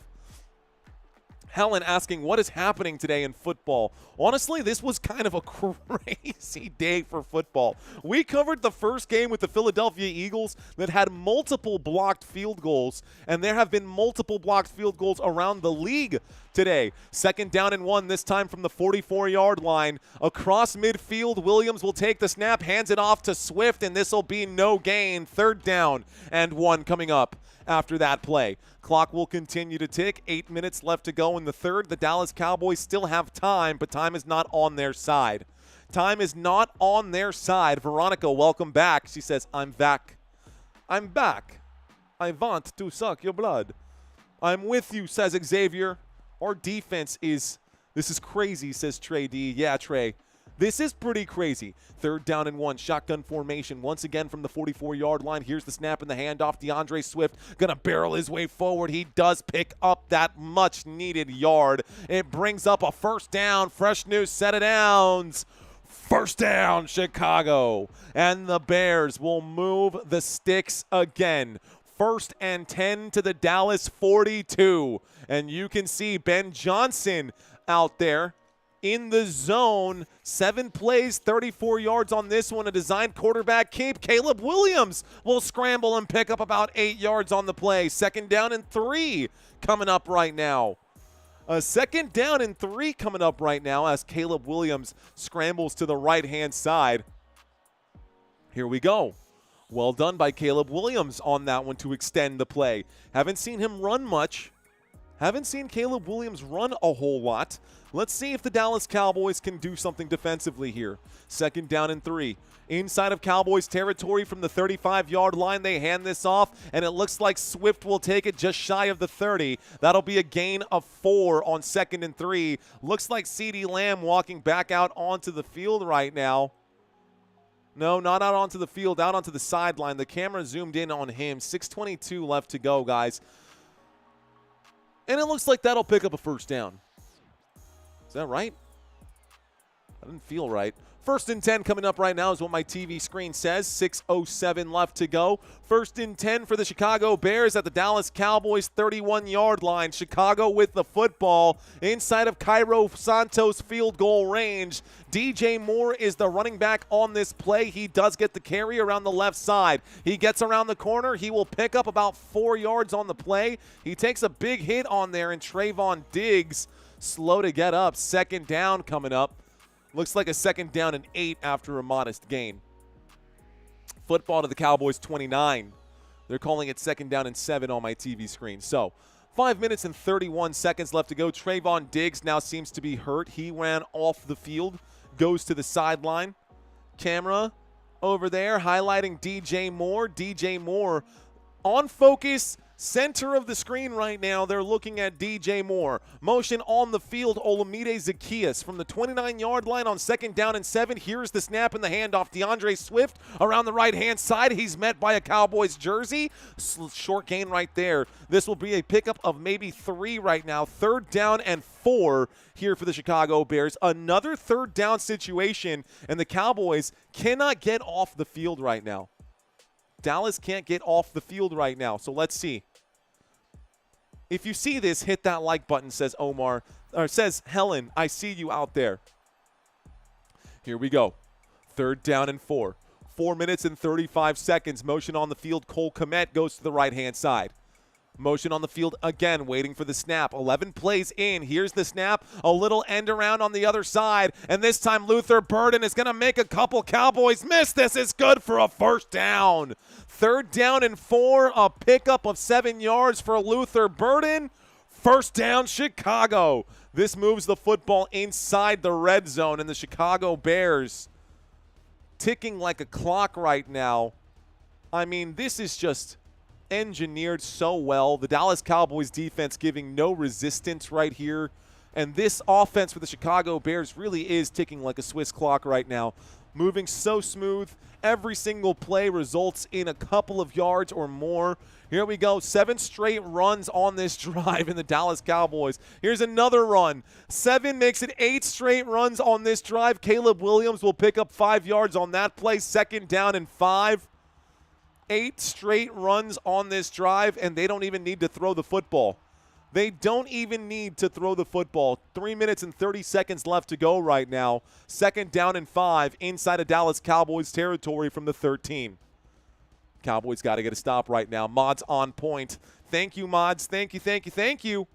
S2: Helen asking, what is happening today in football? Honestly, this was kind of a crazy day for football. We covered the first game with the Philadelphia Eagles that had multiple blocked field goals, and there have been multiple blocked field goals around the league today. 2nd down and 1, this time from the 44-yard line. Across midfield, Williams will take the snap, hands it off to Swift, and this will be no gain. 3rd down and 1 coming up after that play. Clock will continue to tick. 8 minutes left to go in the third. The Dallas Cowboys still have time, but time is not on their side. Time is not on their side. Veronica, welcome back. She says, I'm back. I'm back. I want to suck your blood. I'm with you, says Xavier. Our defense is, this is crazy, says Trey D. Yeah, Trey. This is pretty crazy. 3rd down and 1, shotgun formation once again from the 44-yard line. Here's the snap and the handoff. DeAndre Swift gonna barrel his way forward. He does pick up that much-needed yard. It brings up a 1st down. Fresh news, set of downs. 1st down, Chicago. And the Bears will move the sticks again. 1st and 10 to the Dallas 42. And you can see Ben Johnson out there in the zone. 7 plays, 34 yards on this one. A designed quarterback keep. Caleb Williams will scramble and pick up about 8 yards on the play. 2nd down and 3 coming up right now. A 2nd down and 3 coming up right now as Caleb Williams scrambles to the right-hand side. Here we go. Well done by Caleb Williams on that one to extend the play. Haven't seen him run much. Haven't seen Caleb Williams run a whole lot. Let's see if the Dallas Cowboys can do something defensively here. 2nd down and 3. Inside of Cowboys territory from the 35-yard line, they hand this off, and it looks like Swift will take it just shy of the 30. That'll be a gain of 4 on 2nd and 3. Looks like CeeDee Lamb walking back out onto the field right now. No, not out onto the field, out onto the sideline. The camera zoomed in on him. 6:22 left to go, guys. And it looks like that'll pick up a 1st down. Is that right? That didn't feel right. 1st and 10 coming up right now is what my TV screen says. 6:07 left to go. 1st and 10 for the Chicago Bears at the Dallas Cowboys 31-yard line. Chicago with the football inside of Cairo Santos field goal range. DJ Moore is the running back on this play. He does get the carry around the left side. He gets around the corner. He will pick up about 4 yards on the play. He takes a big hit on there, and Trayvon Diggs slow to get up. 2nd down coming up. Looks like a 2nd down and 8 after a modest gain. Football to the Cowboys 29. They're calling it 2nd down and 7 on my TV screen. So 5 minutes and 31 seconds left to go. Trayvon Diggs now seems to be hurt. He ran off the field, goes to the sideline. Camera over there highlighting DJ Moore. DJ Moore on focus. Center of the screen right now, they're looking at DJ Moore. Motion on the field, Olamide Zaccheaus from the 29-yard line on 2nd down and 7. Here's the snap and the handoff. DeAndre Swift around the right-hand side. He's met by a Cowboys jersey. Short gain right there. This will be a pickup of maybe 3 right now. 3rd down and 4 here for the Chicago Bears. Another 3rd down situation, and the Cowboys cannot get off the field right now. Dallas can't get off the field right now, so let's see. If you see this, hit that like button, says Omar, or says Helen, I see you out there. Here we go. 3rd down and 4. 4 minutes and 35 seconds. Motion on the field. Cole Kmet goes to the right-hand side. Motion on the field again, waiting for the snap. 11 plays in. Here's the snap. A little end around on the other side. And this time Luther Burden is going to make a couple Cowboys miss. This is good for a 1st down. 3rd down and 4. A pickup of 7 yards for Luther Burden. 1st down, Chicago. This moves the football inside the red zone. And the Chicago Bears ticking like a clock right now. I mean, this is just engineered so well. The Dallas Cowboys defense giving no resistance right here. And this offense for the Chicago Bears really is ticking like a Swiss clock right now. Moving so smooth. Every single play results in a couple of yards or more. Here we go. 7 straight runs on this drive in the Dallas Cowboys. Here's another run. 7 makes it 8 straight runs on this drive. Caleb Williams will pick up 5 yards on that play. 2nd down and 5. 8 straight runs on this drive, and they don't even need to throw the football. They don't even need to throw the football. 3 minutes and 30 seconds left to go right now. 2nd down and 5 inside of Dallas Cowboys territory from the 13. Cowboys got to get a stop right now. Mods on point. Thank you, Mods. Thank you, thank you, thank you.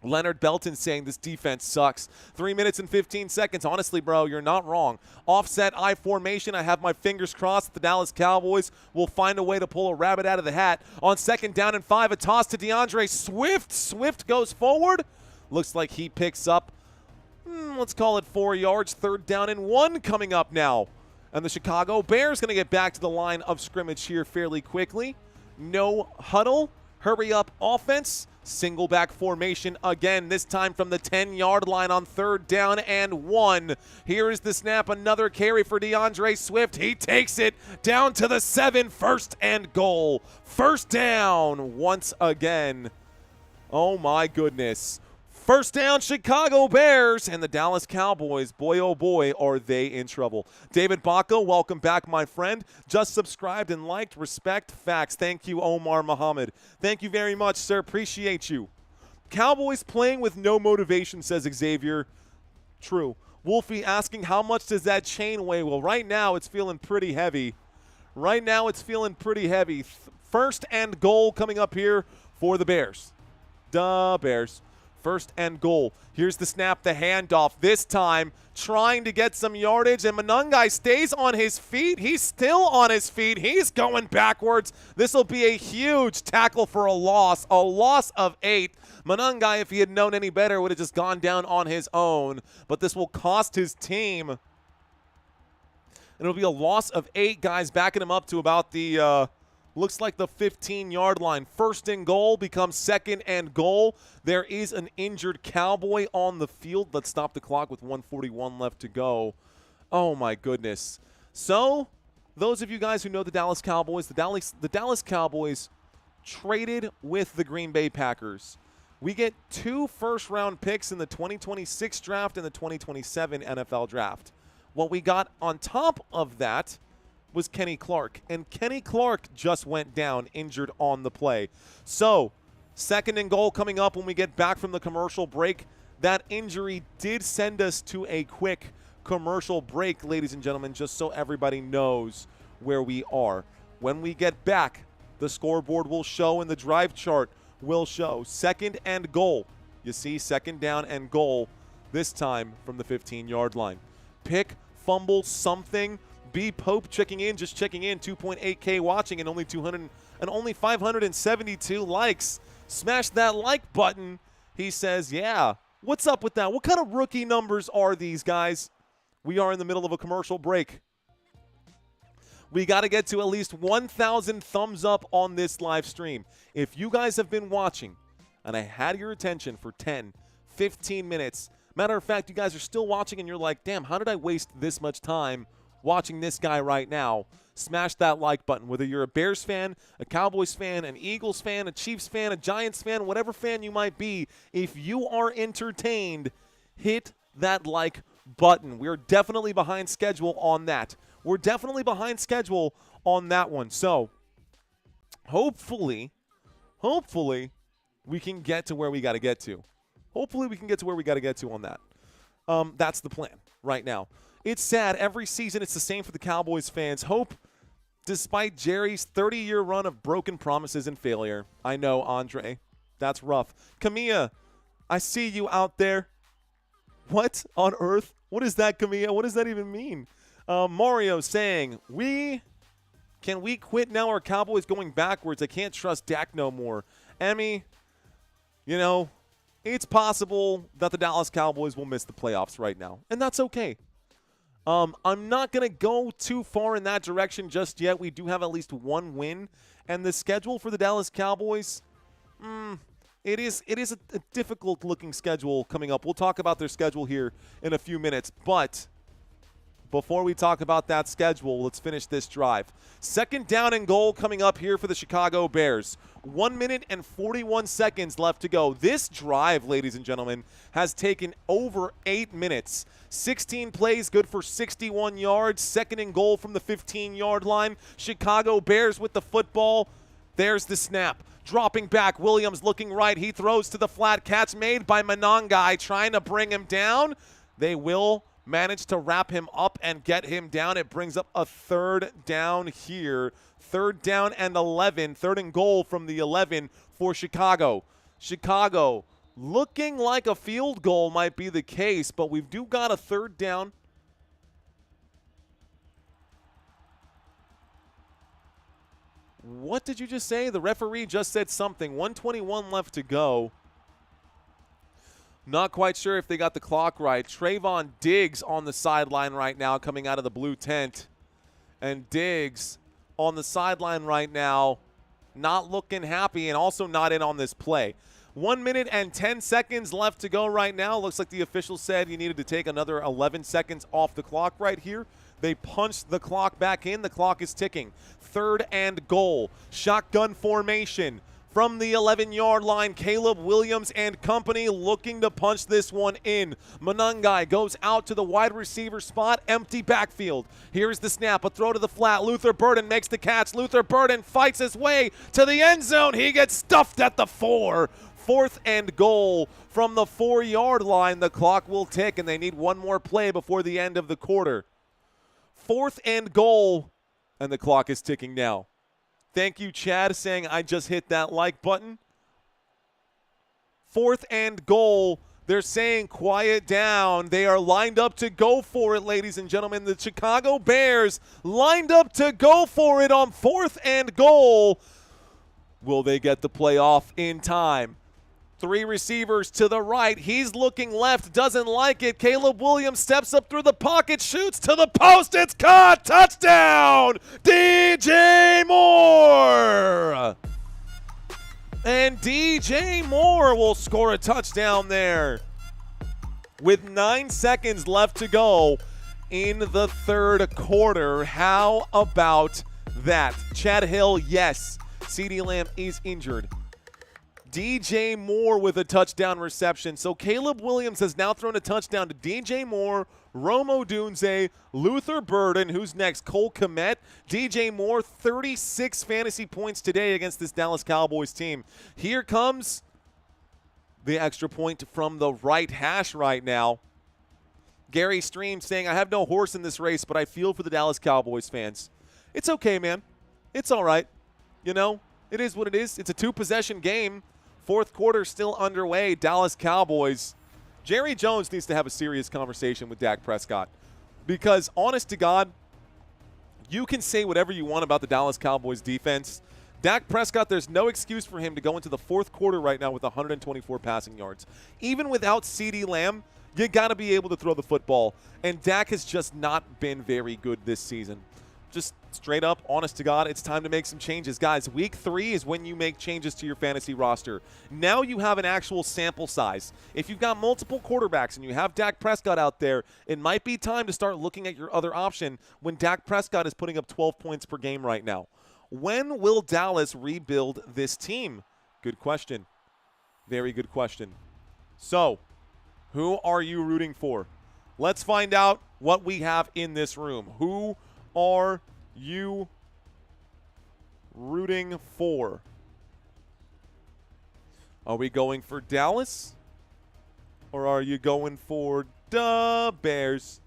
S2: Leonard Belton saying this defense sucks. 3 minutes and 15 seconds. Honestly, bro, you're not wrong. Offset I formation. I have my fingers crossed that the Dallas Cowboys will find a way to pull a rabbit out of the hat. On 2nd down and 5, a toss to DeAndre Swift. Swift goes forward. Looks like he picks up, let's call it 4 yards. 3rd down and 1 coming up now. And the Chicago Bears going to get back to the line of scrimmage here fairly quickly. No huddle. Hurry up offense. Single back formation again, this time from the 10-yard line on 3rd down and 1. Here is the snap, another carry for DeAndre Swift. He takes it down to the 7, 1st and goal. 1st down once again. Oh my goodness. 1st down, Chicago Bears, and the Dallas Cowboys, boy oh boy, are they in trouble. David Baca, welcome back, my friend. Just subscribed and liked. Respect, facts. Thank you, Omar Muhammad. Thank you very much, sir. Appreciate you. Cowboys playing with no motivation, says Xavier. True. Wolfie asking, how much does that chain weigh? Well, right now it's feeling pretty heavy. Right now it's feeling pretty heavy. 1st and goal coming up here for the Bears. Duh, Bears. 1st and goal. Here's the snap, the handoff. This time trying to get some yardage, and Monangai stays on his feet. He's still on his feet. He's going backwards. This will be a huge tackle for a loss of 8. Monangai, if he had known any better, would have just gone down on his own, but this will cost his team. It'll be a loss of 8 guys, backing him up to about the looks like the 15-yard line. 1st and goal becomes 2nd and goal. There is an injured Cowboy on the field. Let's stop the clock with 1:41 left to go. Oh, my goodness. So, those of you guys who know the Dallas Cowboys, the Dallas Cowboys traded with the Green Bay Packers. We get 2 first-round picks in the 2026 draft and the 2027 NFL draft. What we got on top of that was Kenny Clark, and Kenny Clark just went down injured on the play. So 2nd and goal coming up when we get back from the commercial break. That injury did send us to a quick commercial break, ladies and gentlemen, just so everybody knows where we are. When we get back, the scoreboard will show and the drive chart will show 2nd and goal. You see, 2nd down and goal, this time from the 15-yard line. Pick, fumble, something. B Pope checking in, just checking in, 2.8K watching and only 572 likes. Smash that like button. He says, yeah, what's up with that? What kind of rookie numbers are these, guys? We are in the middle of a commercial break. We got to get to at least 1,000 thumbs up on this live stream. If you guys have been watching and I had your attention for 10, 15 minutes, matter of fact, you guys are still watching and you're like, damn, how did I waste this much time watching this guy right now? Smash that like button. Whether you're a Bears fan, a Cowboys fan, an Eagles fan, a Chiefs fan, a Giants fan, whatever fan you might be, if you are entertained, hit that like button. We're definitely behind schedule on that. We're definitely behind schedule on that one. So hopefully we can get to where we got to get to. Hopefully we can get to where we got to get to on that. That's the plan right now. It's sad. Every season it's the same for the Cowboys fans. Hope, despite Jerry's 30-year run of broken promises and failure. I know, Andre. That's rough. Camilla, I see you out there. What on earth? What is that, Camilla? What does that even mean? Mario saying, can we quit now? Our Cowboys going backwards. I can't trust Dak no more. Emmy, you know, it's possible that the Dallas Cowboys will miss the playoffs right now, and that's okay. I'm not going to go too far in that direction just yet. We do have at least 1 win. And the schedule for the Dallas Cowboys, it is a difficult-looking schedule coming up. We'll talk about their schedule here in a few minutes. But before we talk about that schedule, let's finish this drive. 2nd down and goal coming up here for the Chicago Bears. 1 minute and 41 seconds left to go. This drive, ladies and gentlemen, has taken over 8 minutes. 16 plays, good for 61 yards. 2nd and goal from the 15-yard line. Chicago Bears with the football. There's the snap. Dropping back, Williams looking right. He throws to the flat. Catch made by Monangai, trying to bring him down. They will manage to wrap him up and get him down. It brings up a 3rd down here. 3rd down and 11. 3rd and goal from the 11 for Chicago. Chicago looking like a field goal might be the case, but we've got a 3rd down. What did you just say? The referee just said something. 1:21 left to go. Not quite sure if they got the clock right. Trayvon Diggs on the sideline right now coming out of the blue tent. And Diggs on the sideline right now not looking happy and also not in on this play. 1 minute and 10 seconds left to go right now. Looks like the official said you needed to take another 11 seconds off the clock right here. They punched the clock back in. The clock is ticking. 3rd and goal. Shotgun formation. From the 11-yard line, Caleb Williams and company looking to punch this one in. Monangai goes out to the wide receiver spot, empty backfield. Here's the snap, a throw to the flat. Luther Burden makes the catch. Luther Burden fights his way to the end zone. He gets stuffed at the 4. 4th and goal from the 4-yard line. The clock will tick, and they need one more play before the end of the quarter. 4th and goal, and the clock is ticking now. Thank you, Chad, saying I just hit that like button. 4th and goal. They're saying quiet down. They are lined up to go for it, ladies and gentlemen. The Chicago Bears lined up to go for it on 4th and goal. Will they get the play off in time? 3 receivers to the right. He's looking left, doesn't like it. Caleb Williams steps up through the pocket, shoots to the post. It's caught. Touchdown, DJ Moore. And DJ Moore will score a touchdown there with 9 seconds left to go in the 3rd quarter. How about that? Chad Hill, yes. CeeDee Lamb is injured. DJ Moore with a touchdown reception. So Caleb Williams has now thrown a touchdown to DJ Moore, Rome Odunze, Luther Burden, who's next, Cole Kmet. DJ Moore, 36 fantasy points today against this Dallas Cowboys team. Here comes the extra point from the right hash right now. Gary Stream saying, I have no horse in this race, but I feel for the Dallas Cowboys fans. It's okay, man. It's all right. You know, it is what it is. It's a 2-possession game. 4th quarter still underway. Dallas Cowboys. Jerry Jones needs to have a serious conversation with Dak Prescott because, honest to God, you can say whatever you want about the Dallas Cowboys defense. Dak Prescott, there's no excuse for him to go into the 4th quarter right now with 124 passing yards. Even without CeeDee Lamb, you got to be able to throw the football. And Dak has just not been very good this season. Just straight up, honest to God, it's time to make some changes. Guys, week 3 is when you make changes to your fantasy roster. Now you have an actual sample size. If you've got multiple quarterbacks and you have Dak Prescott out there, it might be time to start looking at your other option when Dak Prescott is putting up 12 points per game right now. When will Dallas rebuild this team? Good question. Very good question. So, who are you rooting for? Let's find out what we have in this room. Who are you rooting for? Are we going for Dallas? Or are you going for the Bears?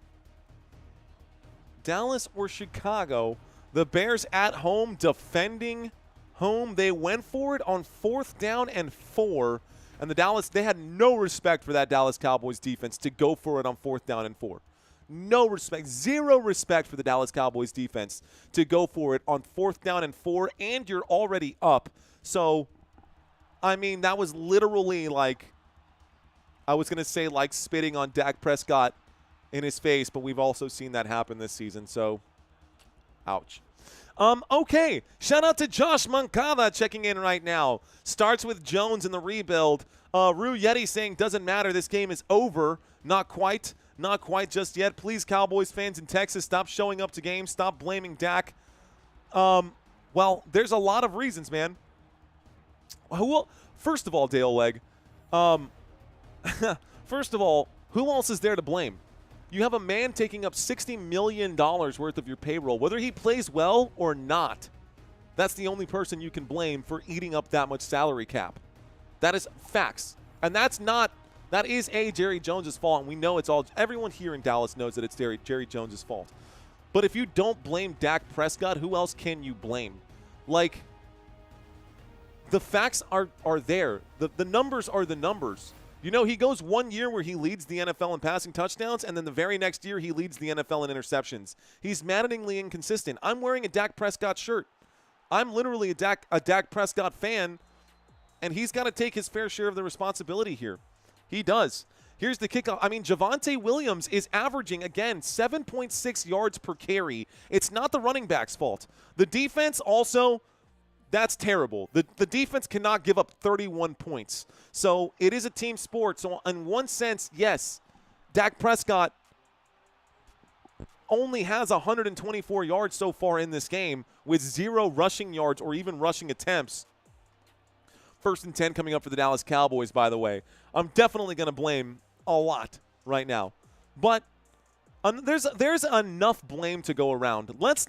S2: Dallas or Chicago? The Bears at home, defending home. They went for it on 4th down and 4. And the Dallas, they had no respect for that Dallas Cowboys defense to go for it on 4th down and 4. No respect, 0 respect for the Dallas Cowboys defense to go for it on 4th down and 4, and you're already up. So, I mean, that was literally like, I was going to say like spitting on Dak Prescott in his face, but we've also seen that happen this season, so ouch. Okay, shout out to Josh Moncada checking in right now. Starts with Jones in the rebuild. Rue Yeti saying, doesn't matter, this game is over. Not quite. Not quite just yet. Please, Cowboys fans in Texas, stop showing up to games. Stop blaming Dak. Well, there's a lot of reasons, man. First of all, Dale Leg, first of all, who else is there to blame? You have a man taking up $60 million worth of your payroll, whether he plays well or not. That's the only person you can blame for eating up that much salary cap. That is facts. And that is Jerry Jones' fault, and we know everyone here in Dallas knows that it's Jerry Jones' fault. But if you don't blame Dak Prescott, who else can you blame? Like, the facts are there. The numbers are the numbers. You know, he goes 1 year where he leads the NFL in passing touchdowns, and then the very next year he leads the NFL in interceptions. He's maddeningly inconsistent. I'm wearing a Dak Prescott shirt. I'm literally a Dak Prescott fan, and he's got to take his fair share of the responsibility here. He does. Here's the kickoff. I mean, Javonte Williams is averaging, again, 7.6 yards per carry. It's not the running back's fault. The defense also, that's terrible. The defense cannot give up 31 points. So it is a team sport. So in one sense, yes, Dak Prescott only has 124 yards so far in this game with 0 rushing yards or even rushing attempts. 1st and 10 coming up for the Dallas Cowboys, by the way. I'm definitely going to blame a lot right now. But there's enough blame to go around. Let's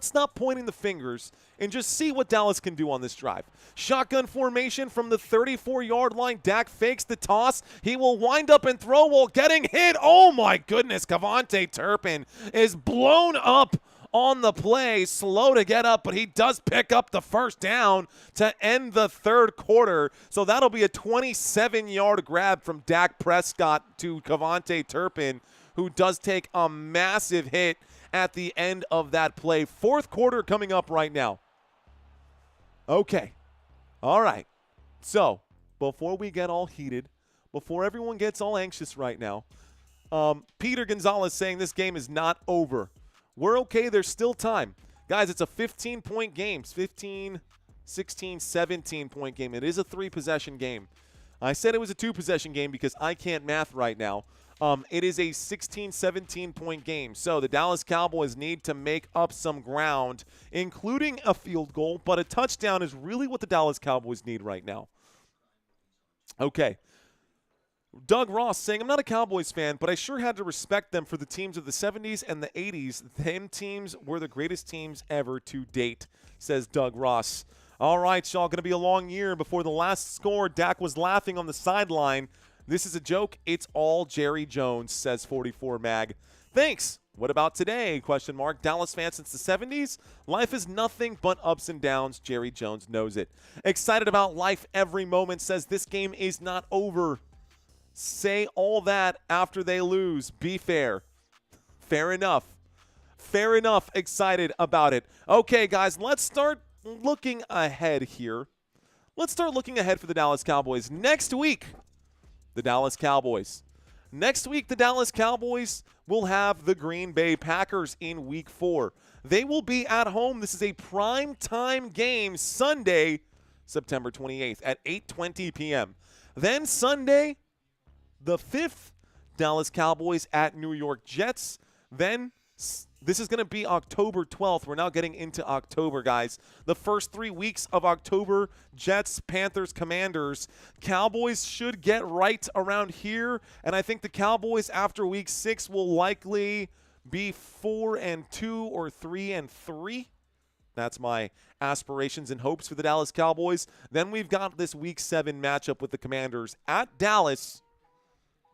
S2: stop pointing the fingers and just see what Dallas can do on this drive. Shotgun formation from the 34-yard line. Dak fakes the toss. He will wind up and throw while getting hit. Oh, my goodness. Cavante Turpin is blown up on the play, slow to get up, but he does pick up the first down to end the third quarter. So that'll be a 27-yard grab from Dak Prescott to Cavante Turpin, who does take a massive hit at the end of that play. Fourth quarter coming up right now. Okay. All right. So before we get all heated, before everyone gets all anxious right now, Peter Gonzalez saying this game is not over. We're okay. There's still time. Guys, it's a 15-point game. 15, 16, 17-point game. It is a 3-possession game. I said it was a 2-possession game because I can't math right now. It is a 16, 17-point game. So the Dallas Cowboys need to make up some ground, including a field goal, but a touchdown is really what the Dallas Cowboys need right now. Okay. Doug Ross saying, I'm not a Cowboys fan, but I sure had to respect them for the teams of the 70s and the 80s. Them teams were the greatest teams ever to date, says Doug Ross. All right, y'all, going to be a long year. Before the last score, Dak was laughing on the sideline. This is a joke. It's all Jerry Jones, says 44 Mag. Thanks. What about today? Question mark. Dallas fan since the 70s? Life is nothing but ups and downs. Jerry Jones knows it. Excited about life every moment, says this game is not over. Say all that after they lose. Be fair. Fair enough. Fair enough. Excited about it. Okay, guys, let's start looking ahead here. Let's start looking ahead for the Dallas Cowboys. Next week, the Dallas Cowboys. Next week, the Dallas Cowboys will have the Green Bay Packers in Week 4. They will be at home. This is a prime time game, Sunday, September 28th at 8:20 p.m. Then Sunday, the 5th, Dallas Cowboys at New York Jets. Then this is going to be October 12th. We're now getting into October, guys. The first 3 weeks of October, Jets, Panthers, Commanders. Cowboys should get right around here. And I think the Cowboys after Week 6 will likely be 4-2 or 3-3. That's my aspirations and hopes for the Dallas Cowboys. Then we've got this Week 7 matchup with the Commanders at Dallas.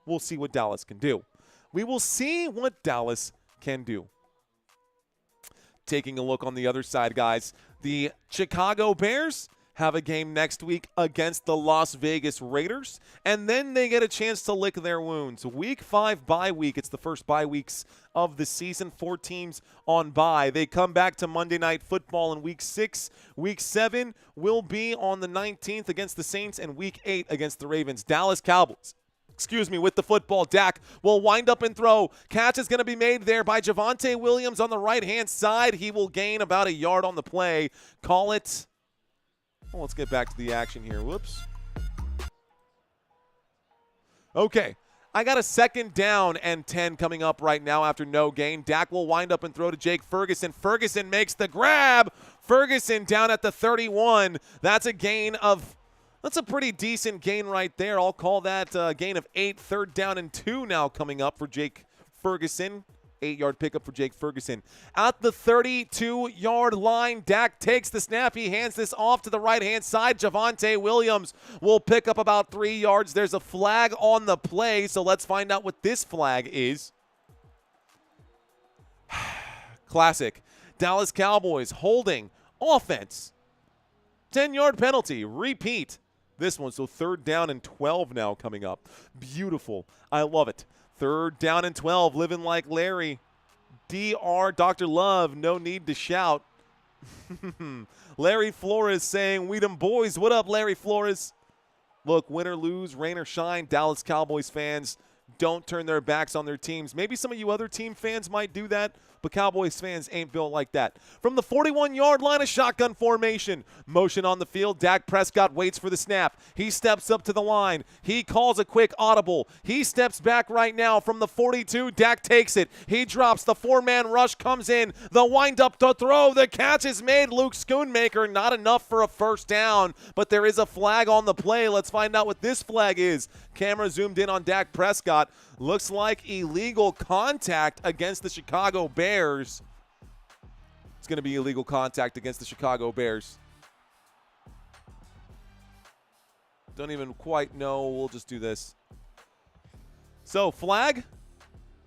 S2: We'll see what Dallas can do. We will see what Dallas can do. Taking a look on the other side, guys. The Chicago Bears have a game next week against the Las Vegas Raiders, and then they get a chance to lick their wounds. Week 5 bye week. It's the first bye weeks of the season. 4 teams on bye. They come back to Monday Night Football in Week 6. Week 7 will be on the 19th against the Saints, and Week 8 against the Ravens. Dallas Cowboys, with the football. Dak will wind up and throw. Catch is going to be made there by Javonte Williams on the right-hand side. He will gain about a yard on the play. Call it. Well, let's get back to the action here. Whoops. Okay. I got a 2nd down and 10 coming up right now after no gain. Dak will wind up and throw to Jake Ferguson. Ferguson makes the grab. Ferguson down at the 31. That's a gain of, that's a pretty decent gain right there. I'll call that a gain of 8. 3rd down and 2 now coming up for Jake Ferguson. 8-yard pickup for Jake Ferguson. At the 32-yard line, Dak takes the snap. He hands this off to the right-hand side. Javonte Williams will pick up about 3 yards. There's a flag on the play, so let's find out what this flag is. Classic. Dallas Cowboys holding offense. 10-yard penalty. Repeat this one. So 3rd down and 12 now coming up. Beautiful. I love it. 3rd down and 12, living like Larry. Dr. Love, no need to shout. Larry Flores saying, "We them boys." What up, Larry Flores? Look, win or lose, rain or shine, Dallas Cowboys fans don't turn their backs on their teams. Maybe some of you other team fans might do that, but Cowboys fans ain't built like that. From the 41-yard line, a shotgun formation. Motion on the field. Dak Prescott waits for the snap. He steps up to the line. He calls a quick audible. He steps back right now from the 42. Dak takes it. He drops. The 4-man rush comes in. The wind-up to throw. The catch is made. Luke Schoonmaker, not enough for a 1st down, but there is a flag on the play. Let's find out what this flag is. Camera zoomed in on Dak Prescott. Looks like illegal contact against the Chicago Bears. It's going to be illegal contact against the Chicago Bears. Don't even quite know. We'll just do this. So, flag,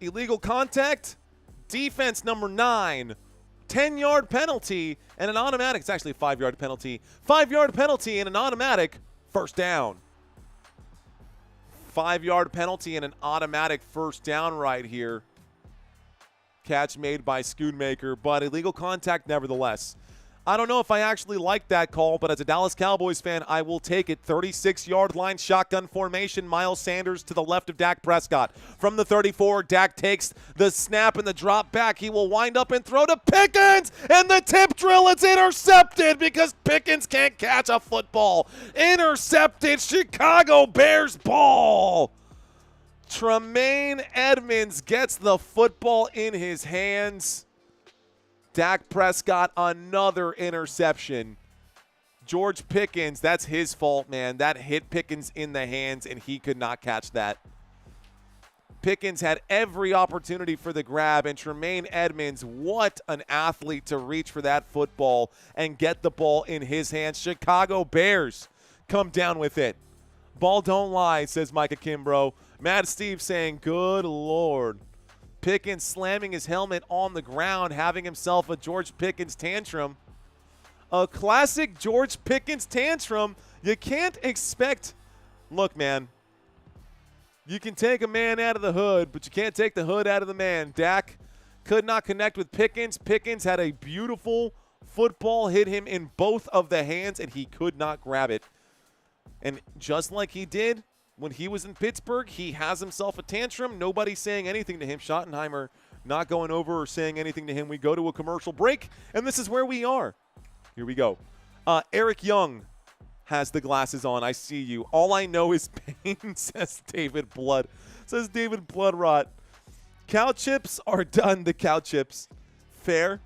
S2: illegal contact, defense number 9, 10-yard penalty, and an automatic. It's actually a 5-yard penalty. 5-yard penalty and an automatic 1st down. 5-yard penalty and an automatic 1st down right here. Catch made by Schoonmaker, but illegal contact nevertheless. I don't know if I actually like that call, but as a Dallas Cowboys fan, I will take it. 36-yard line shotgun formation. Miles Sanders to the left of Dak Prescott. From the 34, Dak takes the snap and the drop back. He will wind up and throw to Pickens, and the tip drill is intercepted because Pickens can't catch a football. Intercepted. Chicago Bears ball. Tremaine Edmonds gets the football in his hands. Dak Prescott, another interception. George Pickens, that's his fault, man. That hit Pickens in the hands, and he could not catch that. Pickens had every opportunity for the grab, and Tremaine Edmonds, what an athlete to reach for that football and get the ball in his hands. Chicago Bears come down with it. Ball don't lie, says Micah Kimbrough. Mad Steve saying, good Lord. Pickens slamming his helmet on the ground, having himself a George Pickens tantrum. A classic George Pickens tantrum. You can't expect – look, man, you can take a man out of the hood, but you can't take the hood out of the man. Dak could not connect with Pickens. Pickens had a beautiful football, hit him in both of the hands, and he could not grab it. And just like he did when he was in Pittsburgh, he has himself a tantrum. Nobody's saying anything to him. Schottenheimer not going over or saying anything to him. We go to a commercial break, and this is where we are. Here we go. Eric Young has the glasses on. I see you. All I know is pain, says David Blood. Says David Bloodrot. Cow chips are done, the cow chips. Fair.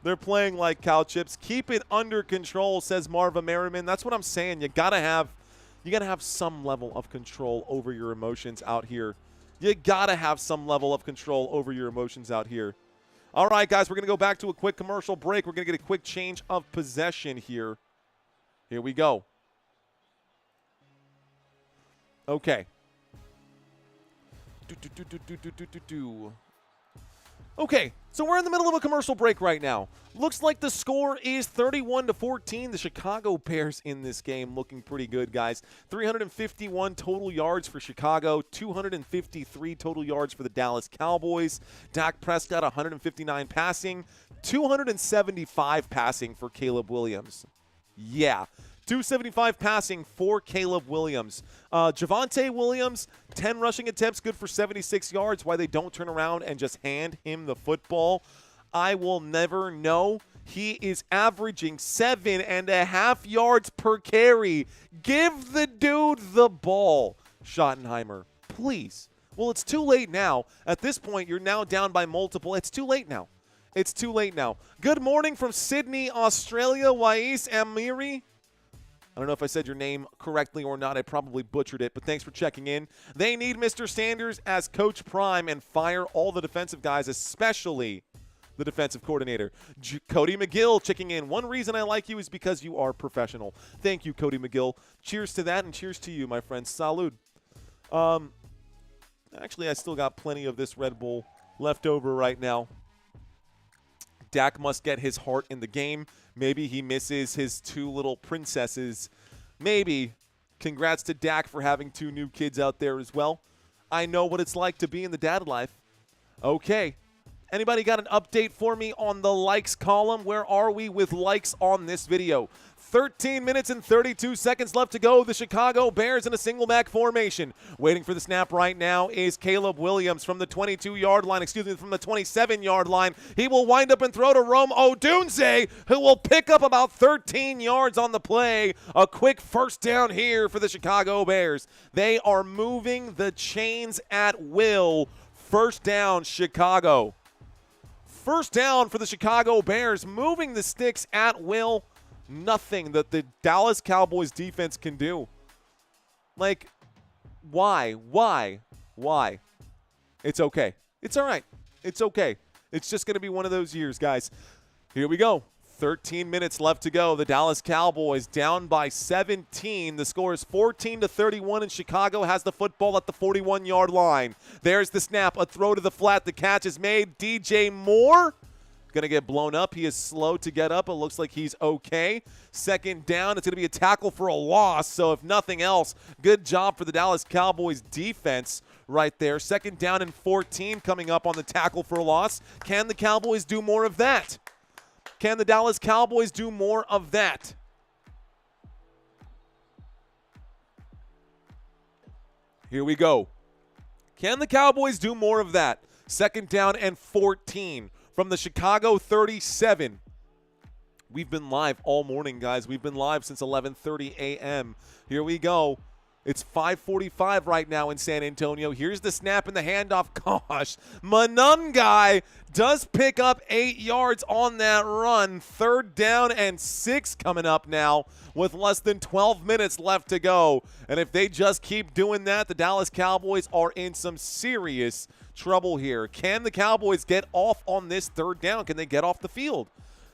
S2: They're playing like cow chips. Keep it under control, says Marva Merriman. That's what I'm saying. You gotta have some level of control over your emotions out here. You gotta have some level of control over your emotions out here. All right, guys, we're going to go back to a quick commercial break. We're going to get a quick change of possession here. Here we go. Okay. Okay, so we're in the middle of a commercial break right now. Looks like the score is 31-14. The Chicago Bears in this game looking pretty good, guys. 351 total yards for Chicago, 253 total yards for the Dallas Cowboys. Dak Prescott, 159 passing, 275 passing for Caleb Williams. Yeah. 275 passing for Caleb Williams. Javonte Williams, 10 rushing attempts, good for 76 yards. Why they don't turn around and just hand him the football, I will never know. He is averaging 7.5 yards per carry. Give the dude the ball, Schottenheimer. Please. Well, it's too late now. At this point, you're now down by multiple. It's too late now. It's too late now. Good morning from Sydney, Australia, Wais Amiri. I don't know if I said your name correctly or not. I probably butchered it, but thanks for checking in. They need Mr. Sanders as Coach Prime and fire all the defensive guys, especially the defensive coordinator. Cody McGill checking in. One reason I like you is because you are professional. Thank you, Cody McGill. Cheers to that, and cheers to you, my friend. Salud. Actually, I still got plenty of this Red Bull left over right now. Dak must get his heart in the game. Maybe he misses his 2 little princesses. Maybe. Congrats to Dak for having 2 new kids out there as well. I know what it's like to be in the dad life. Okay. Anybody got an update for me on the likes column? Where are we with likes on this video? 13 minutes and 32 seconds left to go. The Chicago Bears in a single back formation. Waiting for the snap right now is Caleb Williams from the 22-yard line, from the 27-yard line. He will wind up and throw to Rome Odunze, who will pick up about 13 yards on the play. A quick first down here for the Chicago Bears. They are moving the chains at will. First down, Chicago. First down for the Chicago Bears, moving the sticks at will. Nothing that the Dallas Cowboys defense can do. Like, why? It's okay. It's all right. It's okay. It's just going to be one of those years, guys. Here we go. 13 minutes left to go. The Dallas Cowboys down by 17. The score is 14-31, and Chicago has the football at the 41-yard line. There's the snap. A throw to the flat. The catch is made. DJ Moore going to get blown up. He is slow to get up. It looks like he's okay. Second down. It's going to be a tackle for a loss. So if nothing else, good job for the Dallas Cowboys defense right there. Second down and 14 coming up on the tackle for a loss. Can the Cowboys do more of that? Can the Dallas Cowboys do more of that? Here we go. Can the Cowboys do more of that? Second down and 14 from the Chicago 37. We've been live all morning, guys. We've been live since 11:30 a.m. Here we go. It's 5:45 right now in San Antonio. Here's the snap and the handoff. Gosh, Manungai does pick up 8 yards on that run. Third down and 6 coming up now with less than 12 minutes left to go. And if they just keep doing that, the Dallas Cowboys are in some serious trouble here. Can the Cowboys get off on this third down? Can they get off the field?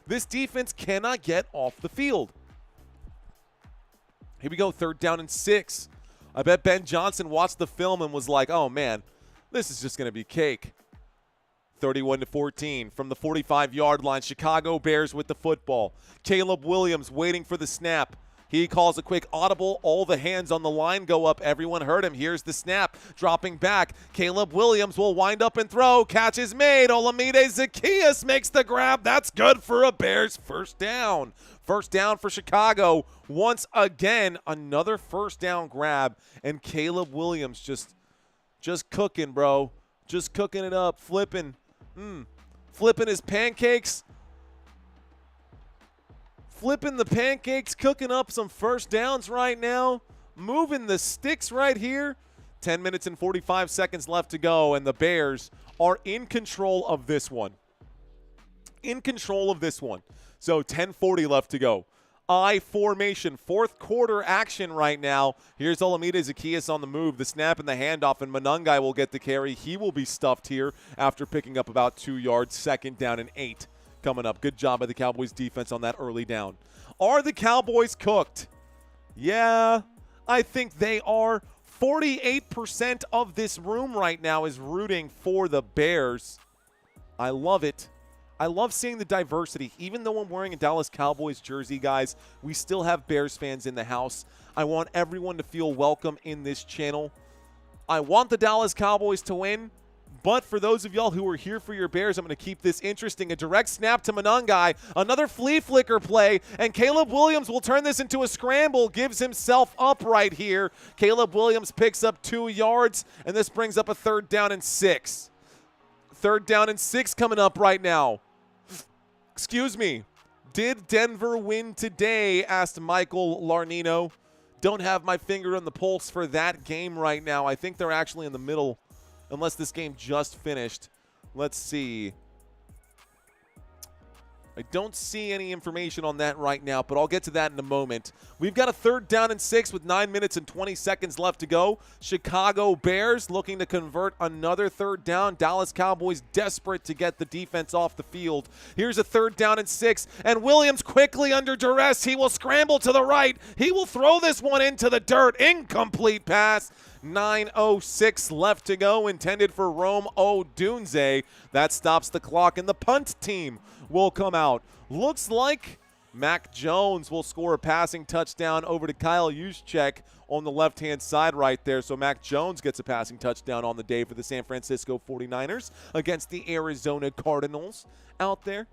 S2: This defense cannot get off the field. Here we go, third down and 6. I bet Ben Johnson watched the film and was like, oh, man, this is just going to be cake. 31-14 from the 45-yard line. Chicago Bears with the football. Caleb Williams waiting for the snap. He calls a quick audible. All the hands on the line go up. Everyone heard him. Here's the snap. Dropping back. Caleb Williams will wind up and throw. Catch is made. Olamide Zaccheaus makes the grab. That's good for a Bears first down. First down for Chicago. Once again, another first down grab. And Caleb Williams just cooking, bro. Just cooking it up. Flipping his pancakes. Flipping the pancakes, cooking up some first downs right now. Moving the sticks right here. 10 minutes and 45 seconds left to go, and the Bears are in control of this one. In control of this one. So 10:40 left to go. I formation, fourth quarter action right now. Here's Olamide Zaccheaus on the move. The snap and the handoff, and Manungai will get the carry. He will be stuffed here after picking up about 2 yards. Second down and 8 coming up. Good job by the Cowboys defense on that early down. Are the Cowboys cooked? Yeah, I think they are. 48% of this room right now is rooting for the Bears. I love it. I love seeing the diversity. Even though I'm wearing a Dallas Cowboys jersey, guys, we still have Bears fans in the house. I want everyone to feel welcome in this channel. I want the Dallas Cowboys to win, but for those of y'all who are here for your Bears, I'm going to keep this interesting. A direct snap to Manungai, another flea-flicker play, and Caleb Williams will turn this into a scramble, gives himself up right here. Caleb Williams picks up 2 yards, and this brings up a third down and 6. Third down and 6 coming up right now. Excuse me. Did Denver win today? Asked Michael Larnino. Don't have my finger on the pulse for that game right now. I think they're actually in the middle unless this game just finished. Let's see. I don't see any information on that right now, but I'll get to that in a moment. We've got a 3rd down and 6 with 9 minutes and 20 seconds left to go. Chicago Bears looking to convert another 3rd down. Dallas Cowboys desperate to get the defense off the field. Here's a 3rd down and 6, and Williams quickly under duress. He will scramble to the right. He will throw this one into the dirt. Incomplete pass. 9:06 left to go, intended for Rome Odunze. That stops the clock, and the punt team will come out. Looks like Mac Jones will score a passing touchdown over to Kyle Juszczyk on the left-hand side right there. So Mac Jones gets a passing touchdown on the day for the San Francisco 49ers against the Arizona Cardinals out there.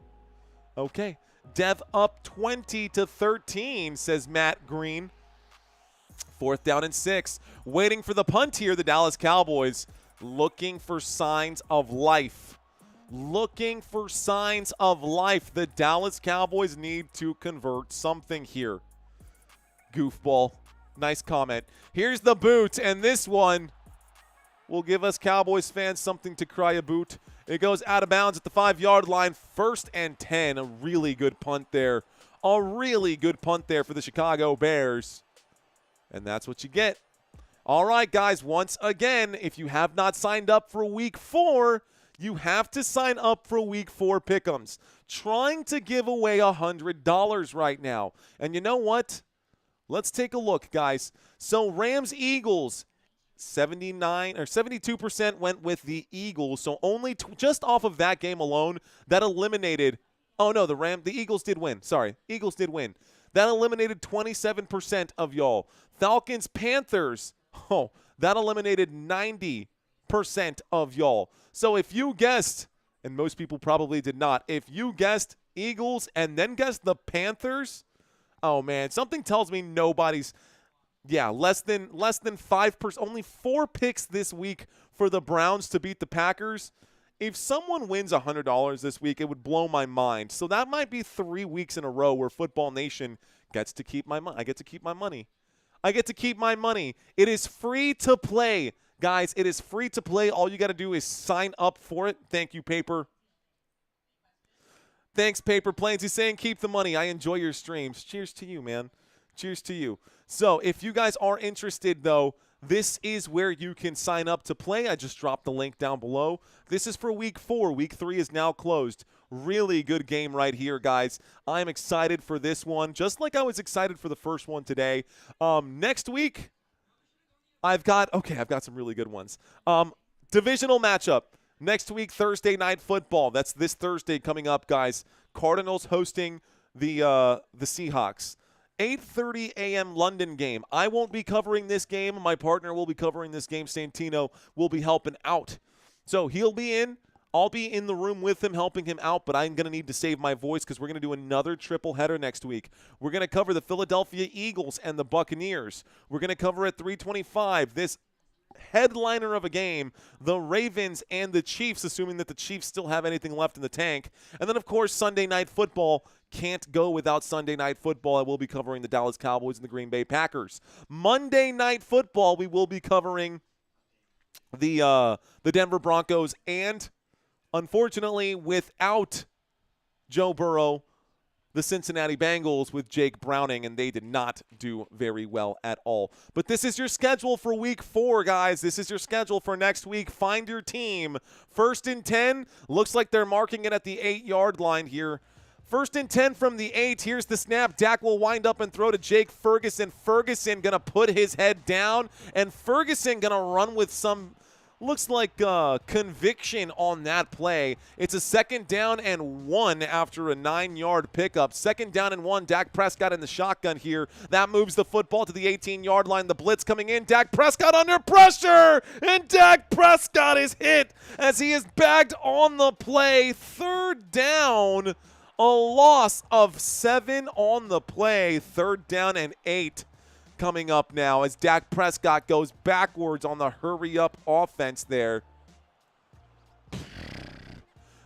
S2: Okay, Dev up 20-13, says Matt Green. 4th down and 6. Waiting for the punt here, the Dallas Cowboys looking for signs of life. Looking for signs of life. The Dallas Cowboys need to convert something here. Goofball. Nice comment. Here's the boot, and this one will give us Cowboys fans something to cry about. It goes out of bounds at the 5-yard line. 1st and 10. A really good punt there. A really good punt there for the Chicago Bears. And that's what you get. All right, guys, once again, if you have not signed up for Week 4, you have to sign up for Week 4 Pick'ems. Trying to give away $100 right now. And you know what? Let's take a look, guys. So Rams-Eagles, 72% went with the Eagles. So only just off of that game alone, that eliminated – oh, no, the Eagles did win. Sorry, Eagles did win. That eliminated 27% of y'all. Falcons-Panthers, oh, that eliminated 90% of y'all. So if you guessed, and most people probably did not, if you guessed Eagles and then guessed the Panthers, oh, man, something tells me nobody's, yeah, less than 5%, only 4 picks this week for the Browns to beat the Packers. If someone wins $100 this week, it would blow my mind. So that might be 3 weeks in a row where Football Nation gets to keep my money. I get to keep my money. I get to keep my money. It is free to play. Guys, it is free to play. All you got to do is sign up for it. Thank you, Paper. Thanks, Paper Planes. He's saying keep the money. I enjoy your streams. Cheers to you, man. Cheers to you. So if you guys are interested, though, this is where you can sign up to play. I just dropped the link down below. This is for Week 4. Week 3 is now closed. Really good game right here, guys. I'm excited for this one, just like I was excited for the first one today. Next week, I've got some really good ones. Divisional matchup. Next week, Thursday Night Football. That's this Thursday coming up, guys. Cardinals hosting the Seahawks. 8:30 a.m. London game. I won't be covering this game. My partner will be covering this game. Santino will be helping out. So he'll be in. I'll be in the room with him, helping him out, but I'm going to need to save my voice because we're going to do another triple header next week. We're going to cover the Philadelphia Eagles and the Buccaneers. We're going to cover at 3:25 this headliner of a game, the Ravens and the Chiefs, assuming that the Chiefs still have anything left in the tank. And then, of course, Sunday Night Football. Can't go without Sunday Night Football. I will be covering the Dallas Cowboys and the Green Bay Packers. Monday Night Football, we will be covering the Denver Broncos and, unfortunately, without Joe Burrow, the Cincinnati Bengals with Jake Browning, and they did not do very well at all. But this is your schedule for Week 4, guys. This is your schedule for next week. Find your team. 1st and 10. Looks like they're marking it at the 8-yard line here. 1st and 10 from the 8. Here's the snap. Dak will wind up and throw to Jake Ferguson. Ferguson going to put his head down, and Ferguson going to run with some, looks like conviction on that play. It's a 2nd down and 1 after a 9-yard pickup. 2nd down and 1. Dak Prescott in the shotgun here. That moves the football to the 18-yard line. The blitz coming in. Dak Prescott under pressure, and Dak Prescott is hit as he is bagged on the play. 3rd down. A loss of 7 on the play. 3rd down and 8 coming up now as Dak Prescott goes backwards on the hurry-up offense there.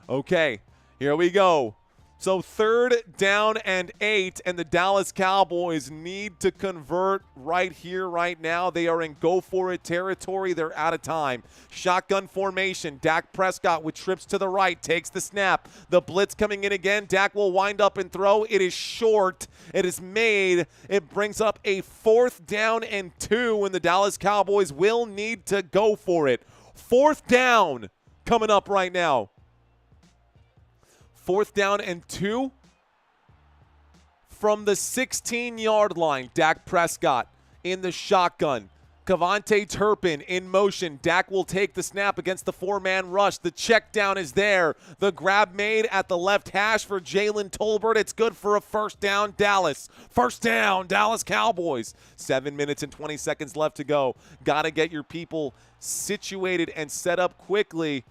S2: Okay, here we go. So 3rd down and 8, and the Dallas Cowboys need to convert right here, right now. They are in go-for-it territory. They're out of time. Shotgun formation. Dak Prescott with trips to the right takes the snap. The blitz coming in again. Dak will wind up and throw. It is short. It is made. It brings up a 4th down and 2, and the Dallas Cowboys will need to go for it. 4th down coming up right now. 4th down and 2 from the 16-yard line. Dak Prescott in the shotgun. Cavante Turpin in motion. Dak will take the snap against the 4-man rush. The check down is there. The grab made at the left hash for Jalen Tolbert. It's good for a 1st down, Dallas. 1st down, Dallas Cowboys. 7 minutes and 20 seconds left to go. Got to get your people situated and set up quickly.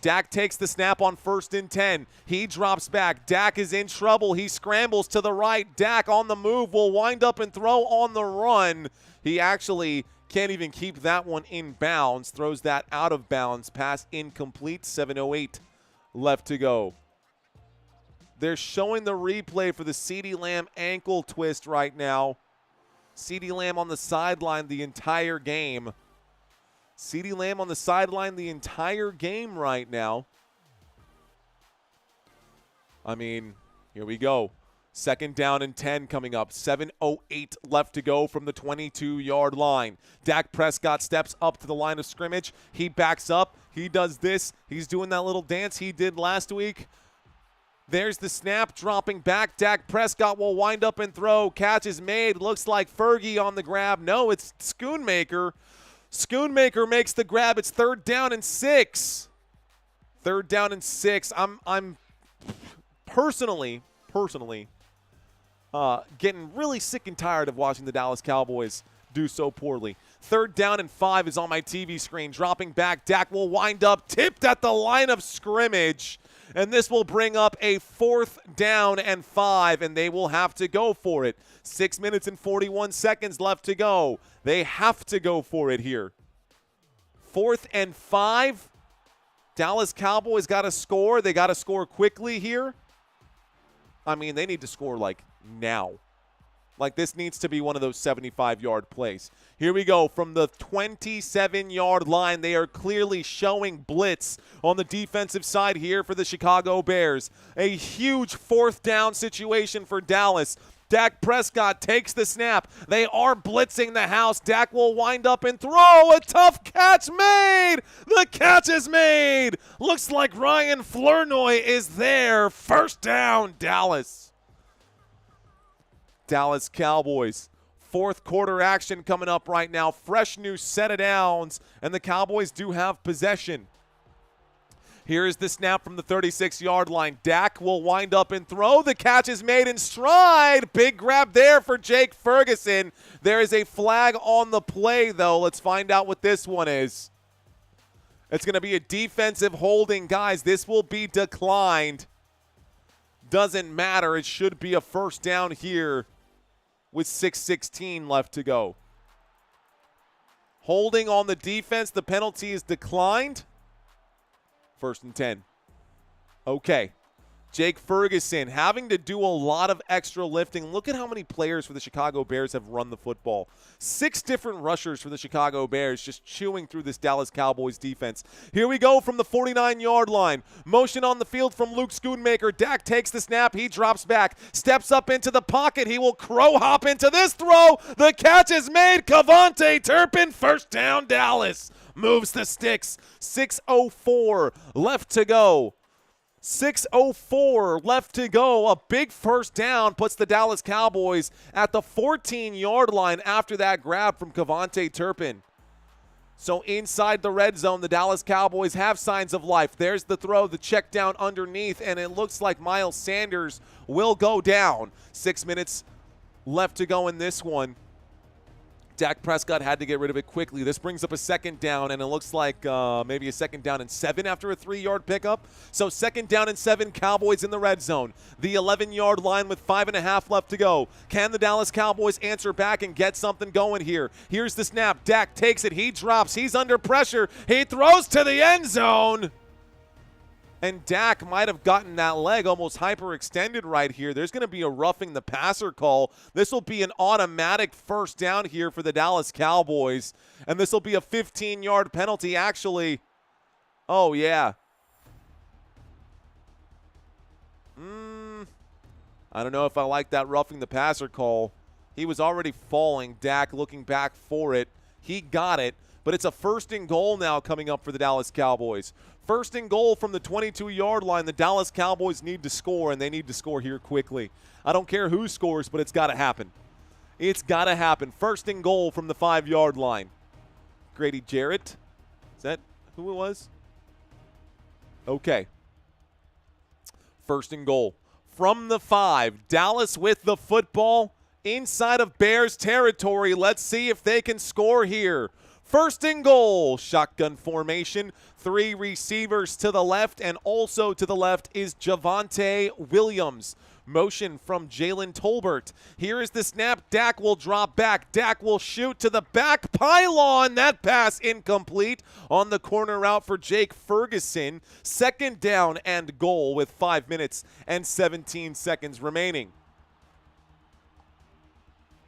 S2: Dak takes the snap on 1st and 10. He drops back. Dak is in trouble. He scrambles to the right. Dak on the move will wind up and throw on the run. He actually can't even keep that one in bounds. Throws that out of bounds. Pass incomplete. 7:08 left to go. They're showing the replay for the CeeDee Lamb ankle twist right now. CeeDee Lamb on the sideline the entire game. CeeDee Lamb on the sideline the entire game right now. I mean, here we go. 2nd down and 10 coming up. 7:08 left to go from the 22-yard line. Dak Prescott steps up to the line of scrimmage. He backs up. He does this. He's doing that little dance he did last week. There's the snap, dropping back. Dak Prescott will wind up and throw. Catch is made. Looks like Fergie on the grab. No, it's Schoonmaker. Schoonmaker makes the grab. It's 3rd down and 6. 3rd down and 6. I'm personally getting really sick and tired of watching the Dallas Cowboys do so poorly. 3rd down and 5 is on my TV screen. Dropping back. Dak will wind up tipped at the line of scrimmage. And this will bring up a 4th down and 5, and they will have to go for it. 6 minutes and 41 seconds left to go. They have to go for it here. 4th and 5. Dallas Cowboys got to score. They got to score quickly here. I mean, they need to score, like, now. Like, this needs to be one of those 75-yard plays. Here we go. From the 27-yard line, they are clearly showing blitz on the defensive side here for the Chicago Bears. A huge 4th down situation for Dallas. Dak Prescott takes the snap. They are blitzing the house. Dak will wind up and throw. A tough catch made. The catch is made. Looks like Ryan Flournoy is there. 1st down, Dallas. Dallas Cowboys. 4th quarter action coming up right now. Fresh new set of downs, and the Cowboys do have possession. Here is the snap from the 36-yard line. Dak will wind up and throw. The catch is made in stride. Big grab there for Jake Ferguson. There is a flag on the play, though. Let's find out what this one is. It's going to be a defensive holding. Guys, this will be declined. Doesn't matter. It should be a 1st down here with 6:16 left to go. Holding on the defense. The penalty is declined. 1st and 10. Okay. Jake Ferguson having to do a lot of extra lifting. Look at how many players for the Chicago Bears have run the football. 6 different rushers for the Chicago Bears just chewing through this Dallas Cowboys defense. Here we go from the 49-yard line. Motion on the field from Luke Schoonmaker. Dak takes the snap. He drops back. Steps up into the pocket. He will crow hop into this throw. The catch is made. Cavante Turpin. 1st down, Dallas. Moves the sticks. 6:04 left to go. 6:04 left to go. A big 1st down puts the Dallas Cowboys at the 14-yard line after that grab from Cavante Turpin. So inside the red zone, the Dallas Cowboys have signs of life. There's the throw, the check down underneath, and it looks like Miles Sanders will go down. 6 minutes left to go in this one. Dak Prescott had to get rid of it quickly. This brings up a 2nd down, and it looks like maybe a 2nd down and 7 after a 3-yard pickup. So 2nd down and 7, Cowboys in the red zone. The 11-yard line with 5.5 left to go. Can the Dallas Cowboys answer back and get something going here? Here's the snap. Dak takes it. He drops. He's under pressure. He throws to the end zone. And Dak might have gotten that leg almost hyperextended right here. There's going to be a roughing the passer call. This will be an automatic first down here for the Dallas Cowboys. And this will be a 15-yard penalty, actually. Oh, yeah. I don't know if I like that roughing the passer call. He was already falling. Dak looking back for it. He got it. But it's a first and goal now coming up for the Dallas Cowboys. First and goal from the 22-yard line. The Dallas Cowboys need to score, and they need to score here quickly. I don't care who scores, but it's got to happen. It's got to happen. First and goal from the 5-yard line. Grady Jarrett. Is that who it was? Okay. First and goal. From the 5. Dallas with the football inside of Bears territory. Let's see if they can score here. First and goal, shotgun formation, 3 receivers to the left, and also to the left is Javonte Williams. Motion from Jalen Tolbert. Here is the snap. Dak will drop back. Dak will shoot to the back pylon. That pass incomplete on the corner route for Jake Ferguson. Second down and goal with 5 minutes and 17 seconds remaining.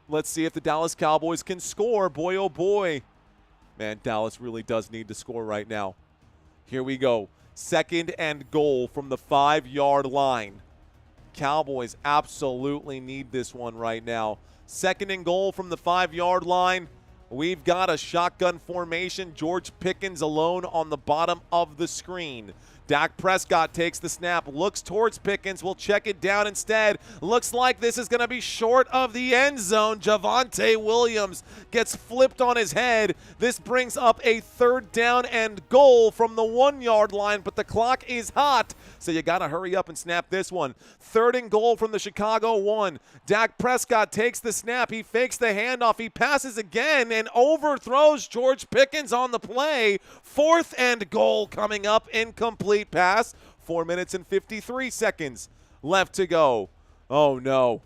S2: Let's see if the Dallas Cowboys can score. Boy, oh boy. Man, Dallas really does need to score right now. Here we go. Second and goal from the 5-yard line. Cowboys absolutely need this one right now. Second and goal from the 5-yard line. We've got a shotgun formation. George Pickens alone on the bottom of the screen. Dak Prescott takes the snap, looks towards Pickens, will check it down instead. Looks like this is going to be short of the end zone. Javonte Williams gets flipped on his head. This brings up a third down and goal from the 1-yard line, but the clock is hot, so you got to hurry up and snap this one. Third and goal from the Chicago 1. Dak Prescott takes the snap. He fakes the handoff. He passes again and overthrows George Pickens on the play. Fourth and goal coming up, incomplete pass. 4 minutes and 53 seconds left to go. Oh no.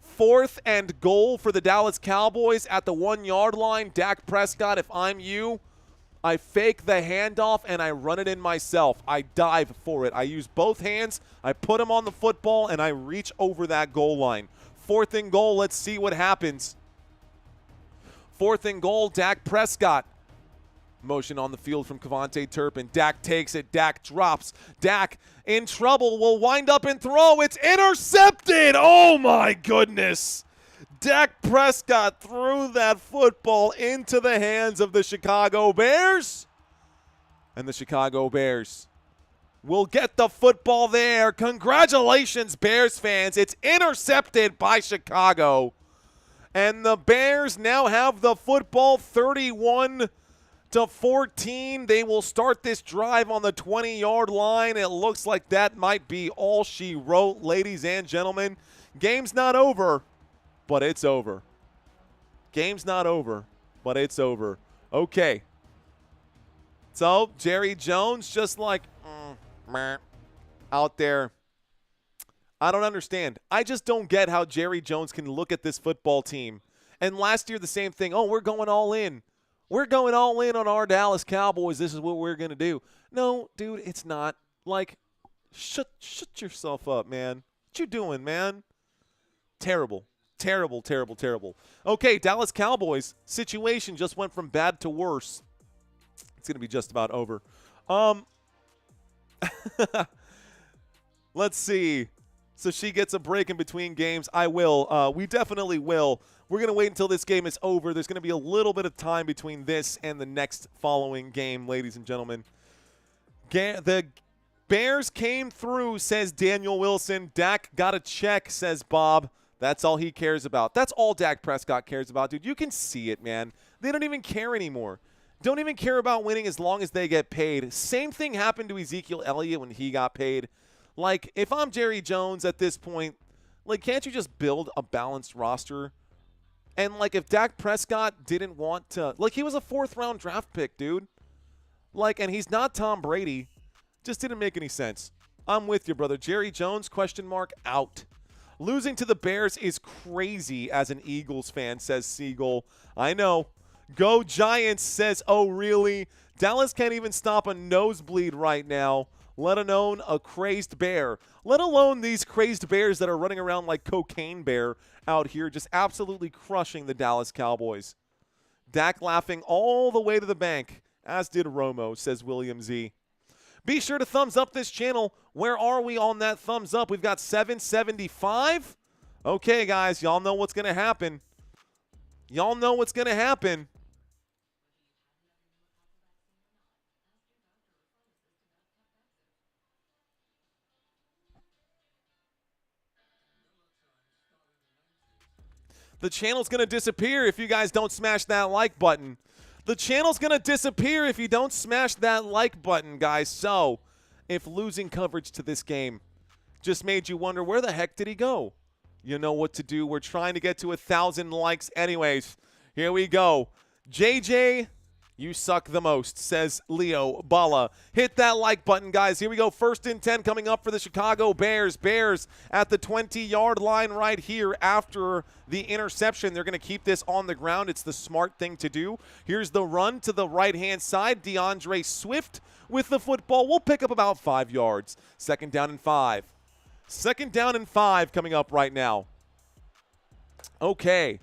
S2: Fourth and goal for the Dallas Cowboys at the 1-yard line. Dak Prescott, if I'm you, I fake the handoff and I run it in myself. I dive for it. I use both hands, I put them on the football, and I reach over that goal line. Fourth and goal, let's see what happens. Fourth and goal, Dak Prescott. Motion on the field from Kevontae Turpin. Dak takes it. Dak drops. Dak in trouble. Will wind up and throw. It's intercepted. Oh, my goodness. Dak Prescott threw that football into the hands of the Chicago Bears. And the Chicago Bears will get the football there. Congratulations, Bears fans. It's intercepted by Chicago. And the Bears now have the football 31-14. They will start this drive on the 20-yard line. It looks like that might be all she wrote, ladies and gentlemen. Game's not over, but it's over. Game's not over, but it's over. Okay. So, Jerry Jones just like out there. I don't understand. I just don't get how Jerry Jones can look at this football team. And last year, the same thing. Oh, we're going all in. We're going all in on our Dallas Cowboys. This is what we're going to do. No, dude, it's not. Like, shut yourself up, man. What you doing, man? Terrible. Terrible, terrible, terrible. Okay, Dallas Cowboys situation just went from bad to worse. It's going to be just about over. Let's see. So she gets a break in between games. I will. We definitely will. We're going to wait until this game is over. There's going to be a little bit of time between this and the next following game, ladies and gentlemen. The Bears came through, says Daniel Wilson. Dak got a check, says Bob. That's all he cares about. That's all Dak Prescott cares about, dude. You can see it, man. They don't even care anymore. Don't even care about winning as long as they get paid. Same thing happened to Ezekiel Elliott when he got paid. Like, if I'm Jerry Jones at this point, like, can't you just build a balanced roster? And, like, if Dak Prescott didn't want to – like, he was a 4th-round draft pick, dude. Like, and he's not Tom Brady. Just didn't make any sense. I'm with you, brother. Jerry Jones, question mark, out. Losing to the Bears is crazy as an Eagles fan, says Siegel. I know. Go Giants, says, oh, really? Dallas can't even stop a nosebleed right now. let alone a crazed bear, let alone these crazed bears that are running around like Cocaine Bear out here, just absolutely crushing the Dallas Cowboys. Dak laughing all the way to the bank, as did Romo, says William Z. Be sure to thumbs up this channel. Where are we on that thumbs up? We've got 775. Okay, guys, y'all know what's going to happen. Y'all know what's going to happen. The channel's going to disappear if you guys don't smash that like button. The channel's going to disappear if you don't smash that like button, guys. So, if losing coverage to this game just made you wonder, where the heck did he go? You know what to do. We're trying to get to 1,000 likes anyways. Here we go. JJ, you suck the most, says Leo Bala. Hit that like button, guys. Here we go. 1st and 10 coming up for the Chicago Bears. Bears at the 20-yard line right here after the interception. They're going to keep this on the ground. It's the smart thing to do. Here's the run to the right-hand side. DeAndre Swift with the football. We'll pick up about 5 yards. 2nd down and 5. 2nd down and 5 coming up right now. Okay.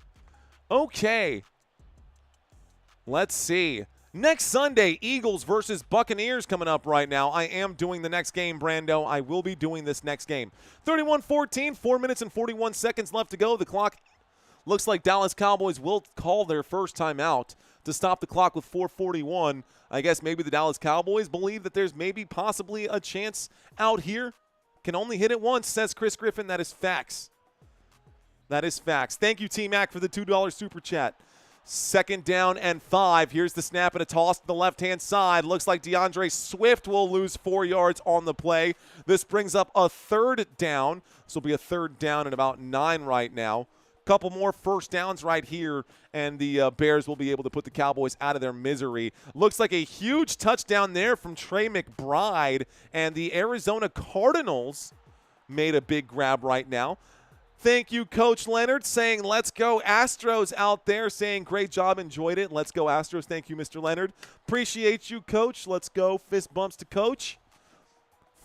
S2: Let's see. Next Sunday, Eagles versus Buccaneers coming up right now. I am doing the next game, Brando. I will be doing this next game. 31-14, 4 minutes and 41 seconds left to go. The clock looks like Dallas Cowboys will call their first timeout to stop the clock with 4:41. I guess maybe the Dallas Cowboys believe that there's maybe possibly a chance out here. Can only hit it once, says Chris Griffin. That is facts. That is facts. Thank you, T-Mac, for the $2 super chat. 2nd down and 5. Here's the snap and a toss to the left-hand side. Looks like DeAndre Swift will lose 4 yards on the play. This brings up a 3rd down. This will be a 3rd down and about 9 right now. Couple more 1st downs right here, and the Bears will be able to put the Cowboys out of their misery. Looks like a huge touchdown there from Trey McBride, and the Arizona Cardinals made a big grab right now. Thank you, Coach Leonard, saying let's go Astros out there, saying great job, enjoyed it. Let's go Astros. Thank you, Mr. Leonard. Appreciate you, Coach. Let's go. Fist bumps to Coach.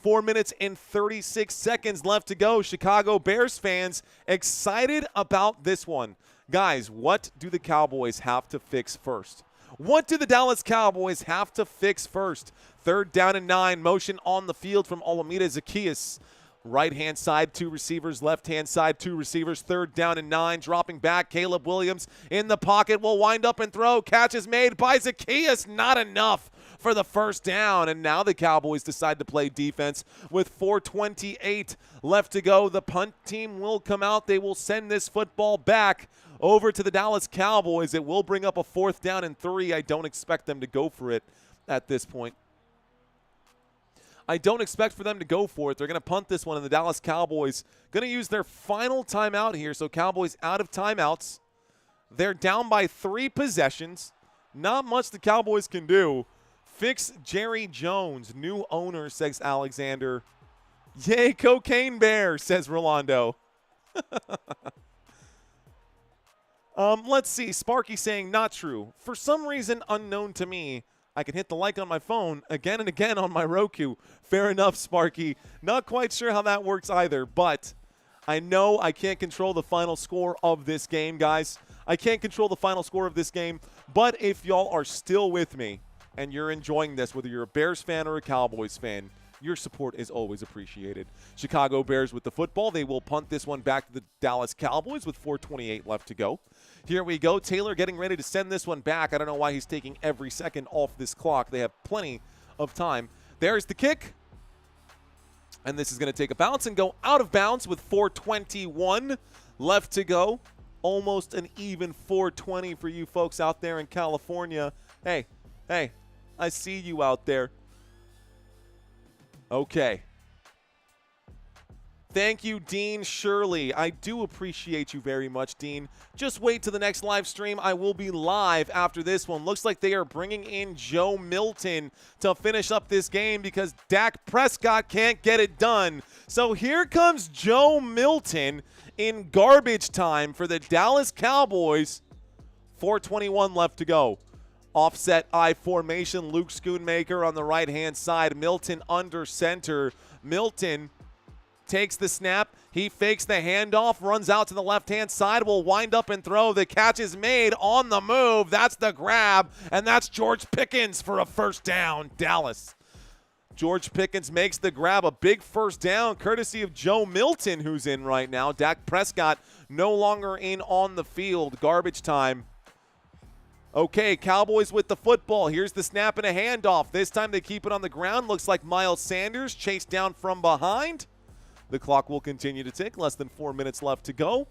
S2: 4 minutes and 36 seconds left to go. Chicago Bears fans excited about this one. Guys, what do the Cowboys have to fix first? What do the Dallas Cowboys have to fix first? 3rd down and 9. Motion on the field from Olamide Zaccheaus. Right-hand side, 2 receivers. Left-hand side, 2 receivers. 3rd down and 9. Dropping back, Caleb Williams in the pocket. Will wind up and throw. Catch is made by Zaccheaus. Not enough for the 1st down. And now the Cowboys decide to play defense with 4:28 left to go. The punt team will come out. They will send this football back over to the Dallas Cowboys. It will bring up a 4th down and 3. I don't expect them to go for it at this point. I don't expect for them to go for it. They're going to punt this one, and the Dallas Cowboys going to use their final timeout here. So Cowboys out of timeouts. They're down by 3 possessions. Not much the Cowboys can do. Fix Jerry Jones. New owner, says Alexander. Yay, Cocaine Bear, says Rolando. Let's see. Sparky saying not true. For some reason unknown to me, I can hit the like on my phone again and again on my Roku. Fair enough, Sparky. Not quite sure how that works either, but I know I can't control the final score of this game, guys. I can't control the final score of this game, but if y'all are still with me and you're enjoying this, whether you're a Bears fan or a Cowboys fan, your support is always appreciated. Chicago Bears with the football. They will punt this one back to the Dallas Cowboys with 4:28 left to go. Here we go. Taylor getting ready to send this one back. I don't know why he's taking every second off this clock. They have plenty of time. There's the kick. And this is going to take a bounce and go out of bounds with 4:21 left to go. Almost an even 4:20 for you folks out there in California. Hey, I see you out there. Okay. Thank you, Dean Shirley. I do appreciate you very much, Dean. Just wait till the next live stream. I will be live after this one. Looks like they are bringing in Joe Milton to finish up this game because Dak Prescott can't get it done. So here comes Joe Milton in garbage time for the Dallas Cowboys. 4:21 left to go. Offset I formation, Luke Schoonmaker on the right-hand side. Milton under center. Milton takes the snap. He fakes the handoff, runs out to the left-hand side, will wind up and throw. The catch is made on the move. That's the grab, and that's George Pickens for a first down, Dallas. George Pickens makes the grab, a big first down, courtesy of Joe Milton, who's in right now. Dak Prescott no longer in on the field. Garbage time. Okay, Cowboys with the football. Here's the snap and a handoff. This time they keep it on the ground. Looks like Miles Sanders chased down from behind. The clock will continue to tick. Less than 4 minutes left to go.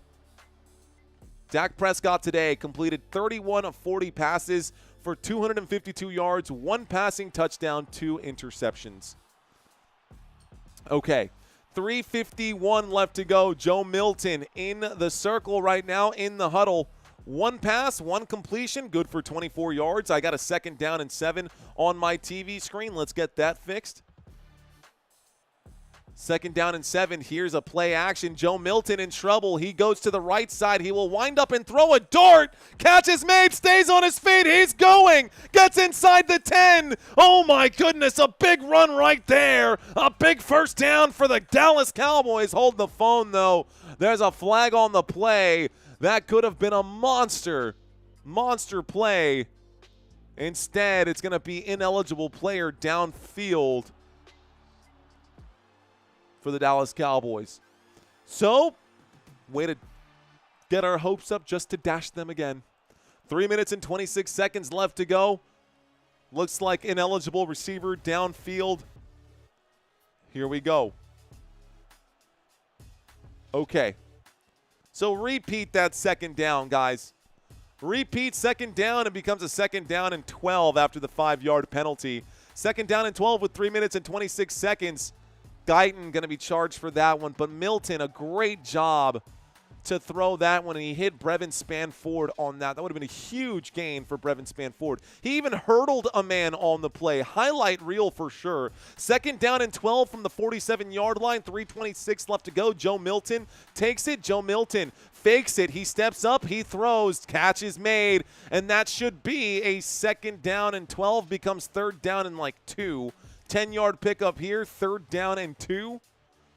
S2: Dak Prescott today completed 31 of 40 passes for 252 yards, 1 passing touchdown, 2 interceptions. Okay, 3:51 left to go. Joe Milton in the circle right now in the huddle. 1 pass, 1 completion, good for 24 yards. I got a 2nd down and 7 on my TV screen. Let's get that fixed. 2nd down and 7. Here's a play action. Joe Milton in trouble. He goes to the right side. He will wind up and throw a dart. Catch is made. Stays on his feet. He's going. Gets inside the 10. Oh, my goodness. A big run right there. A big first down for the Dallas Cowboys. Hold the phone, though. There's a flag on the play. That could have been a monster play. Instead, it's going to be ineligible player downfield for the Dallas Cowboys. So, way to get our hopes up just to dash them again. 3 minutes and 26 seconds left to go. Looks like ineligible receiver downfield. Here we go. Okay. So repeat that 2nd down, guys. Repeat 2nd down. It becomes a 2nd down and 12 after the 5-yard penalty. 2nd down and 12 with 3 minutes and 26 seconds. Guyton going to be charged for that one. But Milton, a great job to throw that one, and he hit Brevin Spanford on that. That would have been a huge gain for Brevin Spanford. He even hurdled a man on the play. Highlight reel for sure. 2nd down and 12 from the 47-yard line. 3:26 left to go. Joe Milton takes it. Joe Milton fakes it. He steps up. He throws. Catch is made. And that should be a 2nd down and 12. Becomes 3rd down and like 2. 10-yard pickup here. 3rd down and 2.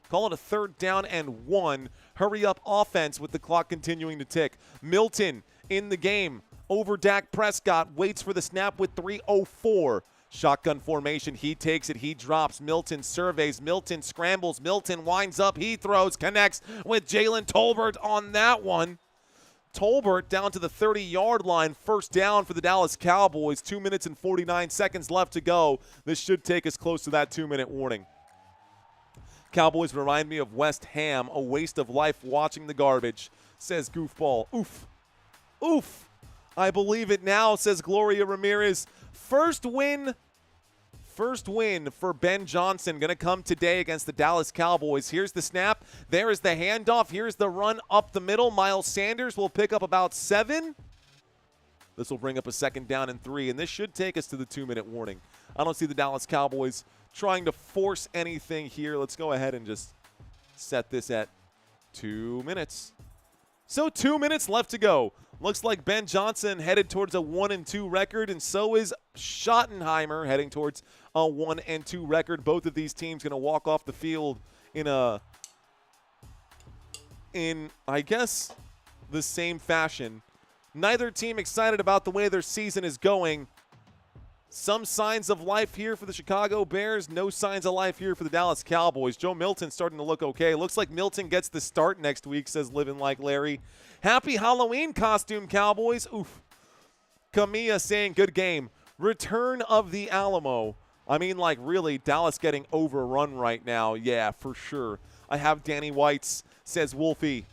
S2: Call it a 3rd down and 1. Hurry up offense with the clock continuing to tick. Milton in the game over Dak Prescott. Waits for the snap with 3:04. Shotgun formation. He takes it. He drops. Milton surveys. Milton scrambles. Milton winds up. He throws. Connects with Jalen Tolbert on that one. Tolbert down to the 30-yard line. First down for the Dallas Cowboys. 2 minutes and 49 seconds left to go. This should take us close to that 2-minute warning. Cowboys remind me of West Ham, a waste of life watching the garbage, says Goofball. Oof. Oof. I believe it now, says Gloria Ramirez. First win for Ben Johnson going to come today against the Dallas Cowboys. Here's the snap. There is the handoff. Here's the run up the middle. Miles Sanders will pick up about 7. This will bring up a 2nd down and 3, and this should take us to the 2-minute warning. I don't see the Dallas Cowboys trying to force anything here. Let's go ahead and just set this at 2 minutes. So 2 minutes left to go. Looks like Ben Johnson headed towards a 1-2 record, and so is Schottenheimer heading towards a 1-2 record. Both of these teams going to walk off the field in I guess the same fashion. Neither team excited about the way their season is going. Some signs of life here for the Chicago Bears. No signs of life here for the Dallas Cowboys. Joe Milton starting to look okay. Looks like Milton gets the start next week, says Living Like Larry. Happy Halloween costume, Cowboys. Oof. Camilla saying good game. Return of the Alamo. I mean, like, really, Dallas getting overrun right now. Yeah, for sure. I have Danny White's, says Wolfie.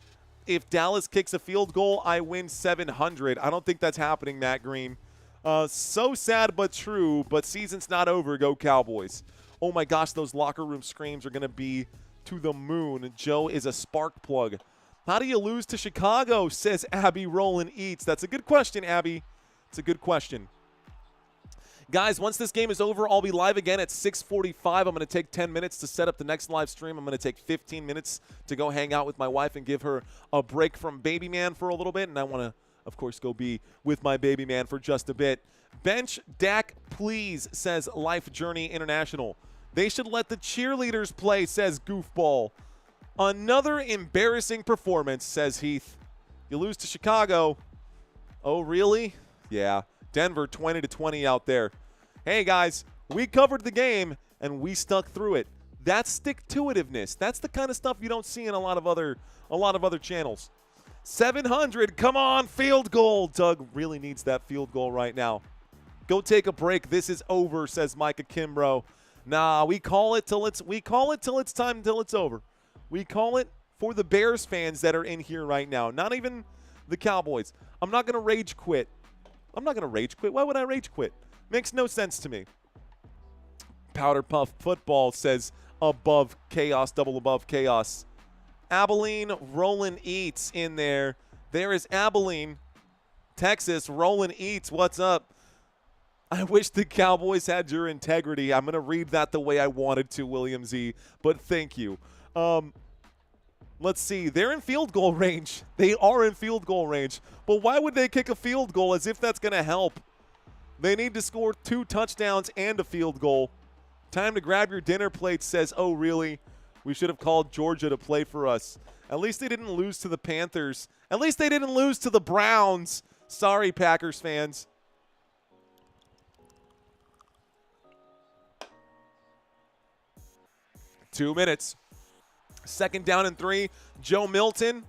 S2: If Dallas kicks a field goal, I win 700. I don't think that's happening, Matt Green. So sad but true, but season's not over. Go Cowboys. Oh my gosh, those locker room screams are going to be to the moon. Joe is a spark plug. How do you lose to Chicago, says Abby Roland Eats. That's a good question, Abby. It's a good question. Guys, once this game is over, I'll be live again at 6:45. I'm going to take 10 minutes to set up the next live stream. I'm going to take 15 minutes to go hang out with my wife and give her a break from baby man for a little bit, and I want to of course, go be with my baby man for just a bit. Bench Dak, please, says Life Journey International. They should let the cheerleaders play, says Goofball. Another embarrassing performance, says Heath. You lose to Chicago. Oh, really? Yeah. Denver 20-20 out there. Hey, guys, we covered the game, and we stuck through it. That's stick-to-itiveness. That's the kind of stuff you don't see in a lot of other channels. 700, come on, field goal. Doug really needs that field goal right now. Go take a break. This is over, says Micah Kimbrough. Nah, we call it till it's time till it's over. We call it for the Bears fans that are in here right now. Not even the Cowboys. I'm not going to rage quit. I'm not going to rage quit. Why would I rage quit? Makes no sense to me. Powder Puff Football says above chaos, double above chaos. Abilene Roland Eats in there. There is Abilene, Texas. Roland Eats, what's up? I wish the Cowboys had your integrity. I'm going to read that the way I wanted to, William Z, but thank you. Let's see. They're in field goal range. They are in field goal range. But why would they kick a field goal as if that's going to help? They need to score 2 touchdowns and a field goal. Time to grab your dinner plate, says, oh, really? We should have called Georgia to play for us. At least they didn't lose to the Panthers. At least they didn't lose to the Browns. Sorry, Packers fans. Two minutes. 2nd down and 3. Joe Milton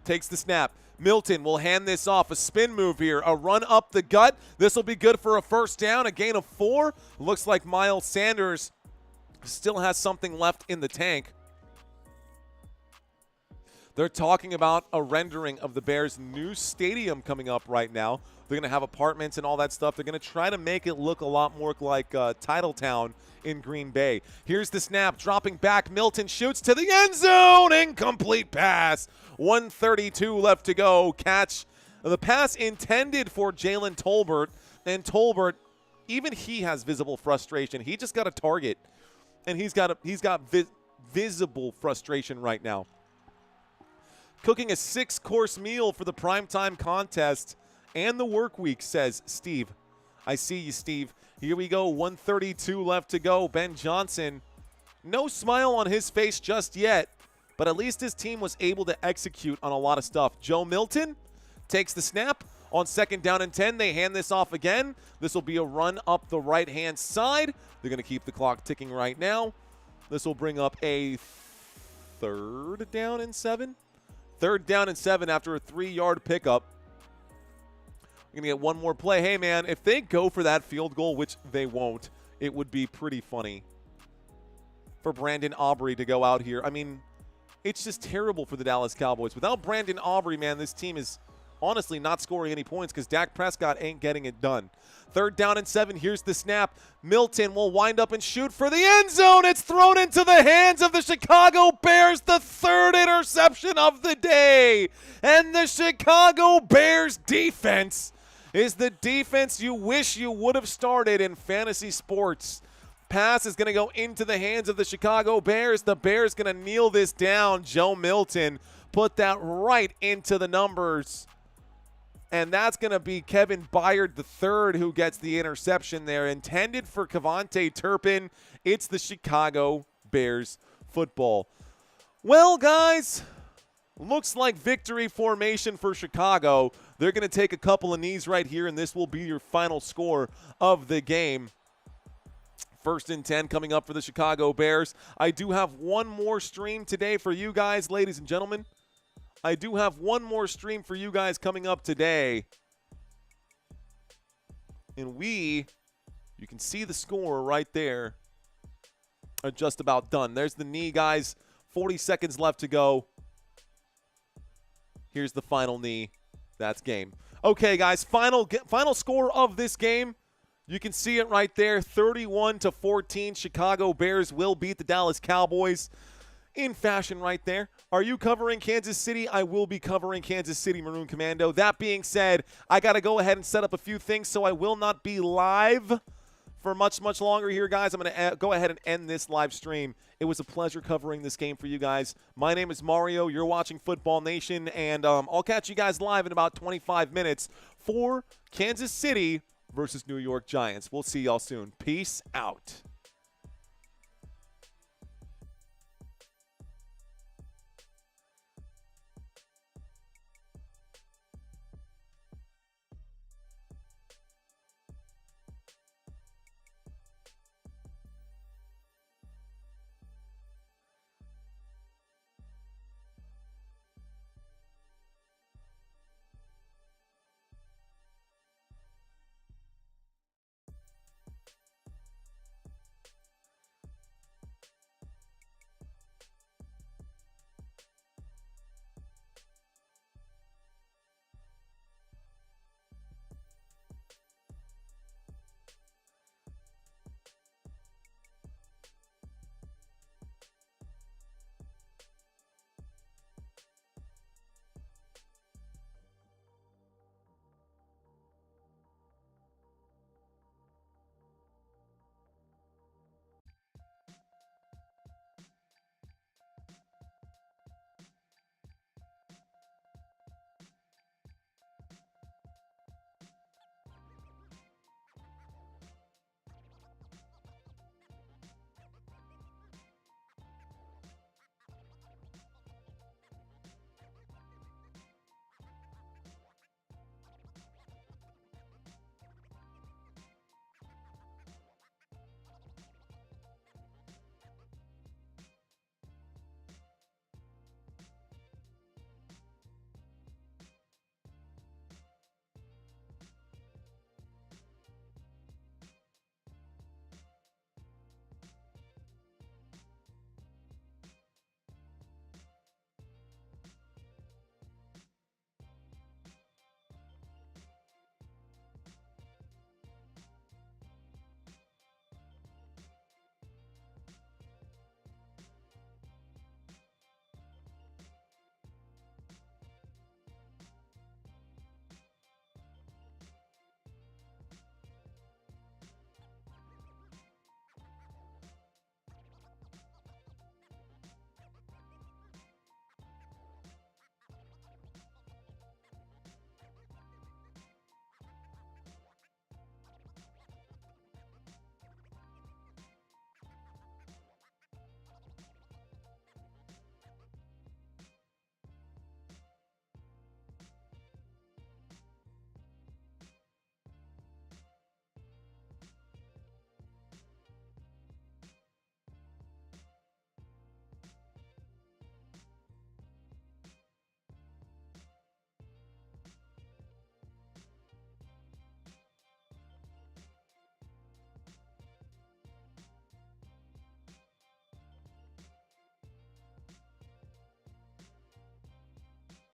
S2: takes the snap. Milton will hand this off. A spin move here. A run up the gut. This will be good for a 1st down. A gain of 4. Looks like Miles Sanders still has something left in the tank. They're talking about a rendering of the Bears' new stadium coming up right now. They're going to have apartments and all that stuff. They're going to try to make it look a lot more like Titletown in Green Bay. Here's the snap. Dropping back. Milton shoots to the end zone. Incomplete pass. 1:32 left to go. Catch. The pass intended for Jalen Tolbert. And Tolbert, even he has visible frustration. He just got a target. And he's got visible frustration right now. Cooking a 6-course meal for the primetime contest and the work week, says Steve. I see you, Steve. Here we go. 1:32 left to go. Ben Johnson, no smile on his face just yet, but at least his team was able to execute on a lot of stuff. Joe Milton takes the snap. On 2nd down and 10, they hand this off again. This will be a run up the right-hand side. They're going to keep the clock ticking right now. This will bring up a 3rd down and 7. 3rd down and 7 after a 3-yard pickup. We're going to get one more play. Hey, man, if they go for that field goal, which they won't, it would be pretty funny for Brandon Aubrey to go out here. I mean, it's just terrible for the Dallas Cowboys. Without Brandon Aubrey, man, this team is honestly not scoring any points because Dak Prescott ain't getting it done. 3rd down and 7. Here's the snap. Milton will wind up and shoot for the end zone. It's thrown into the hands of the Chicago Bears. The 3rd interception of the day. And the Chicago Bears defense is the defense you wish you would have started in fantasy sports. Pass is going to go into the hands of the Chicago Bears. The Bears going to kneel this down. Joe Milton put that right into the numbers. And that's going to be Kevin Byard III who gets the interception there. Intended for Kevontae Turpin. It's the Chicago Bears football. Well, guys, looks like victory formation for Chicago. They're going to take a couple of knees right here, and this will be your final score of the game. 1st and 10 coming up for the Chicago Bears. I do have one more stream today for you guys, ladies and gentlemen. I do have one more stream for you guys coming up today. And you can see the score right there, are just about done. There's the knee, guys. 40 seconds left to go. Here's the final knee. That's game. Okay, guys, final score of this game. You can see it right there, 31-14. Chicago Bears will beat the Dallas Cowboys in fashion right there. Are you covering Kansas City? I will be covering Kansas City Maroon Commando. That being said, I got to go ahead and set up a few things, so I will not be live for much longer here, guys. I'm going to go ahead and end this live stream. It was a pleasure covering this game for you guys. My name is Mario. You're watching Football Nation, and I'll catch you guys live in about 25 minutes for Kansas City versus New York Giants. We'll see y'all soon. Peace out.